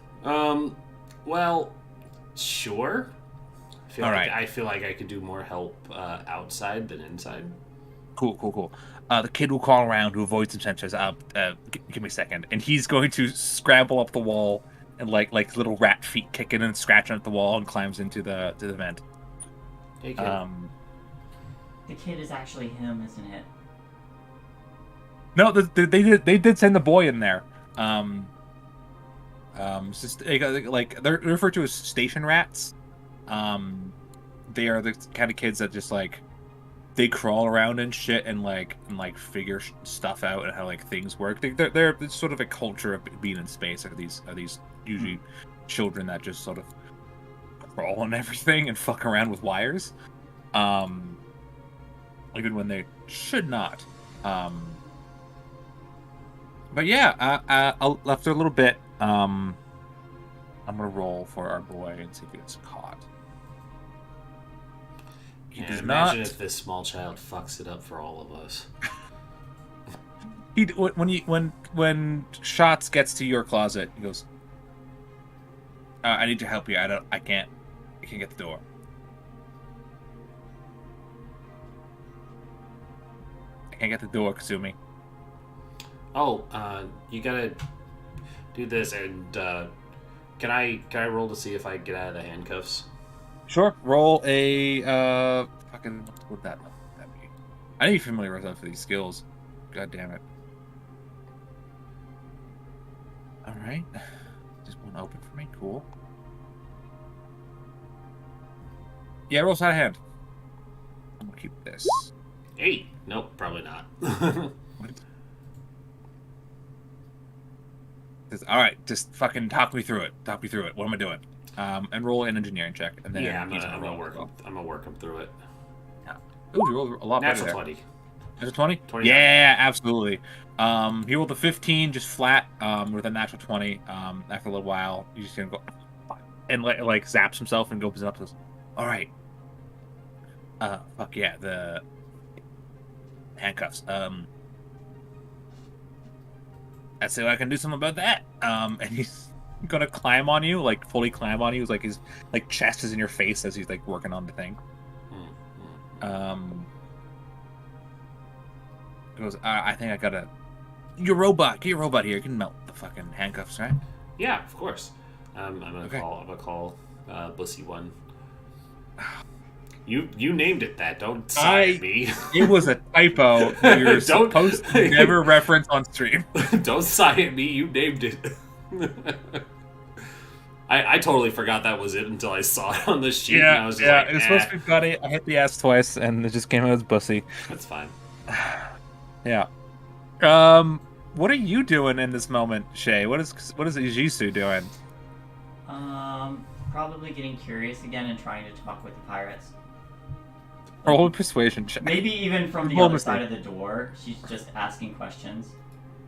Speaker 1: Well, sure. I feel like I could do more help outside than inside.
Speaker 2: Cool. The kid will crawl around to avoid some sensors. Give me a second, and he's going to scramble up the wall and like little rat feet kicking and scratching at the wall and climbs into the vent.
Speaker 1: Hey, kid.
Speaker 3: The kid is actually him, isn't it?
Speaker 2: No, they did send the boy in there. It's just like they're referred to as station rats. They are the kind of kids that just like they crawl around and shit and figure stuff out and how like things work. They're it's sort of a culture of being in space. Are these usually children that just sort of crawl on everything and fuck around with wires, even when they should not. But yeah, after a little bit, I'm gonna roll for our boy and see if he gets caught. He does
Speaker 1: imagine
Speaker 2: not.
Speaker 1: if this small child fucks it up for all of us.
Speaker 2: When Shots gets to your closet, he goes, "I need to help you. I can't get the door." I can't get the door, Kasumi.
Speaker 1: Oh, you gotta do this, and can I roll to see if I get out of the handcuffs?
Speaker 2: Sure. Roll a fucking what would that be? I need to familiarize myself with these skills. God damn it. All right. Just one open for me. Cool. Yeah, roll sleight of hand. I'm gonna keep this.
Speaker 1: 8. Nope, probably not.
Speaker 2: All right, just fucking talk me through it. What am I doing? And roll an engineering check, and then
Speaker 1: I'm gonna work him through it.
Speaker 2: Ooh, you rolled a lot better.
Speaker 1: Natural 20.
Speaker 2: Natural 20?
Speaker 1: 29.
Speaker 2: Yeah, absolutely. He rolled a 15, just flat, with a natural 20. After a little while, he's just gonna go and like zaps himself and goes up and goes, all right. Fuck yeah, the handcuffs. I'd say I can do something about that. And he's gonna climb on you, like fully climb on you. Like his like chest is in your face as he's like working on the thing. He goes, I think I gotta. You're a robot. Get your robot here. You can melt the fucking handcuffs, right?
Speaker 1: Yeah, of course. I'm gonna
Speaker 2: Okay.
Speaker 1: call Bussy One. You named it that. Don't sigh at me.
Speaker 2: It was a typo that you're
Speaker 1: Don't-
Speaker 2: supposed to never reference on stream.
Speaker 1: Don't sigh at me. You named it. I totally forgot that was it until I saw it on the sheet. And I was just like,
Speaker 2: It was supposed to be Buddy. I hit the S twice, and it just came out as Bussy.
Speaker 1: That's fine.
Speaker 2: Yeah. What are you doing in this moment, Shay? What is Ijisu doing?
Speaker 3: Probably getting curious again and trying to talk with the pirates.
Speaker 2: Roll a persuasion check.
Speaker 3: Maybe even from the
Speaker 2: Roll
Speaker 3: other
Speaker 2: diplomacy.
Speaker 3: side of the door. She's just asking questions.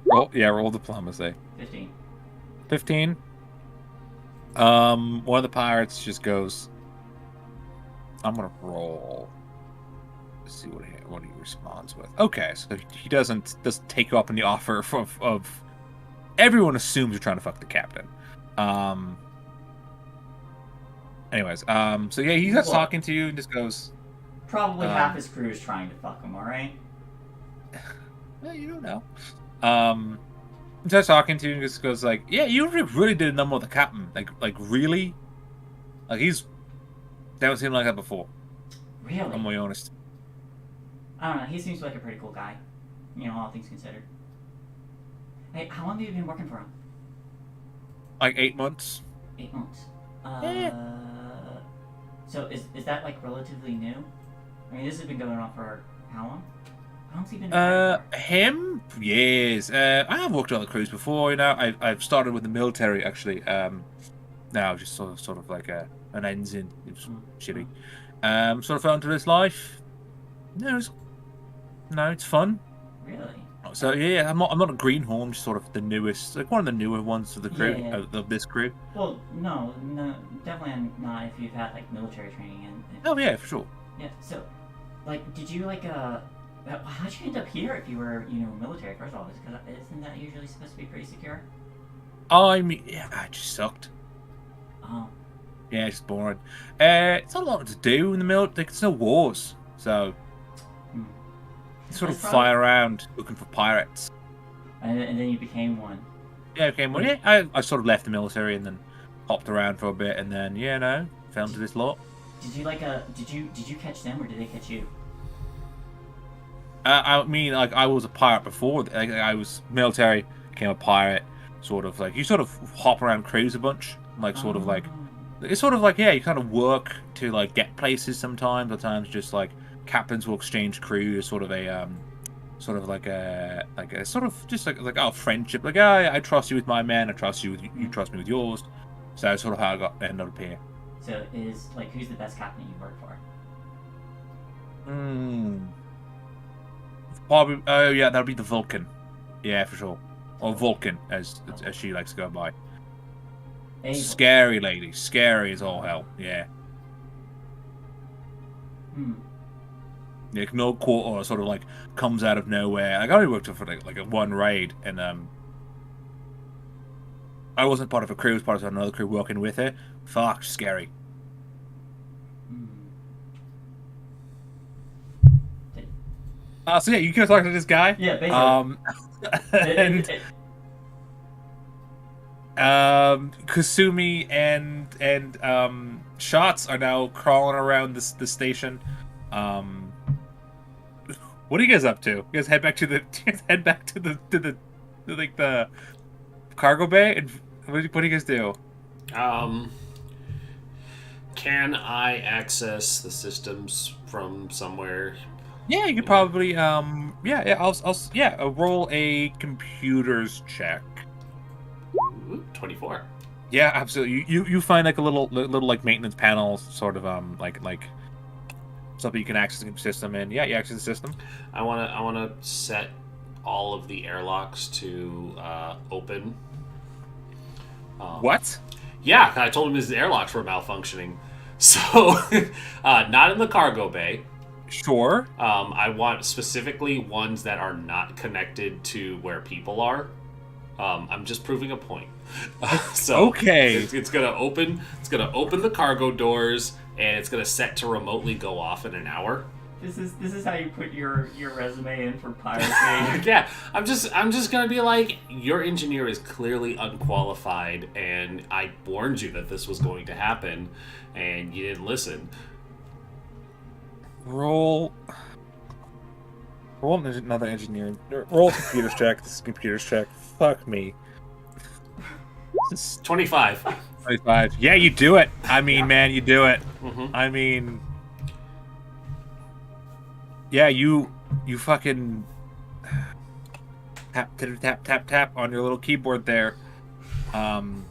Speaker 2: Roll diplomacy.
Speaker 3: 15.
Speaker 2: 15. One of the pirates just goes. I'm gonna roll. Let's see what he responds with. Okay, so he doesn't take you up on the offer of. Everyone assumes you're trying to fuck the captain. Anyways, so yeah, he starts
Speaker 3: What?
Speaker 2: talking to you and just goes.
Speaker 3: Probably half his crew is trying to fuck him, alright?
Speaker 2: Well, you don't know. He starts talking to you and just goes like, "Yeah, you really did a number with the captain. Like really? Like he's never seen him like that before.
Speaker 3: Really?
Speaker 2: I'm gonna be honest.
Speaker 3: I don't know, he seems like a pretty cool guy. You know, all things considered. Hey, how long have you been working for him?
Speaker 2: Like 8 months.
Speaker 3: 8 months.
Speaker 2: Yeah.
Speaker 3: So is that like relatively new? I mean, this has been going on for how long? How long's he been?
Speaker 2: Him? Yes. I have worked on the cruise before. You know, I've started with the military actually. Now just sort of like an ensign. It's shitty. Sort of fell into this life. No, it's fun.
Speaker 3: Really?
Speaker 2: So yeah, I'm not a greenhorn, just sort of the newest, like one of the newer ones of the crew
Speaker 3: Yeah.
Speaker 2: of this crew.
Speaker 3: Well, no, definitely not if you've had like military training and.
Speaker 2: Oh yeah, for sure.
Speaker 3: Yeah. So, like, did you like how'd you end up here if you were military? First of all, because isn't that usually supposed to be pretty secure?
Speaker 2: I mean, yeah, I just sucked.
Speaker 3: Oh.
Speaker 2: Yeah, it's just boring. It's not a lot to do in the military. Like, it's no wars, so
Speaker 3: Hmm.
Speaker 2: you sort of
Speaker 3: That's
Speaker 2: fly around looking for pirates.
Speaker 3: And then you became one.
Speaker 2: Yeah, okay. Well, yeah, I sort of left the military and then hopped around for a bit, and then fell into this lot.
Speaker 3: Did you did you catch them or did they catch you?
Speaker 2: I mean, like I was a pirate before. Like, I was military, became a pirate. Sort of like you sort of hop around crews a bunch, like sort of like it's sort of like you kind of work to like get places sometimes. Other times, just like captains will exchange crew, sort of a sort of like a sort of just like friendship. Like I trust you with my men, I trust you with you trust me with yours. So that's sort of how I ended up here.
Speaker 3: So is like who's the best captain you work for?
Speaker 2: Probably. Oh yeah, that'll be the Vulcan. Yeah, for sure. Or Vulcan, as she likes to go by.
Speaker 3: Ava.
Speaker 2: Scary lady, scary as all hell. Yeah. Like no quarter sort of like comes out of nowhere. Like I only worked for like a one raid, and I wasn't part of a crew. I was part of another crew working with her. Fuck, scary. So yeah, you can talk to this guy.
Speaker 3: Yeah, basically.
Speaker 2: And Kasumi and Shots are now crawling around the station. What are you guys up to? You guys head back to the like the cargo bay, and what do you guys do?
Speaker 1: Can I access the systems from somewhere?
Speaker 2: Yeah, you could probably I'll roll a computers check.
Speaker 1: Ooh, 24.
Speaker 2: Yeah, absolutely. You find like a little like maintenance panel, sort of like something you can access the system in. Yeah, you access the system.
Speaker 1: I wanna set all of the airlocks to open.
Speaker 2: What?
Speaker 1: Yeah, I told him his airlocks were malfunctioning. So, not in the cargo bay.
Speaker 2: Sure.
Speaker 1: I want specifically ones that are not connected to where people are. I'm just proving a point. So
Speaker 2: Okay.
Speaker 1: it's gonna open. It's gonna open the cargo doors, and it's gonna set to remotely go off in an hour.
Speaker 3: This is how you put your resume in for piracy.
Speaker 1: Yeah, I'm just gonna be like, your engineer is clearly unqualified, and I warned you that this was going to happen, and you didn't listen.
Speaker 2: Roll another engineering. Roll computers check. This is computers check. Fuck me. This is
Speaker 1: 25.
Speaker 2: 25. Yeah, you do it. I mean, man, you do it.
Speaker 1: Mm-hmm.
Speaker 2: I mean, yeah, you fucking tap tap tap tap on your little keyboard there, and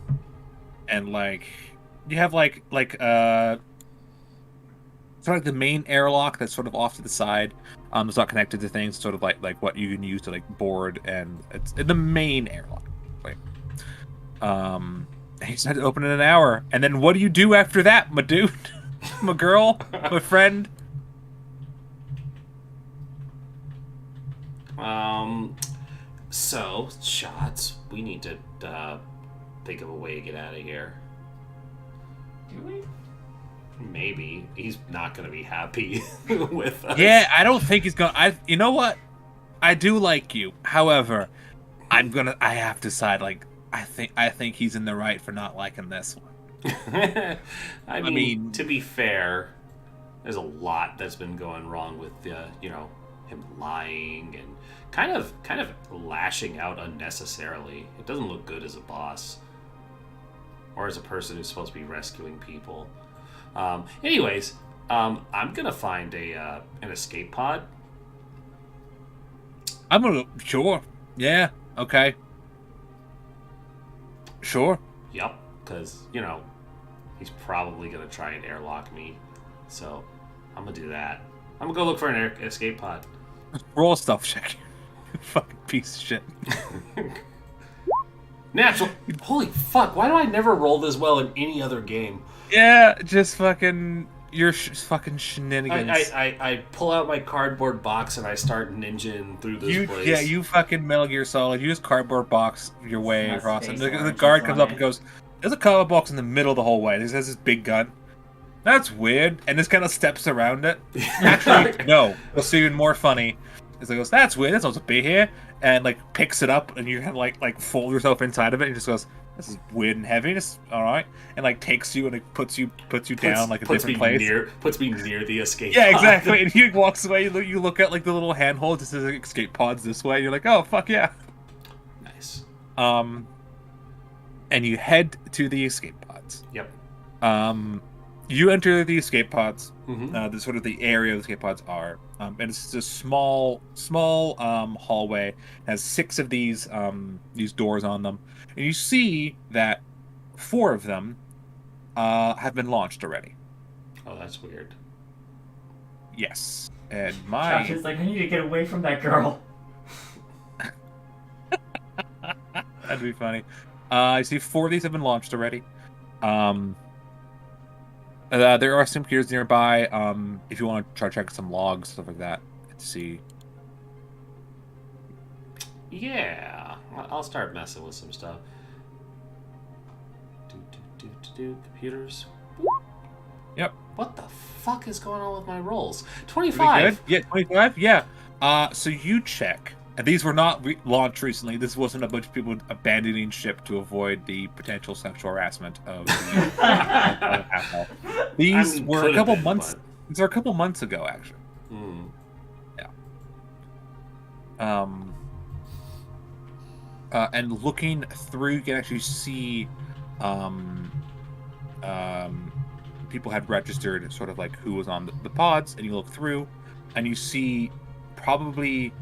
Speaker 2: like you have like sort of like the main airlock that's sort of off to the side. It's not connected to things. Sort of like what you can use to like board, and it's the main airlock. Like, he said to open in an hour, and then what do you do after that, my dude, my girl, my friend?
Speaker 1: So shots. We need to think of a way to get out of here.
Speaker 3: Do we?
Speaker 1: Maybe he's not gonna be happy with us.
Speaker 2: Yeah, I don't think he's gonna. You know what? I do like you. However, I have to side. Like, I think he's in the right for not liking this one.
Speaker 1: I mean, to be fair, there's a lot that's been going wrong with him lying and kind of lashing out unnecessarily. It doesn't look good as a boss or as a person who's supposed to be rescuing people. Anyways, I'm gonna find an escape pod.
Speaker 2: Sure. Yeah. Okay. Sure.
Speaker 1: Yep, because he's probably gonna try and airlock me, so I'm gonna do that. I'm gonna go look for an escape pod.
Speaker 2: Roll stuff check. You fucking piece of shit.
Speaker 1: Natural. Holy fuck! Why do I never roll this well in any other game?
Speaker 2: Yeah, just fucking your fucking shenanigans.
Speaker 1: I pull out my cardboard box and I start ninjing through this place.
Speaker 2: Yeah, you fucking Metal Gear Solid. You just cardboard box your way
Speaker 3: It's
Speaker 2: across,
Speaker 3: not
Speaker 2: and
Speaker 3: space
Speaker 2: the
Speaker 3: orange,
Speaker 2: guard
Speaker 3: it's
Speaker 2: comes
Speaker 3: on
Speaker 2: up and
Speaker 3: it.
Speaker 2: goes, "There's a cardboard box in the middle the whole way. This has this big gun. That's weird." And this kind of steps around it. Actually, no. What's even more funny is it goes, "That's weird. That's supposed to be here," and like picks it up, and you have like fold yourself inside of it, and just goes, "This is weird and heavy. It's all right," and like takes you and it puts you down like a different place.
Speaker 1: Puts me near the escape.
Speaker 2: Yeah,
Speaker 1: pod.
Speaker 2: exactly. And he walks away. You look at like the little handhold. It says escape pods this way. You're like, "Oh fuck yeah!"
Speaker 1: Nice.
Speaker 2: And you head to the escape pods.
Speaker 1: Yep.
Speaker 2: You enter the escape pods.
Speaker 1: Mm-hmm.
Speaker 2: The sort of the area the escape pods are, and it's a small hallway. It has 6 of these doors on them, and you see that 4 of them have been launched already.
Speaker 1: Oh, that's weird.
Speaker 2: Yes, and
Speaker 3: Josh is like, I need to get away from that girl.
Speaker 2: that'd be funny. I see 4 of these have been launched already. There are some computers nearby. If you want to try check some logs, stuff like that, to see.
Speaker 1: Yeah, I'll start messing with some stuff. Computers.
Speaker 2: Yep.
Speaker 1: What the fuck is going on with my rolls?
Speaker 2: Pretty
Speaker 1: 25.
Speaker 2: good. Yeah, 25. Yeah. So you check, and these were not launched recently. This wasn't a bunch of people abandoning ship to avoid the potential sexual harassment of the. These were a couple months. These are a couple months ago, actually. Yeah. And looking through, you can actually see, people had registered sort of like who was on the pods, and you look through, and you see probably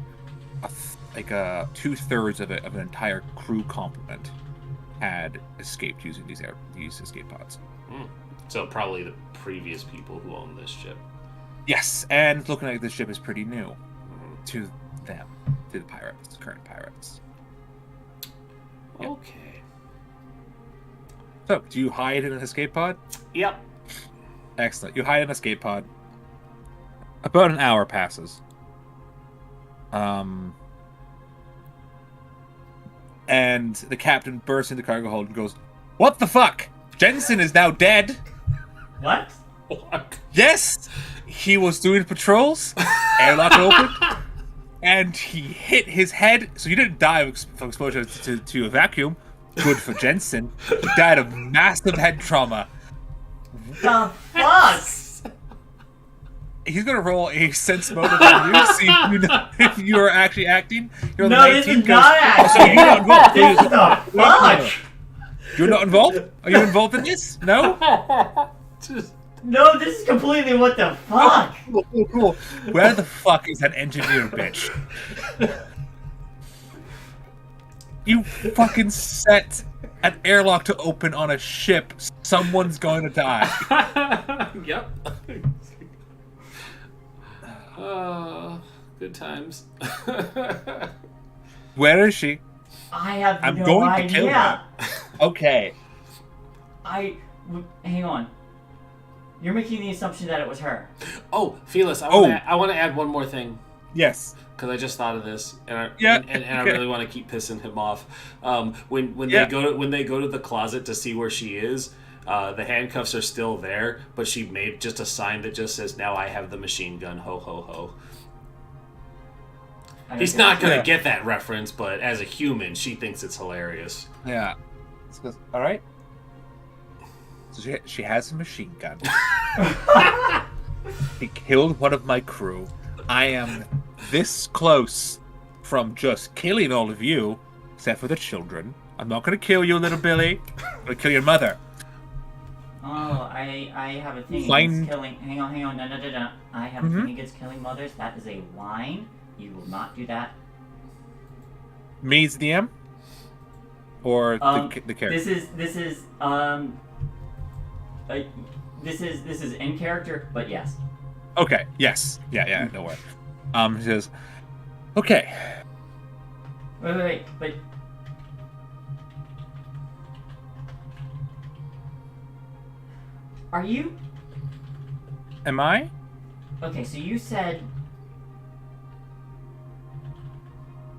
Speaker 2: like 2/3 of an entire crew complement had escaped using these escape pods.
Speaker 1: So probably the previous people who owned this ship.
Speaker 2: Yes, and looking like this ship is pretty new to them, to the pirates, current pirates. Yep.
Speaker 1: Okay.
Speaker 2: So, do you hide in an escape pod?
Speaker 1: Yep.
Speaker 2: Excellent. You hide in an escape pod. About an hour passes. And the captain bursts into the cargo hold and goes, "What the fuck? Jensen is now dead."
Speaker 3: What?
Speaker 1: What?
Speaker 2: Yes, he was doing patrols. Airlock opened, and he hit his head. So he didn't die from exposure to a vacuum. Good for Jensen. He died of massive head trauma.
Speaker 3: The fuck?
Speaker 2: He's gonna roll a sense motive on you, see if you are actually acting. You're
Speaker 3: No, this is not acting.
Speaker 2: You're not involved.
Speaker 3: This is the fuck.
Speaker 2: You're not involved? Are you involved in this? No?
Speaker 3: No, this is completely what the fuck.
Speaker 2: Cool. Where the fuck is that engineer bitch? You fucking set an airlock to open on a ship. Someone's going to die.
Speaker 1: Yep. Good times.
Speaker 2: Where is she?
Speaker 3: I have
Speaker 2: I'm
Speaker 3: no
Speaker 2: going
Speaker 3: idea.
Speaker 2: to kill her. Okay.
Speaker 3: Hang on. You're making the assumption that it was her.
Speaker 1: Oh, Felix, I want to add one more thing.
Speaker 2: Yes.
Speaker 1: Because I just thought of this, and I
Speaker 2: Okay.
Speaker 1: really want to keep pissing him off. When
Speaker 2: Yeah.
Speaker 1: they go to the closet to see where she is, the handcuffs are still there, but she made just a sign that just says, "Now I have the machine gun." Ho ho ho. He's not gonna get that reference, but as a human, she thinks it's hilarious.
Speaker 2: Yeah. All right. So she has a machine gun. He killed one of my crew. I am this close from just killing all of you, except for the children. I'm not going to kill you, little Billy. I'm going to kill your mother.
Speaker 3: Oh, I have a thing
Speaker 2: Fine.
Speaker 3: against killing. Hang on. No. I have a thing against killing mothers. That is a line. You will not do that.
Speaker 2: Me's DM? Or the character?
Speaker 3: This is in character, but yes.
Speaker 2: Okay, yes. Yeah, no worry. He says, okay.
Speaker 3: Wait, but... Are you...
Speaker 2: Am I?
Speaker 3: Okay, so you said...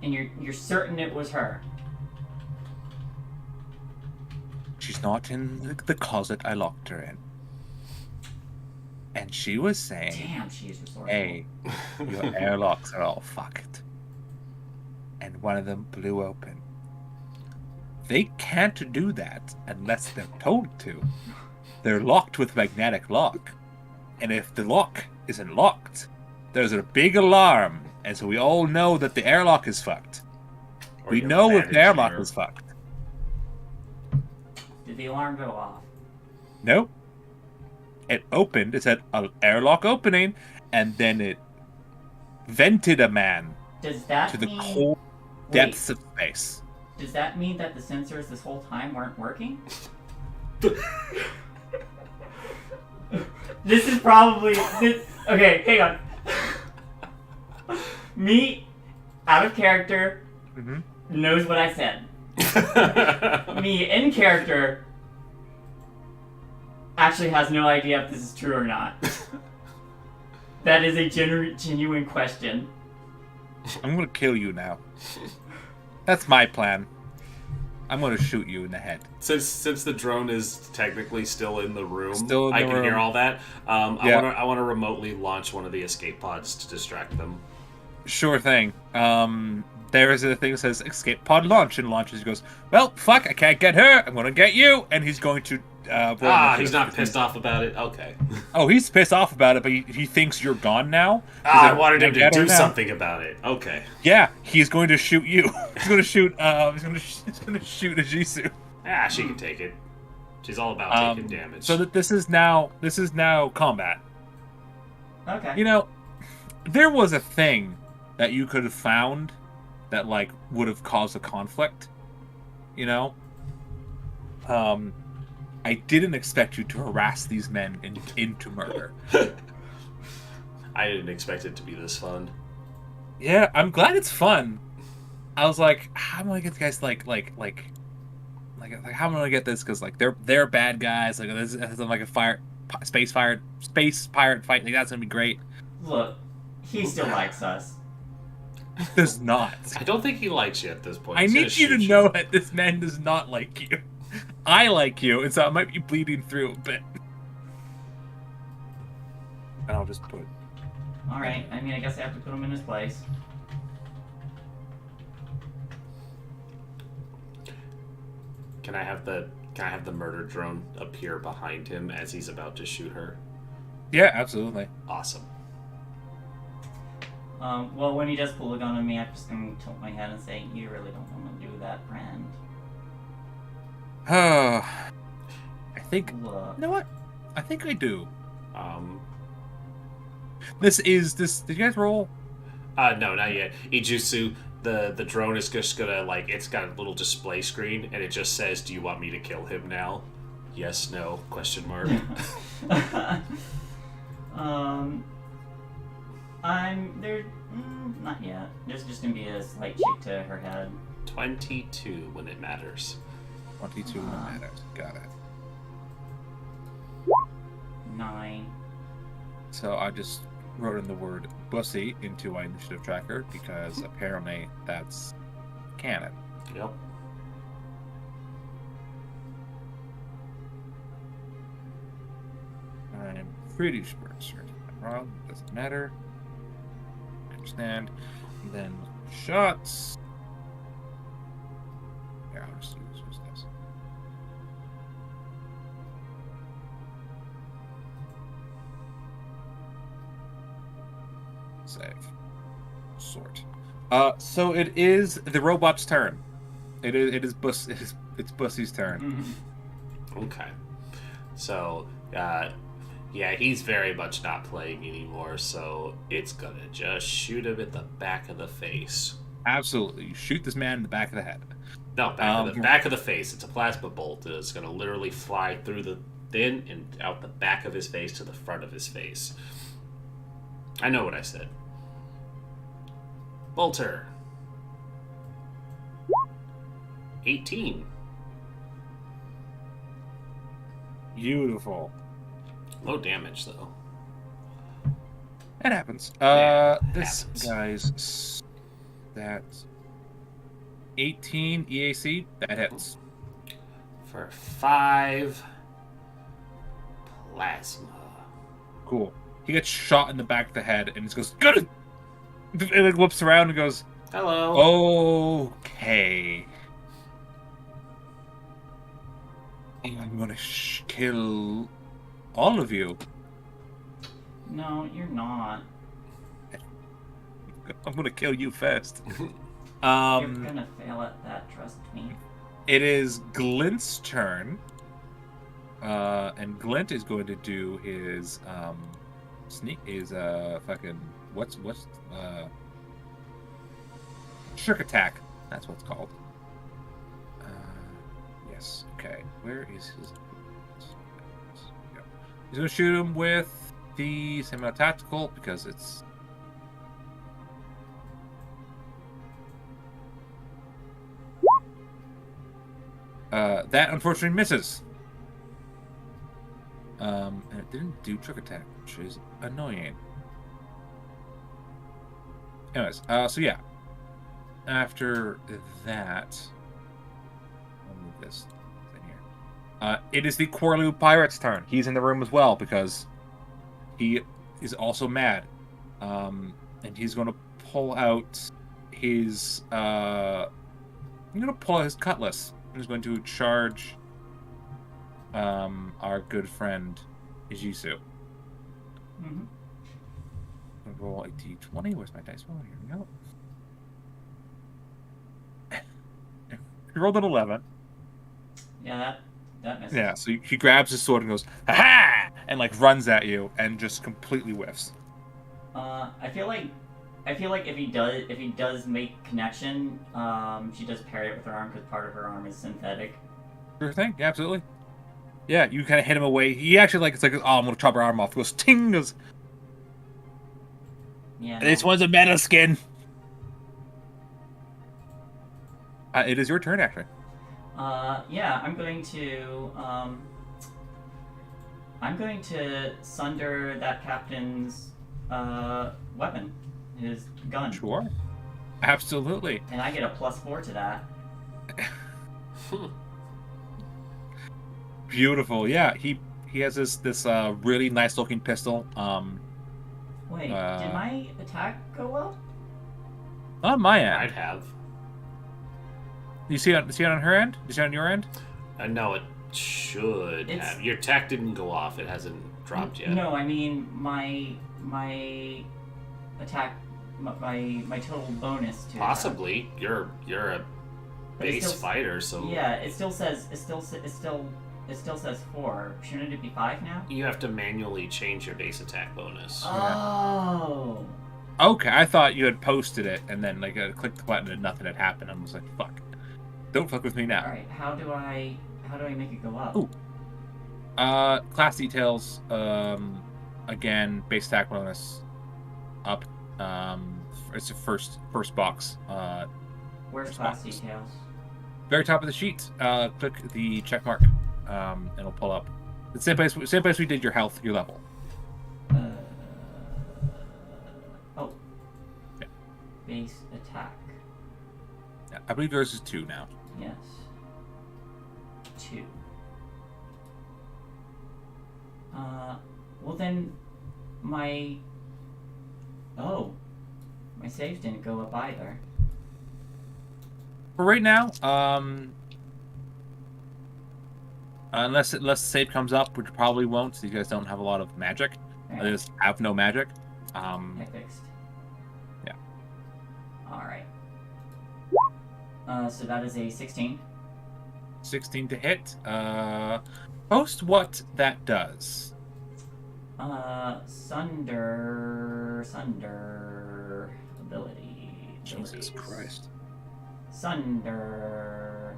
Speaker 3: And you're certain it was her?
Speaker 2: She's not in the closet I locked her in. And she was saying,
Speaker 3: Damn, she is resourceful.
Speaker 2: hey, your airlocks are all fucked. And one of them blew open. They can't do that unless they're told to. They're locked with magnetic lock. And if the lock isn't locked, there's a big alarm. And so we all know that the airlock is fucked.
Speaker 1: Or
Speaker 2: We
Speaker 1: you're
Speaker 2: know
Speaker 1: a
Speaker 2: if
Speaker 1: bad
Speaker 2: the airlock
Speaker 1: engineer.
Speaker 2: is fucked.
Speaker 3: Did the alarm go off?
Speaker 2: Nope. It opened. It said airlock opening, and then it vented a man
Speaker 3: Does that
Speaker 2: to the
Speaker 3: mean...
Speaker 2: cold depths of space.
Speaker 3: Does that mean that the sensors this whole time weren't working? This is probably... Okay, hang on. Me, out of character, knows what I said. Me, in character, actually has no idea if this is true or not. That is a genuine question.
Speaker 2: I'm gonna kill you now. That's my plan. I'm gonna shoot you in the head.
Speaker 1: Since the drone is technically still in the room,
Speaker 2: Still in
Speaker 1: I
Speaker 2: the
Speaker 1: can hear
Speaker 2: room.
Speaker 1: all that.
Speaker 2: Yeah.
Speaker 1: I want to remotely launch one of the escape pods to distract them.
Speaker 2: Sure thing. There is a thing that says escape pod launch, and launches. He goes, well, fuck, I can't get her. I'm gonna get you, and he's going to.
Speaker 1: He's not pissed off about it. Okay.
Speaker 2: Oh, he's pissed off about it, but he thinks you're gone now.
Speaker 1: I wanted him to
Speaker 2: Get her
Speaker 1: do
Speaker 2: now.
Speaker 1: something about it. Okay.
Speaker 2: Yeah, he's going to shoot you. He's going to shoot. He's going to shoot Ajisu.
Speaker 1: She can take it. She's all about taking damage.
Speaker 2: So that this is now combat.
Speaker 3: Okay.
Speaker 2: You know, there was a thing that you could have found that like would have caused a conflict. You know, I didn't expect you to harass these men into murder.
Speaker 1: I didn't expect it to be this fun.
Speaker 2: Yeah, I'm glad it's fun. I was like, how am I gonna get the guys like how am I gonna get this? Because like they're bad guys. Like this is like a space pirate fight. Like that's gonna be great.
Speaker 3: Look, he still likes us.
Speaker 2: does not.
Speaker 1: I don't think he likes you at this point.
Speaker 2: I
Speaker 1: He's gonna
Speaker 2: need you to
Speaker 1: shoot
Speaker 2: know that this man does not like you. I like you, and so I might be bleeding through a bit. And I'll just put.
Speaker 3: All right. I mean, I guess I have to put him in his place.
Speaker 1: Can I have the murder drone appear behind him as he's about to shoot her?
Speaker 2: Yeah, absolutely.
Speaker 1: Awesome.
Speaker 3: Well, when he does pull a gun on me, I'm just going to tilt my head and say, "You really don't want to do that, friend."
Speaker 2: I think.
Speaker 3: Look.
Speaker 2: You know what? I think I do.
Speaker 1: Um.
Speaker 2: This. Did you guys roll?
Speaker 1: No, not yet. Ijutsu, the drone is just gonna, like, it's got a little display screen, and it just says, "Do you want me to kill him now?" Yes, no, question mark.
Speaker 3: I'm there. Not yet. There's just gonna be a slight shake to her head.
Speaker 1: 22 when it matters.
Speaker 2: 22 minutes. Got it.
Speaker 3: 9.
Speaker 2: So I just wrote in the word "bussy" into my initiative tracker because apparently that's canon.
Speaker 1: Yep.
Speaker 2: I'm pretty sure I'm wrong. Doesn't matter. Understand. And then shots. Yeah, I'll just use this. Save. Sort. So it is the robot's turn. It's Bussy's turn.
Speaker 3: Mm-hmm.
Speaker 1: Okay. So, yeah, he's very much not playing anymore, so it's gonna just shoot him at the back of the face.
Speaker 2: Absolutely. You shoot this man in the back of the head.
Speaker 1: No, back of the face. It's a plasma bolt. It's gonna literally fly through the thin and out the back of his face to the front of his face. I know what I said. Bolter. 18.
Speaker 2: Beautiful.
Speaker 1: Low damage, though.
Speaker 2: That happens.
Speaker 1: Yeah,
Speaker 2: This
Speaker 1: happens.
Speaker 2: guy's that's 18 EAC. That hits.
Speaker 1: For 5 plasma.
Speaker 2: Cool. He gets shot in the back of the head and just goes, "Good!" And it whips around and goes,
Speaker 1: Hello.
Speaker 2: "Okay. I'm gonna kill all of you.
Speaker 3: No, you're not.
Speaker 2: I'm gonna kill you first."
Speaker 3: You're gonna fail at that, trust me.
Speaker 2: It is Glint's turn. And Glint is going to do his fucking what's trick attack. That's what it's called. Yes. Okay. Where is his? Yeah. He's gonna shoot him with the semi-tactical because it's. That unfortunately misses. And it didn't do trick attack, which is annoying. Anyways, so yeah. After that, I'll move this thing here. It is the Quarlu Pirate's turn. He's in the room as well because he is also mad. And he's going to pull out his cutlass. He's going to charge our good friend Ijisu.
Speaker 3: Mm-hmm.
Speaker 2: Roll a d20. Where's my dice roll? Here we go. He rolled an 11.
Speaker 3: Yeah, that misses.
Speaker 2: Yeah, so he grabs his sword and goes, "Ha-ha!" and like runs at you and just completely whiffs.
Speaker 3: I feel like if he does make connection, she does parry it with her arm because part of her arm is synthetic.
Speaker 2: Sure thing. Yeah, absolutely. Yeah, you kind of hit him away. He actually it's like, "Oh, I'm gonna chop her arm off." Goes ting. Goes.
Speaker 3: Yeah.
Speaker 2: This one's a metal skin. It is your turn, actually.
Speaker 3: Yeah, I'm going to sunder that captain's weapon, his gun.
Speaker 2: Sure. Absolutely.
Speaker 3: And I get a +4 to that.
Speaker 2: Beautiful. Yeah, he has this really nice looking pistol.
Speaker 3: Wait, did my attack go up?
Speaker 2: On my end.
Speaker 1: I'd have.
Speaker 2: You see it on her end? You see it on your end?
Speaker 1: No, it should have. Your attack didn't go off. It hasn't dropped yet.
Speaker 3: No, I mean my attack, my total bonus to
Speaker 1: Possibly. You're a
Speaker 3: But it
Speaker 1: base
Speaker 3: still-
Speaker 1: fighter, so
Speaker 3: Yeah, it still says 4. Shouldn't it be 5 now?
Speaker 1: you have to manually change your base attack bonus.
Speaker 3: Oh.
Speaker 2: Okay, I thought you had posted it and then like I clicked the button and nothing had happened. I was like, fuck. Don't fuck with me now.
Speaker 3: All right. How do I make it go up?
Speaker 2: Ooh. Class details. Again, base attack bonus up. It's the first box.
Speaker 3: Where's
Speaker 2: response.
Speaker 3: class details?
Speaker 2: Very top of the sheet. Click the check mark. It'll pull up. The same place we did your health, your level.
Speaker 3: Oh.
Speaker 2: Yeah.
Speaker 3: Base attack.
Speaker 2: Yeah, I believe yours is 2 now.
Speaker 3: Yes. 2. Well then, my save didn't go up either.
Speaker 2: For right now, unless the save comes up, which probably won't, so you guys don't have a lot of magic.
Speaker 3: Right.
Speaker 2: I just have no magic.
Speaker 3: I fixed.
Speaker 2: Yeah.
Speaker 3: All right. So that is a 16.
Speaker 2: 16 to hit. Post what that does.
Speaker 3: Sunder ability.
Speaker 2: Jesus Christ.
Speaker 3: Sunder.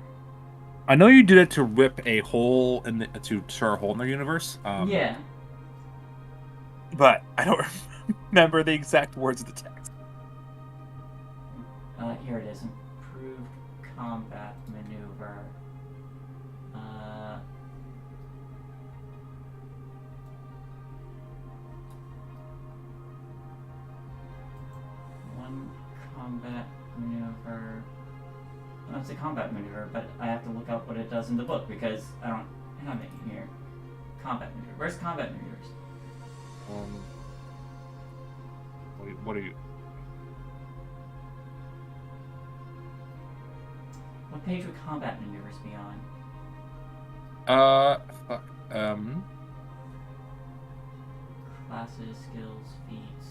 Speaker 2: I know you did it to rip a hole to tear a hole in their universe.
Speaker 3: Yeah.
Speaker 2: But I don't remember the exact words of the text.
Speaker 3: Here it is. Improved combat maneuver. One combat maneuver. Well, it's a combat maneuver, but I have to look up what it does in the book because I don't have it here. Combat maneuver. Where's combat maneuvers?
Speaker 2: What are you?
Speaker 3: What page would combat maneuvers be on?
Speaker 2: Fuck.
Speaker 3: Classes, skills, feats.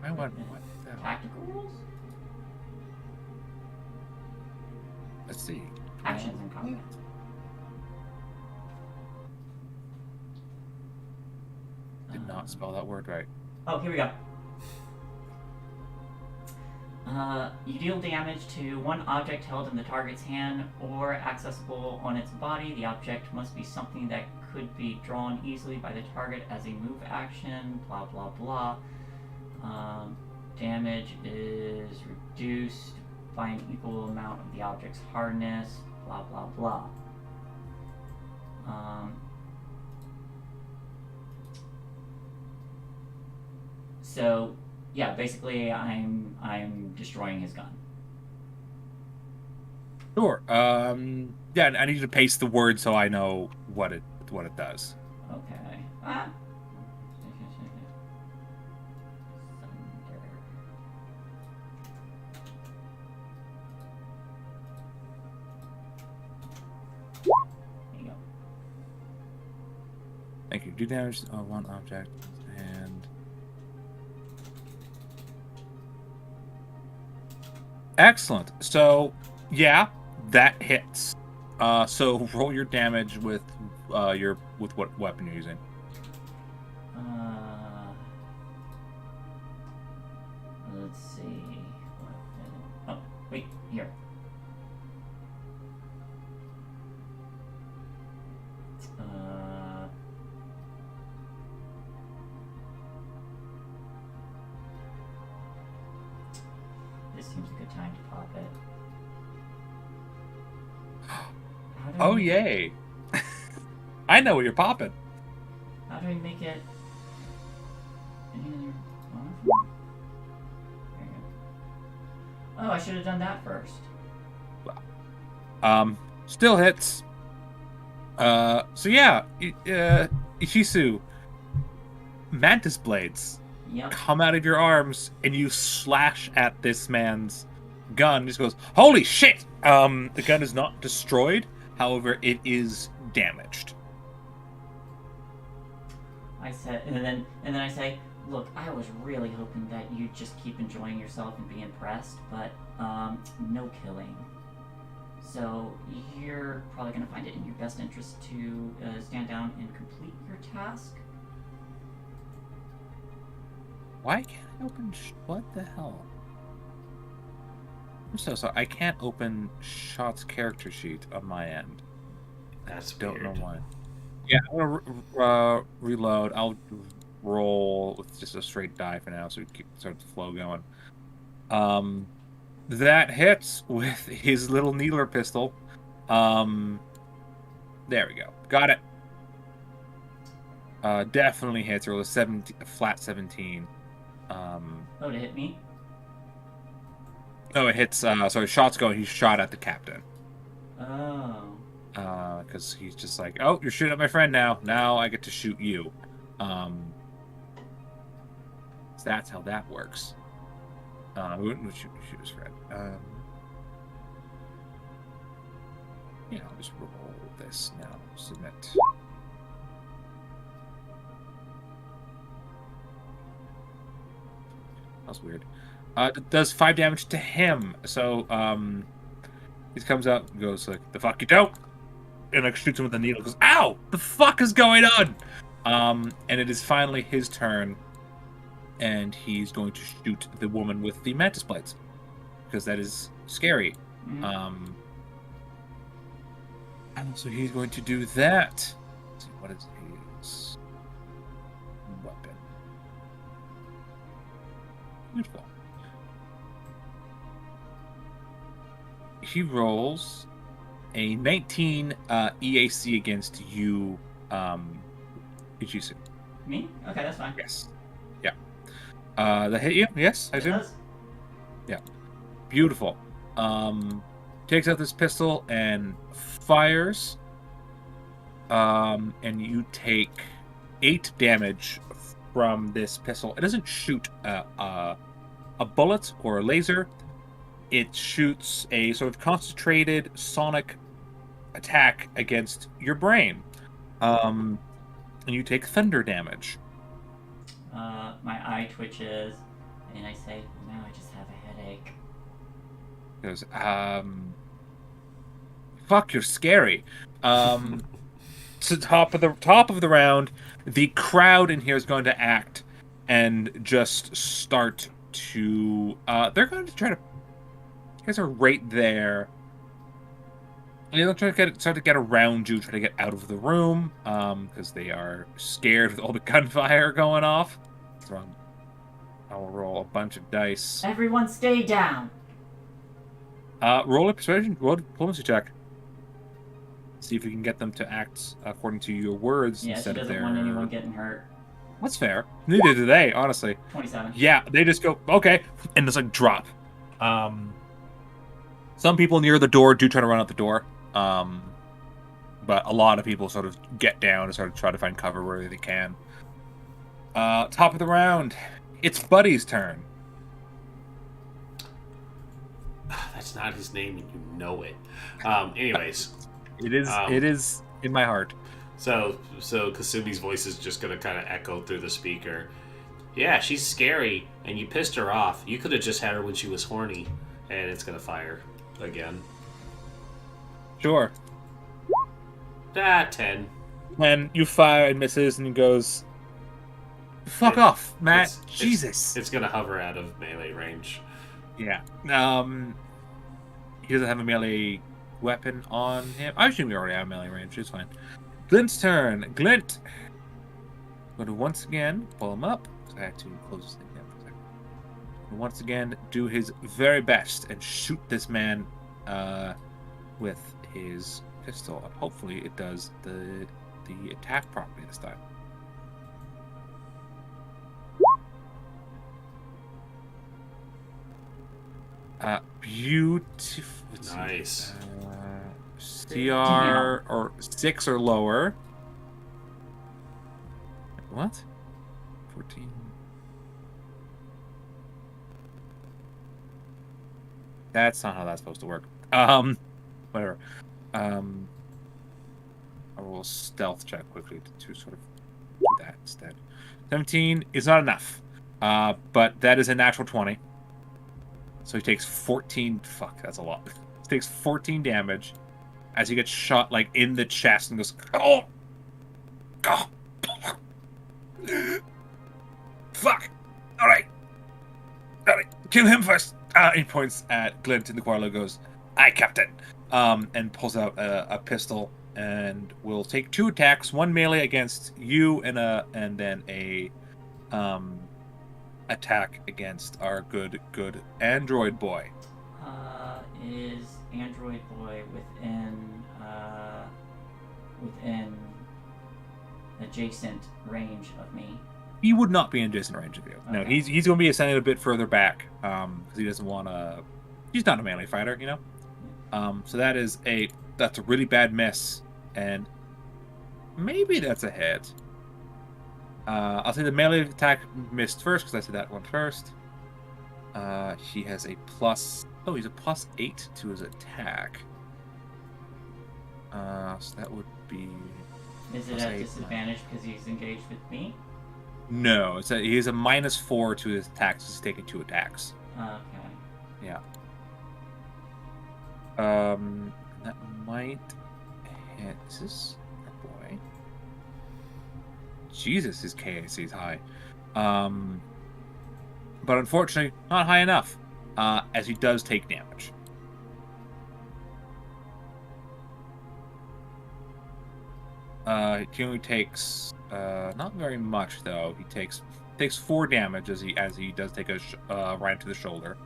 Speaker 2: I want what?
Speaker 3: Tactical rules?
Speaker 2: Let's see.
Speaker 3: Actions in combat.
Speaker 2: Did not spell that word right.
Speaker 3: Oh, here we go. You deal damage to one object held in the target's hand or accessible on its body. The object must be something that could be drawn easily by the target as a move action, blah blah blah. Damage is reduced by an equal amount of the object's hardness, blah blah blah. So, yeah, basically I'm destroying his gun.
Speaker 2: Sure. Yeah, I need you to paste the word so I know what it does.
Speaker 3: Okay. There you go.
Speaker 2: Thank you. Do damage to one object and excellent. So yeah, that hits. So roll your damage with what weapon you're using.
Speaker 3: Let's see. Weapon. Oh, wait, here. This seems a good time to pop it. How do
Speaker 2: Oh
Speaker 3: we-
Speaker 2: yay! I know what you're popping.
Speaker 3: How do we make it? Any other? There you Oh, I should have done that first.
Speaker 2: Still hits. So yeah, Ishisu, mantis blades
Speaker 3: Yep.
Speaker 2: come out of your arms, and you slash at this man's gun. He just goes, "Holy shit!" The gun is not destroyed, however, it is damaged.
Speaker 3: I said, and then I say, look, I was really hoping that you'd just keep enjoying yourself and be impressed, but no killing. So you're probably gonna find it in your best interest to stand down and complete your task.
Speaker 2: Why can't I open? What the hell? I'm so sorry. I can't open Shot's character sheet on my end.
Speaker 1: That's
Speaker 2: Don't
Speaker 1: weird.
Speaker 2: know why. Yeah, I'm gonna reload. I'll roll with just a straight die for now, so we keep sort of the flow going. That hits with his little needler pistol. There we go. Got it. Definitely hits. Roll a flat 17.
Speaker 3: Oh, to hit me?
Speaker 2: Oh, it hits. So his shot's going. He's shot at the captain.
Speaker 3: Oh.
Speaker 2: Because he's just like, oh, you're shooting at my friend now. Now I get to shoot you. So that's how that works. We wouldn't shoot his friend. Yeah, I'll just roll this now. Submit. That's weird. Does 5 damage to him. So he comes out and goes like, "The fuck you don't!" And like shoots him with the needle. Goes, "Ow! The fuck is going on?" And it is finally his turn, and he's going to shoot the woman with the mantis blades because that is scary.
Speaker 3: Mm.
Speaker 2: And so he's going to do that. Let's see, what is his weapon? Beautiful. He rolls a 19 EAC against you, Ichisu.
Speaker 3: Me? Okay, that's fine.
Speaker 2: Yes. Yeah. That hit you? Yes, I
Speaker 3: It
Speaker 2: assume.
Speaker 3: does.
Speaker 2: Yeah. Beautiful. Takes out this pistol and fires. And you take 8 damage from this pistol. It doesn't shoot a bullet or a laser. It shoots a sort of concentrated sonic attack against your brain. And you take thunder damage.
Speaker 3: My eye twitches, and I say, now I just have a headache.
Speaker 2: He goes, fuck, you're scary. To top of the round, the crowd in here is going to act and just start to they're going to try to, you guys are right there. They'll try to start to get around you, try to get out of the room, because they are scared with all the gunfire going off. So I'll roll a bunch of dice.
Speaker 3: Everyone stay down!
Speaker 2: Roll a persuasion, roll a diplomacy check. See if you can get them to act according to your words
Speaker 3: Yeah, she
Speaker 2: instead of
Speaker 3: doesn't
Speaker 2: their...
Speaker 3: want anyone getting hurt.
Speaker 2: That's fair. Neither do they, honestly.
Speaker 3: 27.
Speaker 2: Yeah, they just go, okay, and just like drop. Some people near the door do try to run out the door. But a lot of people sort of get down and sort of try to find cover where they can. Top of the round, it's Buddy's turn.
Speaker 1: That's not his name, and you know it. Anyways,
Speaker 2: It is in my heart.
Speaker 1: so Kasumi's voice is just gonna kind of echo through the speaker. Yeah, she's scary, and you pissed her off. You could have just had her when she was horny, and it's gonna fire again.
Speaker 2: Sure.
Speaker 1: 10.
Speaker 2: And you fire and misses, and he goes, "Fuck off, Matt! Jesus!"
Speaker 1: It's gonna hover out of melee range.
Speaker 2: Yeah. He doesn't have a melee weapon on him. I assume we already have melee range. It's fine. Glint's turn. Glint. Going to once again pull him up. I had to close this thing down for a second. Once again, do his very best and shoot this man with his pistol. And hopefully, it does the attack properly this time. Beautiful.
Speaker 1: Nice.
Speaker 2: CR or 6 or lower. What? 14. That's not how that's supposed to work. Whatever. I will stealth check quickly to sort of do that instead. 17 is not enough. But that is a natural 20. So he takes 14. Fuck, that's a lot. He takes 14 damage as he gets shot like in the chest and goes, oh! Oh! Fuck! Alright! Alright, kill him first! He points at Glint in the Quarlo, goes, aye, Captain! And pulls out a pistol and will take 2 attacks, one melee against you and then a attack against our good android boy.
Speaker 3: Is android boy within adjacent range of me?
Speaker 2: He would not be in adjacent range of you. No,
Speaker 3: Okay.
Speaker 2: he's going to be ascended a bit further back because he doesn't want to. He's not a melee fighter, you know. So that's a really bad miss, and maybe that's a hit. I'll say the melee attack missed first because I said that one first. He has a plus. Oh, he's a +8 to his attack. So that would be.
Speaker 3: Is it at disadvantage because he's engaged with me?
Speaker 2: No, he has a -4 to his attacks. He's taking 2 attacks.
Speaker 3: Okay.
Speaker 2: Yeah. That might hit. Is this our boy? Jesus, his KAC is high. But unfortunately, not high enough. As he does take damage. He only takes not very much though. He takes 4 damage as he does take a right to the shoulder.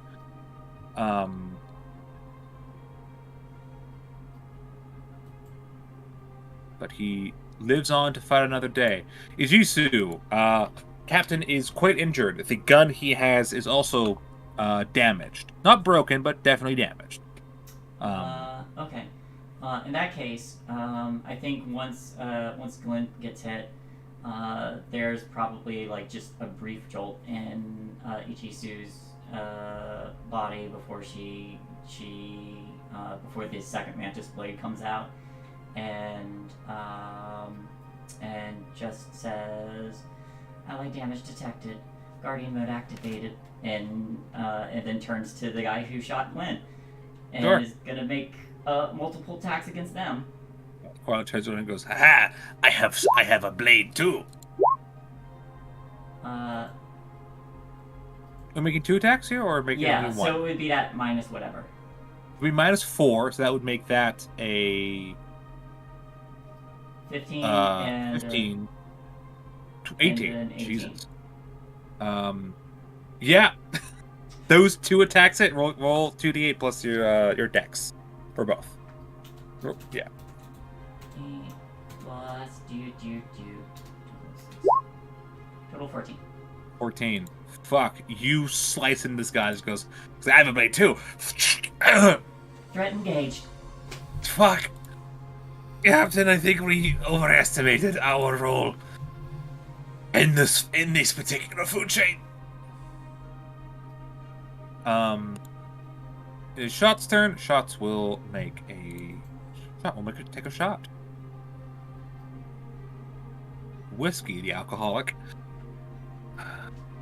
Speaker 2: But he lives on to fight another day. Ijisu, Captain, is quite injured. The gun he has is also damaged. Not broken, but definitely damaged.
Speaker 3: Okay. In that case, I think once Glint gets hit, there's probably like just a brief jolt in Ichisu's body before before the second mantis blade comes out, and just says, "Ally damage detected, Guardian mode activated," and then turns to the guy who shot Glint, and
Speaker 2: Sure.
Speaker 3: is gonna make multiple attacks against them.
Speaker 2: Quarlo turns around and goes, "Ha! I have a blade too." We're making 2 attacks here, or making
Speaker 3: Yeah,
Speaker 2: only 1?
Speaker 3: so it would be that minus whatever.
Speaker 2: It would be -4, so that would make that a
Speaker 3: 15 and
Speaker 2: 15,
Speaker 3: and
Speaker 2: 18.
Speaker 3: then 18.
Speaker 2: Jesus. Yeah. Those 2 attacks hit. Roll 2d8 plus your dex for both. Yeah.
Speaker 3: Plus total 14.
Speaker 2: 14. Fuck. You slice in this guy. Just goes, I have a blade too.
Speaker 3: Threat engaged.
Speaker 2: Fuck. Captain, I think we overestimated our role in this particular food chain. It is Shot's turn. Shots will take a shot. Whiskey, the alcoholic.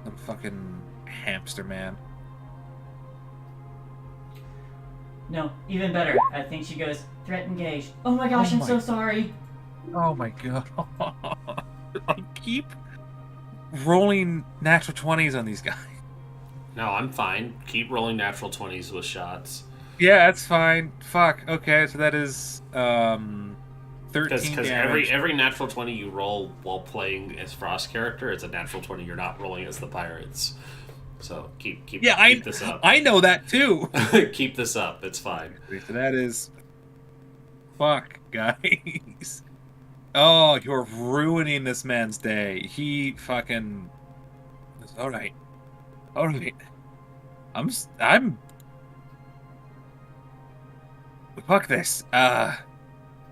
Speaker 2: Some fucking hamster man.
Speaker 3: No, even better. I think she goes, threat engaged. Oh my gosh, I'm so sorry.
Speaker 2: Oh my god. I keep rolling natural 20s on these guys.
Speaker 1: No, I'm fine. Keep rolling natural 20s with shots.
Speaker 2: Yeah, that's fine. Fuck. Okay, so that is 13
Speaker 1: Because
Speaker 2: damage.
Speaker 1: every natural 20 you roll while playing as Frost character, it's a natural 20 you're not rolling as the pirates. So keep this up.
Speaker 2: I know that too.
Speaker 1: Keep this up. It's fine.
Speaker 2: So that is fuck, guys. Oh, you're ruining this man's day. He fucking. All right. I'm fuck this. I'm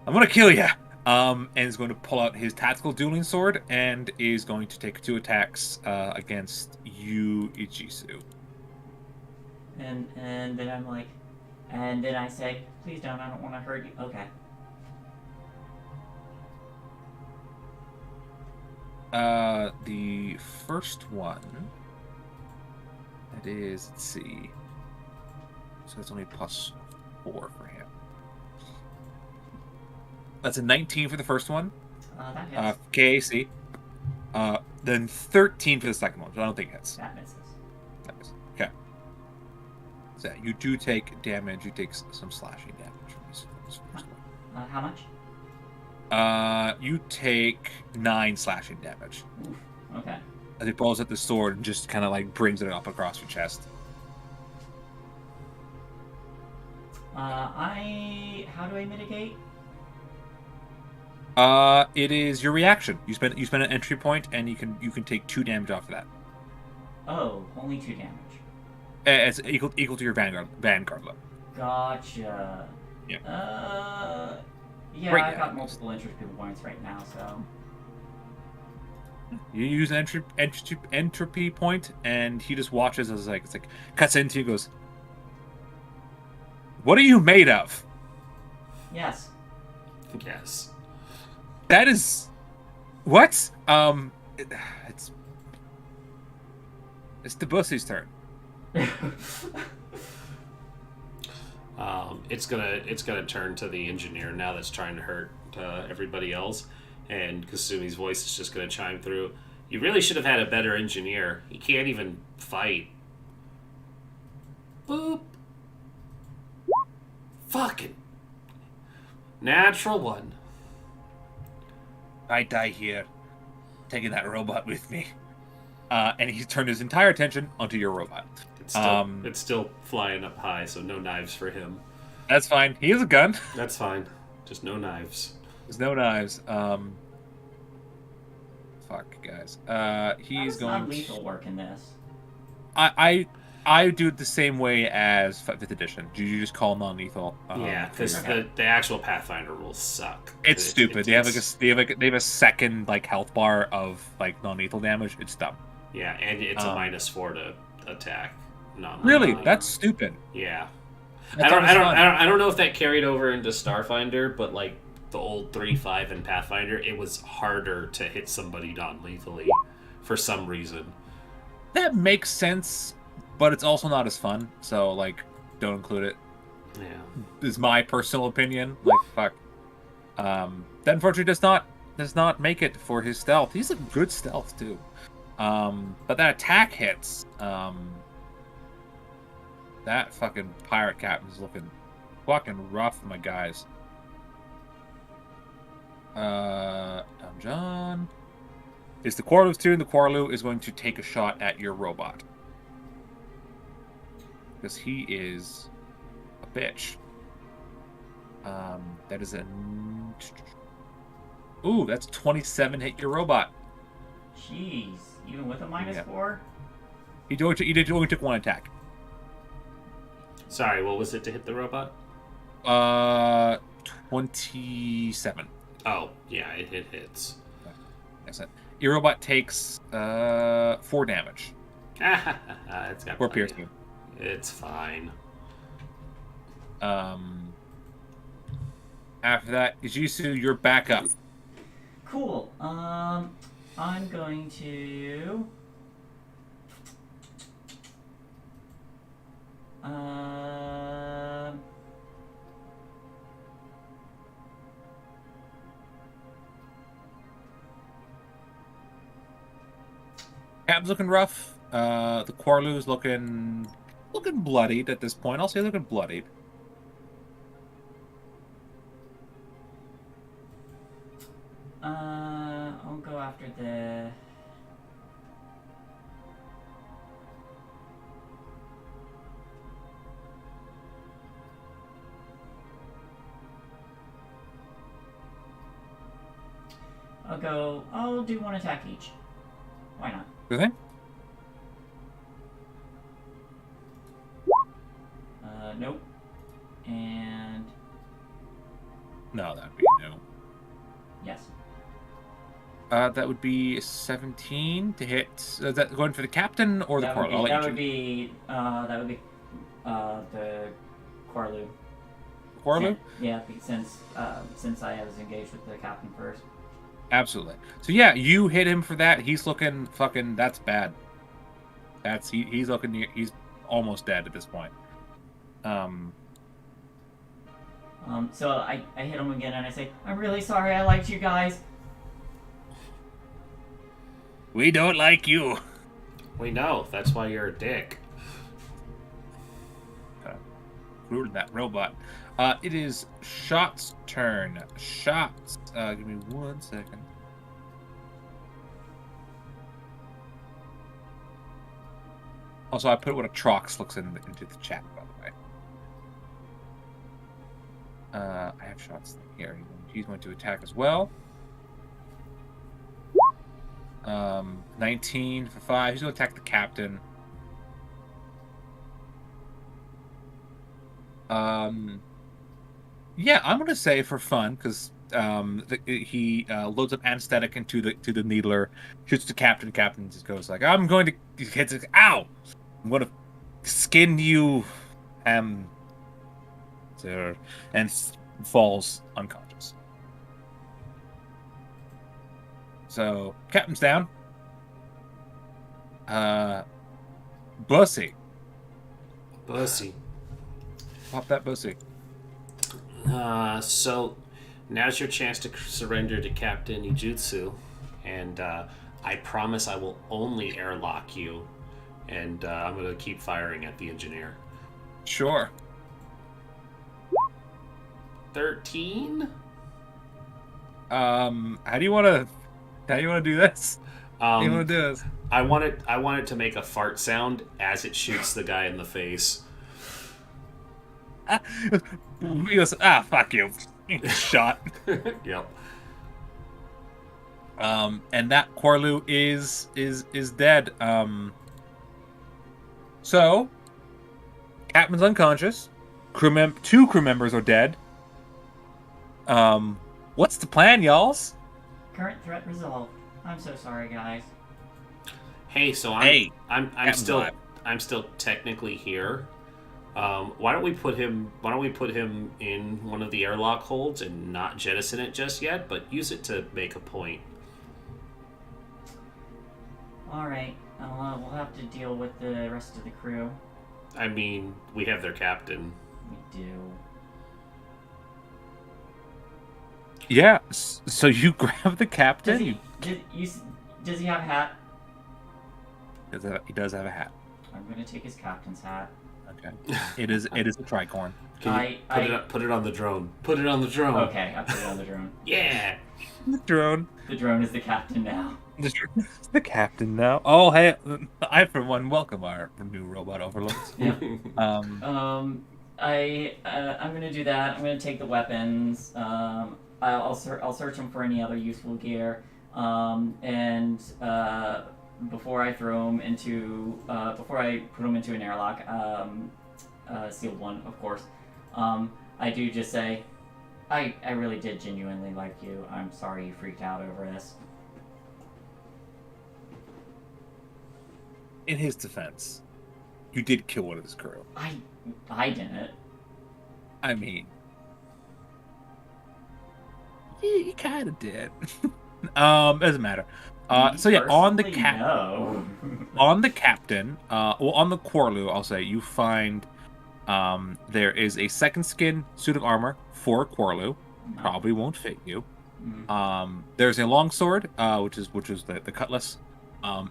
Speaker 2: gonna kill you. And is going to pull out his tactical dueling sword and is going to take 2 attacks against you, Ichisu.
Speaker 3: And then I'm like, and then I say, please don't. I don't want to hurt you. Okay.
Speaker 2: The first one. That is, let's see. So that's only +4 for him. That's a 19 for the first one.
Speaker 3: That hits.
Speaker 2: KAC. Then 13 for the second one, but I don't think it hits.
Speaker 3: That misses.
Speaker 2: Okay. So you do take damage. You take some slashing damage from this first one.
Speaker 3: How much?
Speaker 2: You take 9 slashing damage.
Speaker 3: Oof. Okay.
Speaker 2: As he pulls out the sword and just kind of like brings it up across your chest.
Speaker 3: How do I mitigate?
Speaker 2: It is your reaction. You spend an entry point, and you can take 2 damage off of that.
Speaker 3: Oh, only 2 damage.
Speaker 2: It's equal to your vanguard level.
Speaker 3: Gotcha.
Speaker 2: Yeah.
Speaker 3: Yeah,
Speaker 2: Right,
Speaker 3: I've
Speaker 2: yeah.
Speaker 3: got multiple entry points right now, so.
Speaker 2: You use an entropy point, and he just watches as it's like cuts into you, goes, "What are you made of?"
Speaker 3: Yes.
Speaker 1: Yes.
Speaker 2: That is what? It's the bussy's turn.
Speaker 1: It's gonna turn to the engineer now that's trying to hurt everybody else, and Kasumi's voice is just gonna chime through. You really should have had a better engineer. He can't even fight. Boop. Fucking natural one.
Speaker 2: I die here, taking that robot with me. And he's turned his entire attention onto your robot.
Speaker 1: It's still flying up high, so no knives for him.
Speaker 2: That's fine. He has a gun.
Speaker 1: That's fine. Just no knives.
Speaker 2: There's no knives. Fuck, guys. He's going.
Speaker 3: Non-lethal work in this.
Speaker 2: I do it the same way as 5th edition. You just call non-lethal.
Speaker 1: Yeah, because the actual Pathfinder rules suck.
Speaker 2: It's stupid. They have a second like health bar of like non-lethal damage. It's dumb.
Speaker 1: Yeah, and it's a -4 to attack.
Speaker 2: Really, that's stupid.
Speaker 1: Yeah.
Speaker 2: That's
Speaker 1: I don't know if that carried over into Starfinder, but like the old 3.5 and Pathfinder, it was harder to hit somebody non-lethally for some reason.
Speaker 2: That makes sense, but it's also not as fun. So like, don't include it.
Speaker 1: Yeah.
Speaker 2: Is my personal opinion. Like fuck. That unfortunately does not make it for his stealth. He's a good stealth too. But that attack hits. That fucking pirate captain's looking fucking rough, my guys. I'm John. It's the Quarlu's turn. The Quarlu is going to take a shot at your robot. Because he is a bitch. That is a... Ooh, that's 27 hit your robot.
Speaker 3: Jeez, even with a -4?
Speaker 2: He only took 1 attack.
Speaker 1: Sorry, what was it to hit the robot?
Speaker 2: 27.
Speaker 1: Oh, yeah, it hits.
Speaker 2: Excellent. Your robot takes 4 damage.
Speaker 1: It's got
Speaker 2: 4
Speaker 1: plenty.
Speaker 2: piercing.
Speaker 1: It's fine.
Speaker 2: After that, Ijisu, you're back up.
Speaker 3: Cool. I'm going to...
Speaker 2: Captain's looking rough. The Quarlu's looking bloodied at this point. I'll say looking bloodied.
Speaker 3: I'll go after the... I'll do 1 attack each. Why not?
Speaker 2: Good thing.
Speaker 3: Nope. And
Speaker 2: No, that'd be no.
Speaker 3: Yes.
Speaker 2: That would be 17 to hit. Is that going for the captain or the
Speaker 3: That
Speaker 2: Corlu?
Speaker 3: would be the Corlu.
Speaker 2: Corlu?
Speaker 3: Yeah, since I was engaged with the captain first.
Speaker 2: Absolutely. So yeah, you hit him for that. He's looking fucking. That's bad. He's looking. He's almost dead at this point.
Speaker 3: So I hit him again and I say, I'm really sorry. I liked you guys.
Speaker 2: We don't like you.
Speaker 1: We know. That's why you're a dick.
Speaker 2: Ruined that robot. It is Shot's turn. Shots. Give me 1 second. Also, I put what a Trox looks into the chat, by the way. I have Shots here. He's going to attack as well. 19 for 5. He's going to attack the captain. Yeah, I'm gonna say for fun because he loads up anesthetic into the needler, shoots the captain. Captain just goes like, "I'm going to hit it. Ow! I'm gonna skin you, sir," and falls unconscious. So captain's down. Bussy, pop that bussy.
Speaker 1: So now's your chance to surrender to Captain Ijutsu, and I promise I will only airlock you, and I'm going to keep firing at the engineer.
Speaker 2: Sure.
Speaker 1: 13?
Speaker 2: How do you want to do this? How do you want to do this?
Speaker 1: I want it to make a fart sound as it shoots the guy in the face.
Speaker 2: He goes, fuck you. Shot.
Speaker 1: Yep.
Speaker 2: And that Corlu is dead. So Captain's unconscious. Two crew members are dead. What's the plan, y'alls?
Speaker 3: Current threat resolved. I'm so sorry, guys.
Speaker 1: Hey, so I'm still technically here. Why don't we put him in one of the airlock holds and not jettison it just yet, but use it to make a point.
Speaker 3: All right. We'll have to deal with the rest of the crew.
Speaker 1: I mean, we have their captain.
Speaker 3: We do.
Speaker 2: Yeah. So you grab the captain.
Speaker 3: Does he have a hat?
Speaker 2: He does have a hat.
Speaker 3: I'm gonna take his captain's hat.
Speaker 2: Okay. It is a tricorn.
Speaker 1: Put it on the drone. Put it on the drone.
Speaker 3: Okay, I put it on the drone.
Speaker 1: Yeah.
Speaker 2: The drone.
Speaker 3: The drone is the captain now.
Speaker 2: The captain now. Oh, hey, I for one welcome our new robot overlords.
Speaker 3: Yeah. I'm gonna do that. I'm gonna take the weapons. I'll search them for any other useful gear. And before I throw them into before I put them into an airlock, sealed one, of course. I do just say, I really did genuinely like you. I'm sorry you freaked out over this.
Speaker 2: In his defense, you did kill one of his crew.
Speaker 3: I didn't.
Speaker 2: I mean, you kind of did. Doesn't matter. So yeah, on the
Speaker 3: No.
Speaker 2: on the captain, on the Corlu, I'll say you find there is a second skin suit of armor for Corlu. Probably won't fit you. There's a longsword, which is the cutlass,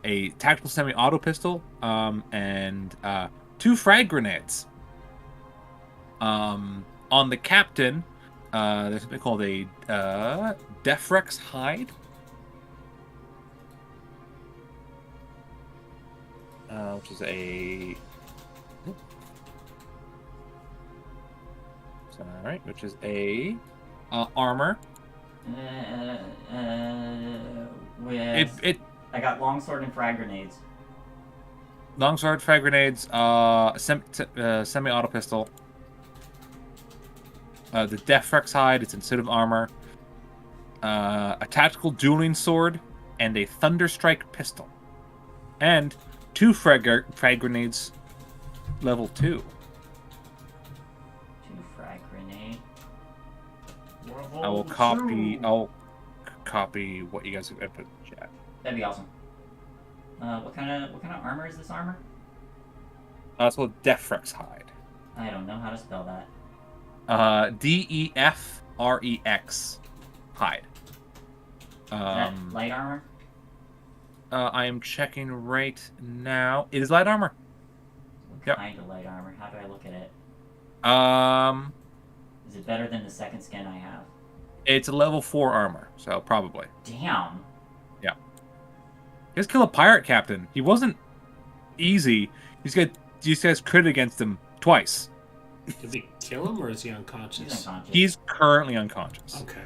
Speaker 2: a tactical semi-auto pistol, and 2 frag grenades. On the captain, there's something called a Defrex hide. Which is which is a armor.
Speaker 3: With I got longsword and frag grenades.
Speaker 2: Longsword, frag grenades, semi-auto pistol. the Defrex hide, its incentive armor, a tactical dueling sword, and a Thunderstrike pistol. And 2 frag grenades, level 2.
Speaker 3: 2 frag grenade.
Speaker 2: I'll copy what you guys have put in the chat.
Speaker 3: That'd be awesome. What kind of armor is this armor?
Speaker 2: It's called Defrex hide.
Speaker 3: I don't know how to spell that.
Speaker 2: Defrex hide.
Speaker 3: Is that light armor?
Speaker 2: I am checking right now. It is light armor.
Speaker 3: What
Speaker 2: Yep.
Speaker 3: kind of light armor? How do I look at it? Is it better than the second skin I have?
Speaker 2: It's a level 4 armor, so probably.
Speaker 3: Damn.
Speaker 2: Yeah. He just killed a pirate captain. He wasn't easy. These guys crit against him twice.
Speaker 1: Did we kill him or is he
Speaker 3: He's
Speaker 1: unconscious?
Speaker 3: unconscious.
Speaker 2: He's currently unconscious.
Speaker 1: Okay.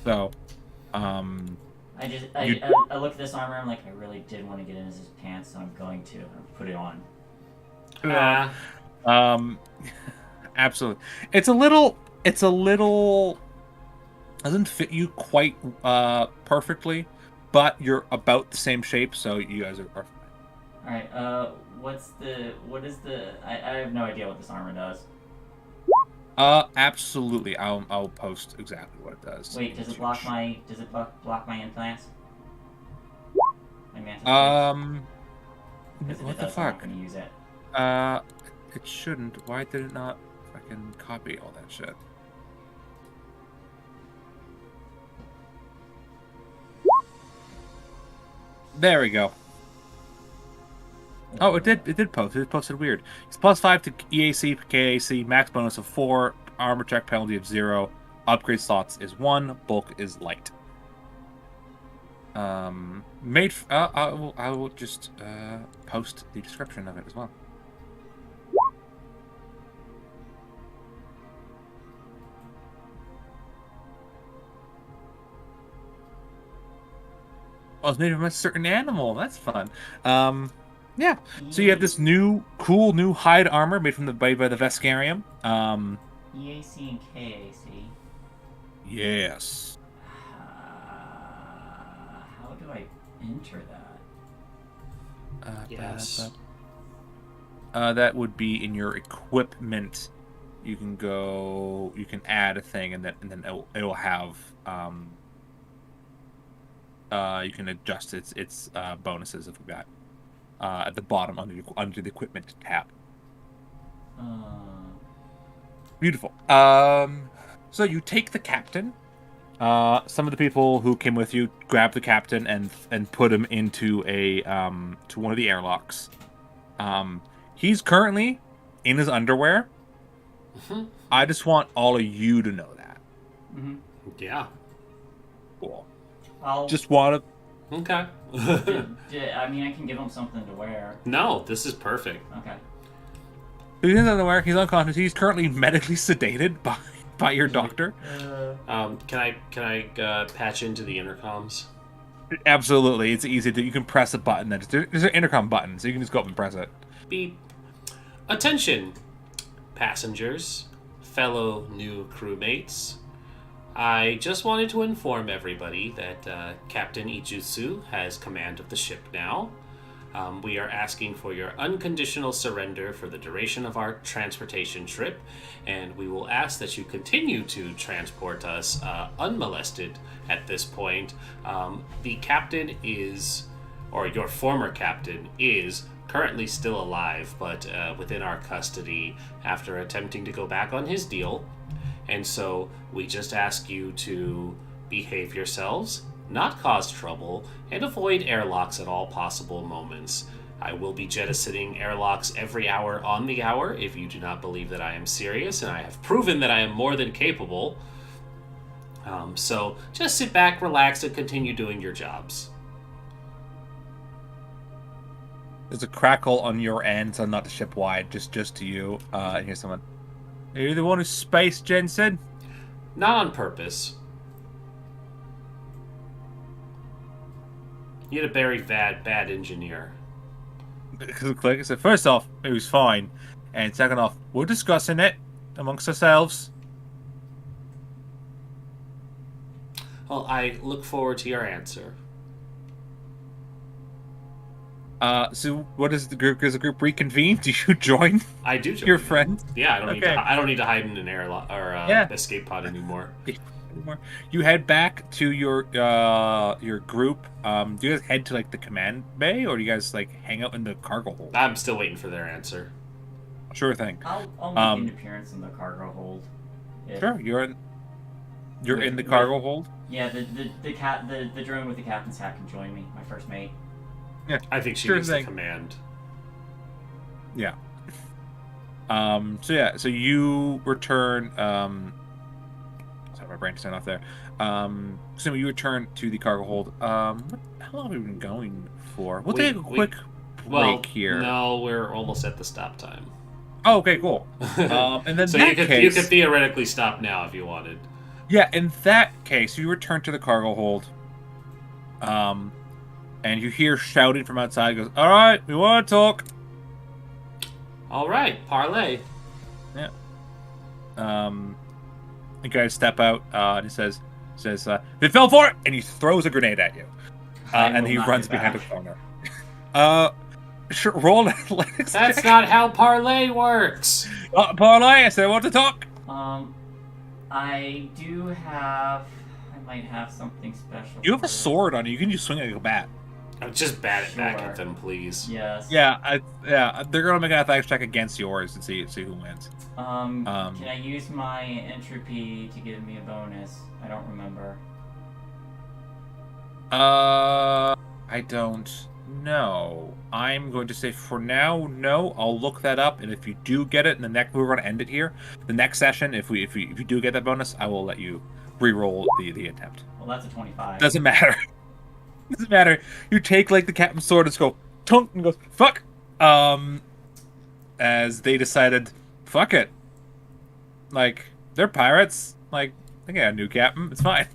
Speaker 2: So,
Speaker 3: I look at this armor. I'm like, I really did want to get in his pants, so I'm going to put it on.
Speaker 2: Absolutely. It's a little doesn't fit you quite perfectly, but you're about the same shape, so you guys are fine.
Speaker 3: All right. What is the? I have no idea what this armor does.
Speaker 2: Absolutely. I'll post exactly what it does.
Speaker 3: Wait, does it block my implants?
Speaker 2: What the fuck?
Speaker 3: I'm gonna use it.
Speaker 2: It shouldn't. Why did it not fucking copy all that shit? There we go. Oh, it did post. It posted weird. It's +5 to EAC, KAC, max bonus of 4, armor check penalty of 0, upgrade slots is 1, bulk is light. I will just post the description of it as well. Oh, it's made from a certain animal. That's fun. Yeah. So you have this cool new hide armor made from by the Vescarium.
Speaker 3: EAC and KAC.
Speaker 2: Yes.
Speaker 3: How do I enter that?
Speaker 1: Yes.
Speaker 2: That would be in your equipment. You can add a thing, and then it will have you can adjust its bonuses if we got at the bottom under the equipment tab. Beautiful. So you take the captain. Some of the people who came with you grab the captain and put him into to one of the airlocks. He's currently in his underwear.
Speaker 1: Mm-hmm.
Speaker 2: I just want all of you to know that.
Speaker 3: Mm-hmm.
Speaker 1: Yeah.
Speaker 2: Cool.
Speaker 3: I'll
Speaker 2: Just want to.
Speaker 1: Okay.
Speaker 3: I mean, I can give him something to wear.
Speaker 1: No, this is perfect.
Speaker 3: Okay.
Speaker 2: He's in his underwear. He's unconscious. He's currently medically sedated by your doctor.
Speaker 1: Can I patch into the intercoms?
Speaker 2: Absolutely, it's easy to. You can press a button. There's an intercom button, so you can just go up and press it.
Speaker 1: Beep. Attention, passengers, fellow new crewmates. I just wanted to inform everybody that Captain Ijutsu has command of the ship now. We are asking for your unconditional surrender for the duration of our transportation trip, and we will ask that you continue to transport us unmolested at this point. The captain is, or your former captain is, currently still alive, but within our custody after attempting to go back on his deal. And so we just ask you to behave yourselves, not cause trouble, and avoid airlocks at all possible moments. I will be jettisoning airlocks every hour on the hour if you do not believe that I am serious, and I have proven that I am more than capable. So just sit back, relax, and continue doing your jobs.
Speaker 2: There's a crackle on your end, so not the ship wide, just to you. And here's someone. Are you the one who's space, Jensen?
Speaker 1: Not on purpose. You had a very bad engineer.
Speaker 2: Click. I said, first off, it was fine. And second off, we're discussing it amongst ourselves.
Speaker 1: Well, I look forward to your answer.
Speaker 2: So what is the group? Does the group reconvene? Do you join
Speaker 1: I do join
Speaker 2: your
Speaker 1: them.
Speaker 2: friends?
Speaker 1: Yeah, I don't need to.
Speaker 2: Okay.
Speaker 1: I don't need to hide in an
Speaker 2: Yeah.
Speaker 1: escape pod anymore.
Speaker 2: You head back to your group. Do you guys head to like the command bay, or do you guys like hang out in the cargo hold?
Speaker 1: I'm still waiting for their answer.
Speaker 2: Sure thing.
Speaker 3: I'll make an appearance in the cargo hold.
Speaker 2: Sure, you're in the cargo hold.
Speaker 3: Yeah, the drone with the captain's hat can join me, my first mate.
Speaker 2: Yeah,
Speaker 1: I think she
Speaker 2: sure
Speaker 1: needs the
Speaker 2: thing.
Speaker 1: command.
Speaker 2: Yeah. So you return. Sorry, my brain turned off there. So you return to the cargo hold. How long have we been going for? We'll take a quick break here.
Speaker 1: No, we're almost at the stop time.
Speaker 2: Oh, okay, cool. And then
Speaker 1: so you could theoretically stop now if you wanted.
Speaker 2: Yeah, in that case, you return to the cargo hold. And you hear shouting from outside. It goes, "All right, we want to talk."
Speaker 1: All right, parlay.
Speaker 2: Yeah. The guy step out, and he says, "They fell for it!" And he throws a grenade at you, and he runs behind a corner. Sure, roll athletics.
Speaker 1: That's not how parlay works.
Speaker 2: Parlay, I said I want to talk.
Speaker 3: I do have. I might have something special.
Speaker 2: You have a sword on you. You can just swing it like a bat.
Speaker 1: Just bat it back
Speaker 3: Sure.
Speaker 1: at them, please.
Speaker 3: Yes.
Speaker 2: Yeah, they're gonna make an athletics check against yours and see who wins.
Speaker 3: Can I use my entropy to give me a bonus? I don't remember.
Speaker 2: I don't know. I'm going to say for now, no. I'll look that up, and if you do get it, we're going to end it here. The next session, if you do get that bonus, I will let you re-roll the attempt.
Speaker 3: Well, that's a 25.
Speaker 2: Doesn't matter. Doesn't matter. You take like the captain's sword and just go tunk and goes fuck. As they decided, fuck it. Like they're pirates. Like they got a new captain. It's fine.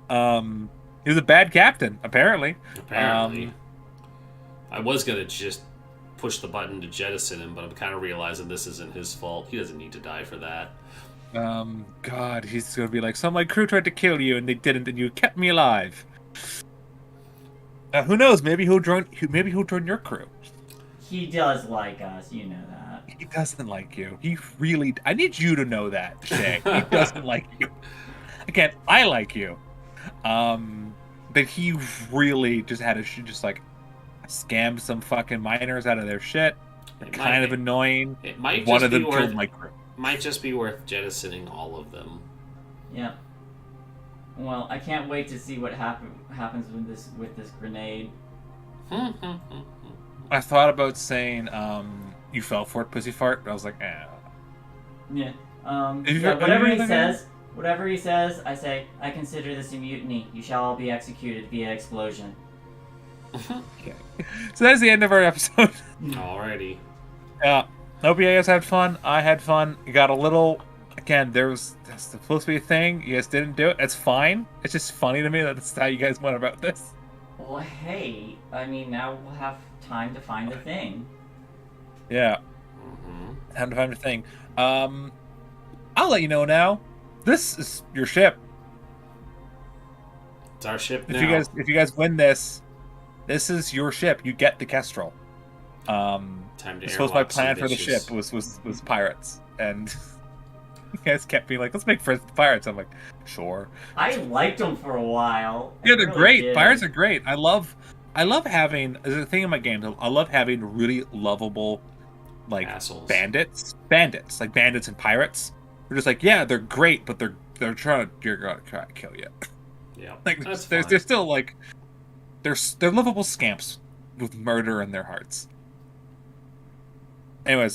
Speaker 2: He was a bad captain, apparently.
Speaker 1: Apparently. I was gonna just push the button to jettison him, but I'm kind of realizing this isn't his fault. He doesn't need to die for that.
Speaker 2: God, he's gonna be like, some of my crew tried to kill you and they didn't, and you kept me alive. Who knows? Maybe he'll join your crew.
Speaker 3: He does like us, you know that.
Speaker 2: He doesn't like you. I need you to know that, Shay. He doesn't like you. Again, I like you. But he really just had to scam some fucking miners out of their shit. Kind of annoying.
Speaker 1: It might
Speaker 2: One
Speaker 1: just
Speaker 2: of them
Speaker 1: be
Speaker 2: killed
Speaker 1: worth,
Speaker 2: my crew.
Speaker 1: Might just be worth jettisoning all of them.
Speaker 3: Yeah. Well, I can't wait to see what happens with this grenade.
Speaker 2: I thought about saying, "You fell for it, pussy fart," but I was like, "Eh."
Speaker 3: Yeah.
Speaker 2: Yeah,
Speaker 3: whatever he says, I say, I consider this a mutiny. You shall all be executed via explosion.
Speaker 2: Okay. So that's the end of our episode.
Speaker 1: Alrighty.
Speaker 2: Yeah. Hope you guys had fun. I had fun. You got a little. Again, that's supposed to be a thing. You guys didn't do it. That's fine. It's just funny to me that that's how you guys went about this.
Speaker 3: Well, hey, I mean, now we'll have time to find the thing.
Speaker 2: Yeah.
Speaker 1: Mm-hmm.
Speaker 2: Time to find the thing. I'll let you know now. This is your ship.
Speaker 1: It's our ship now.
Speaker 2: If you guys win this is your ship. You get the Kestrel.
Speaker 1: Time to
Speaker 2: I suppose my
Speaker 1: airlock some
Speaker 2: plan for the
Speaker 1: bitches.
Speaker 2: ship was pirates, and you guys kept being like, "Let's make friends with pirates." I'm like, "Sure."
Speaker 3: I liked them for a while.
Speaker 2: Yeah,
Speaker 3: I
Speaker 2: they're
Speaker 3: really
Speaker 2: great.
Speaker 3: did.
Speaker 2: Pirates are great. I love having as a thing in my games. I love having really lovable, like
Speaker 1: Assholes.
Speaker 2: bandits, like bandits and pirates. They're just like, yeah, they're great, but they're gonna try to kill you.
Speaker 1: Yeah,
Speaker 2: Like
Speaker 1: that's
Speaker 2: they're
Speaker 1: fine.
Speaker 2: still like they're lovable scamps with murder in their hearts. Anyways,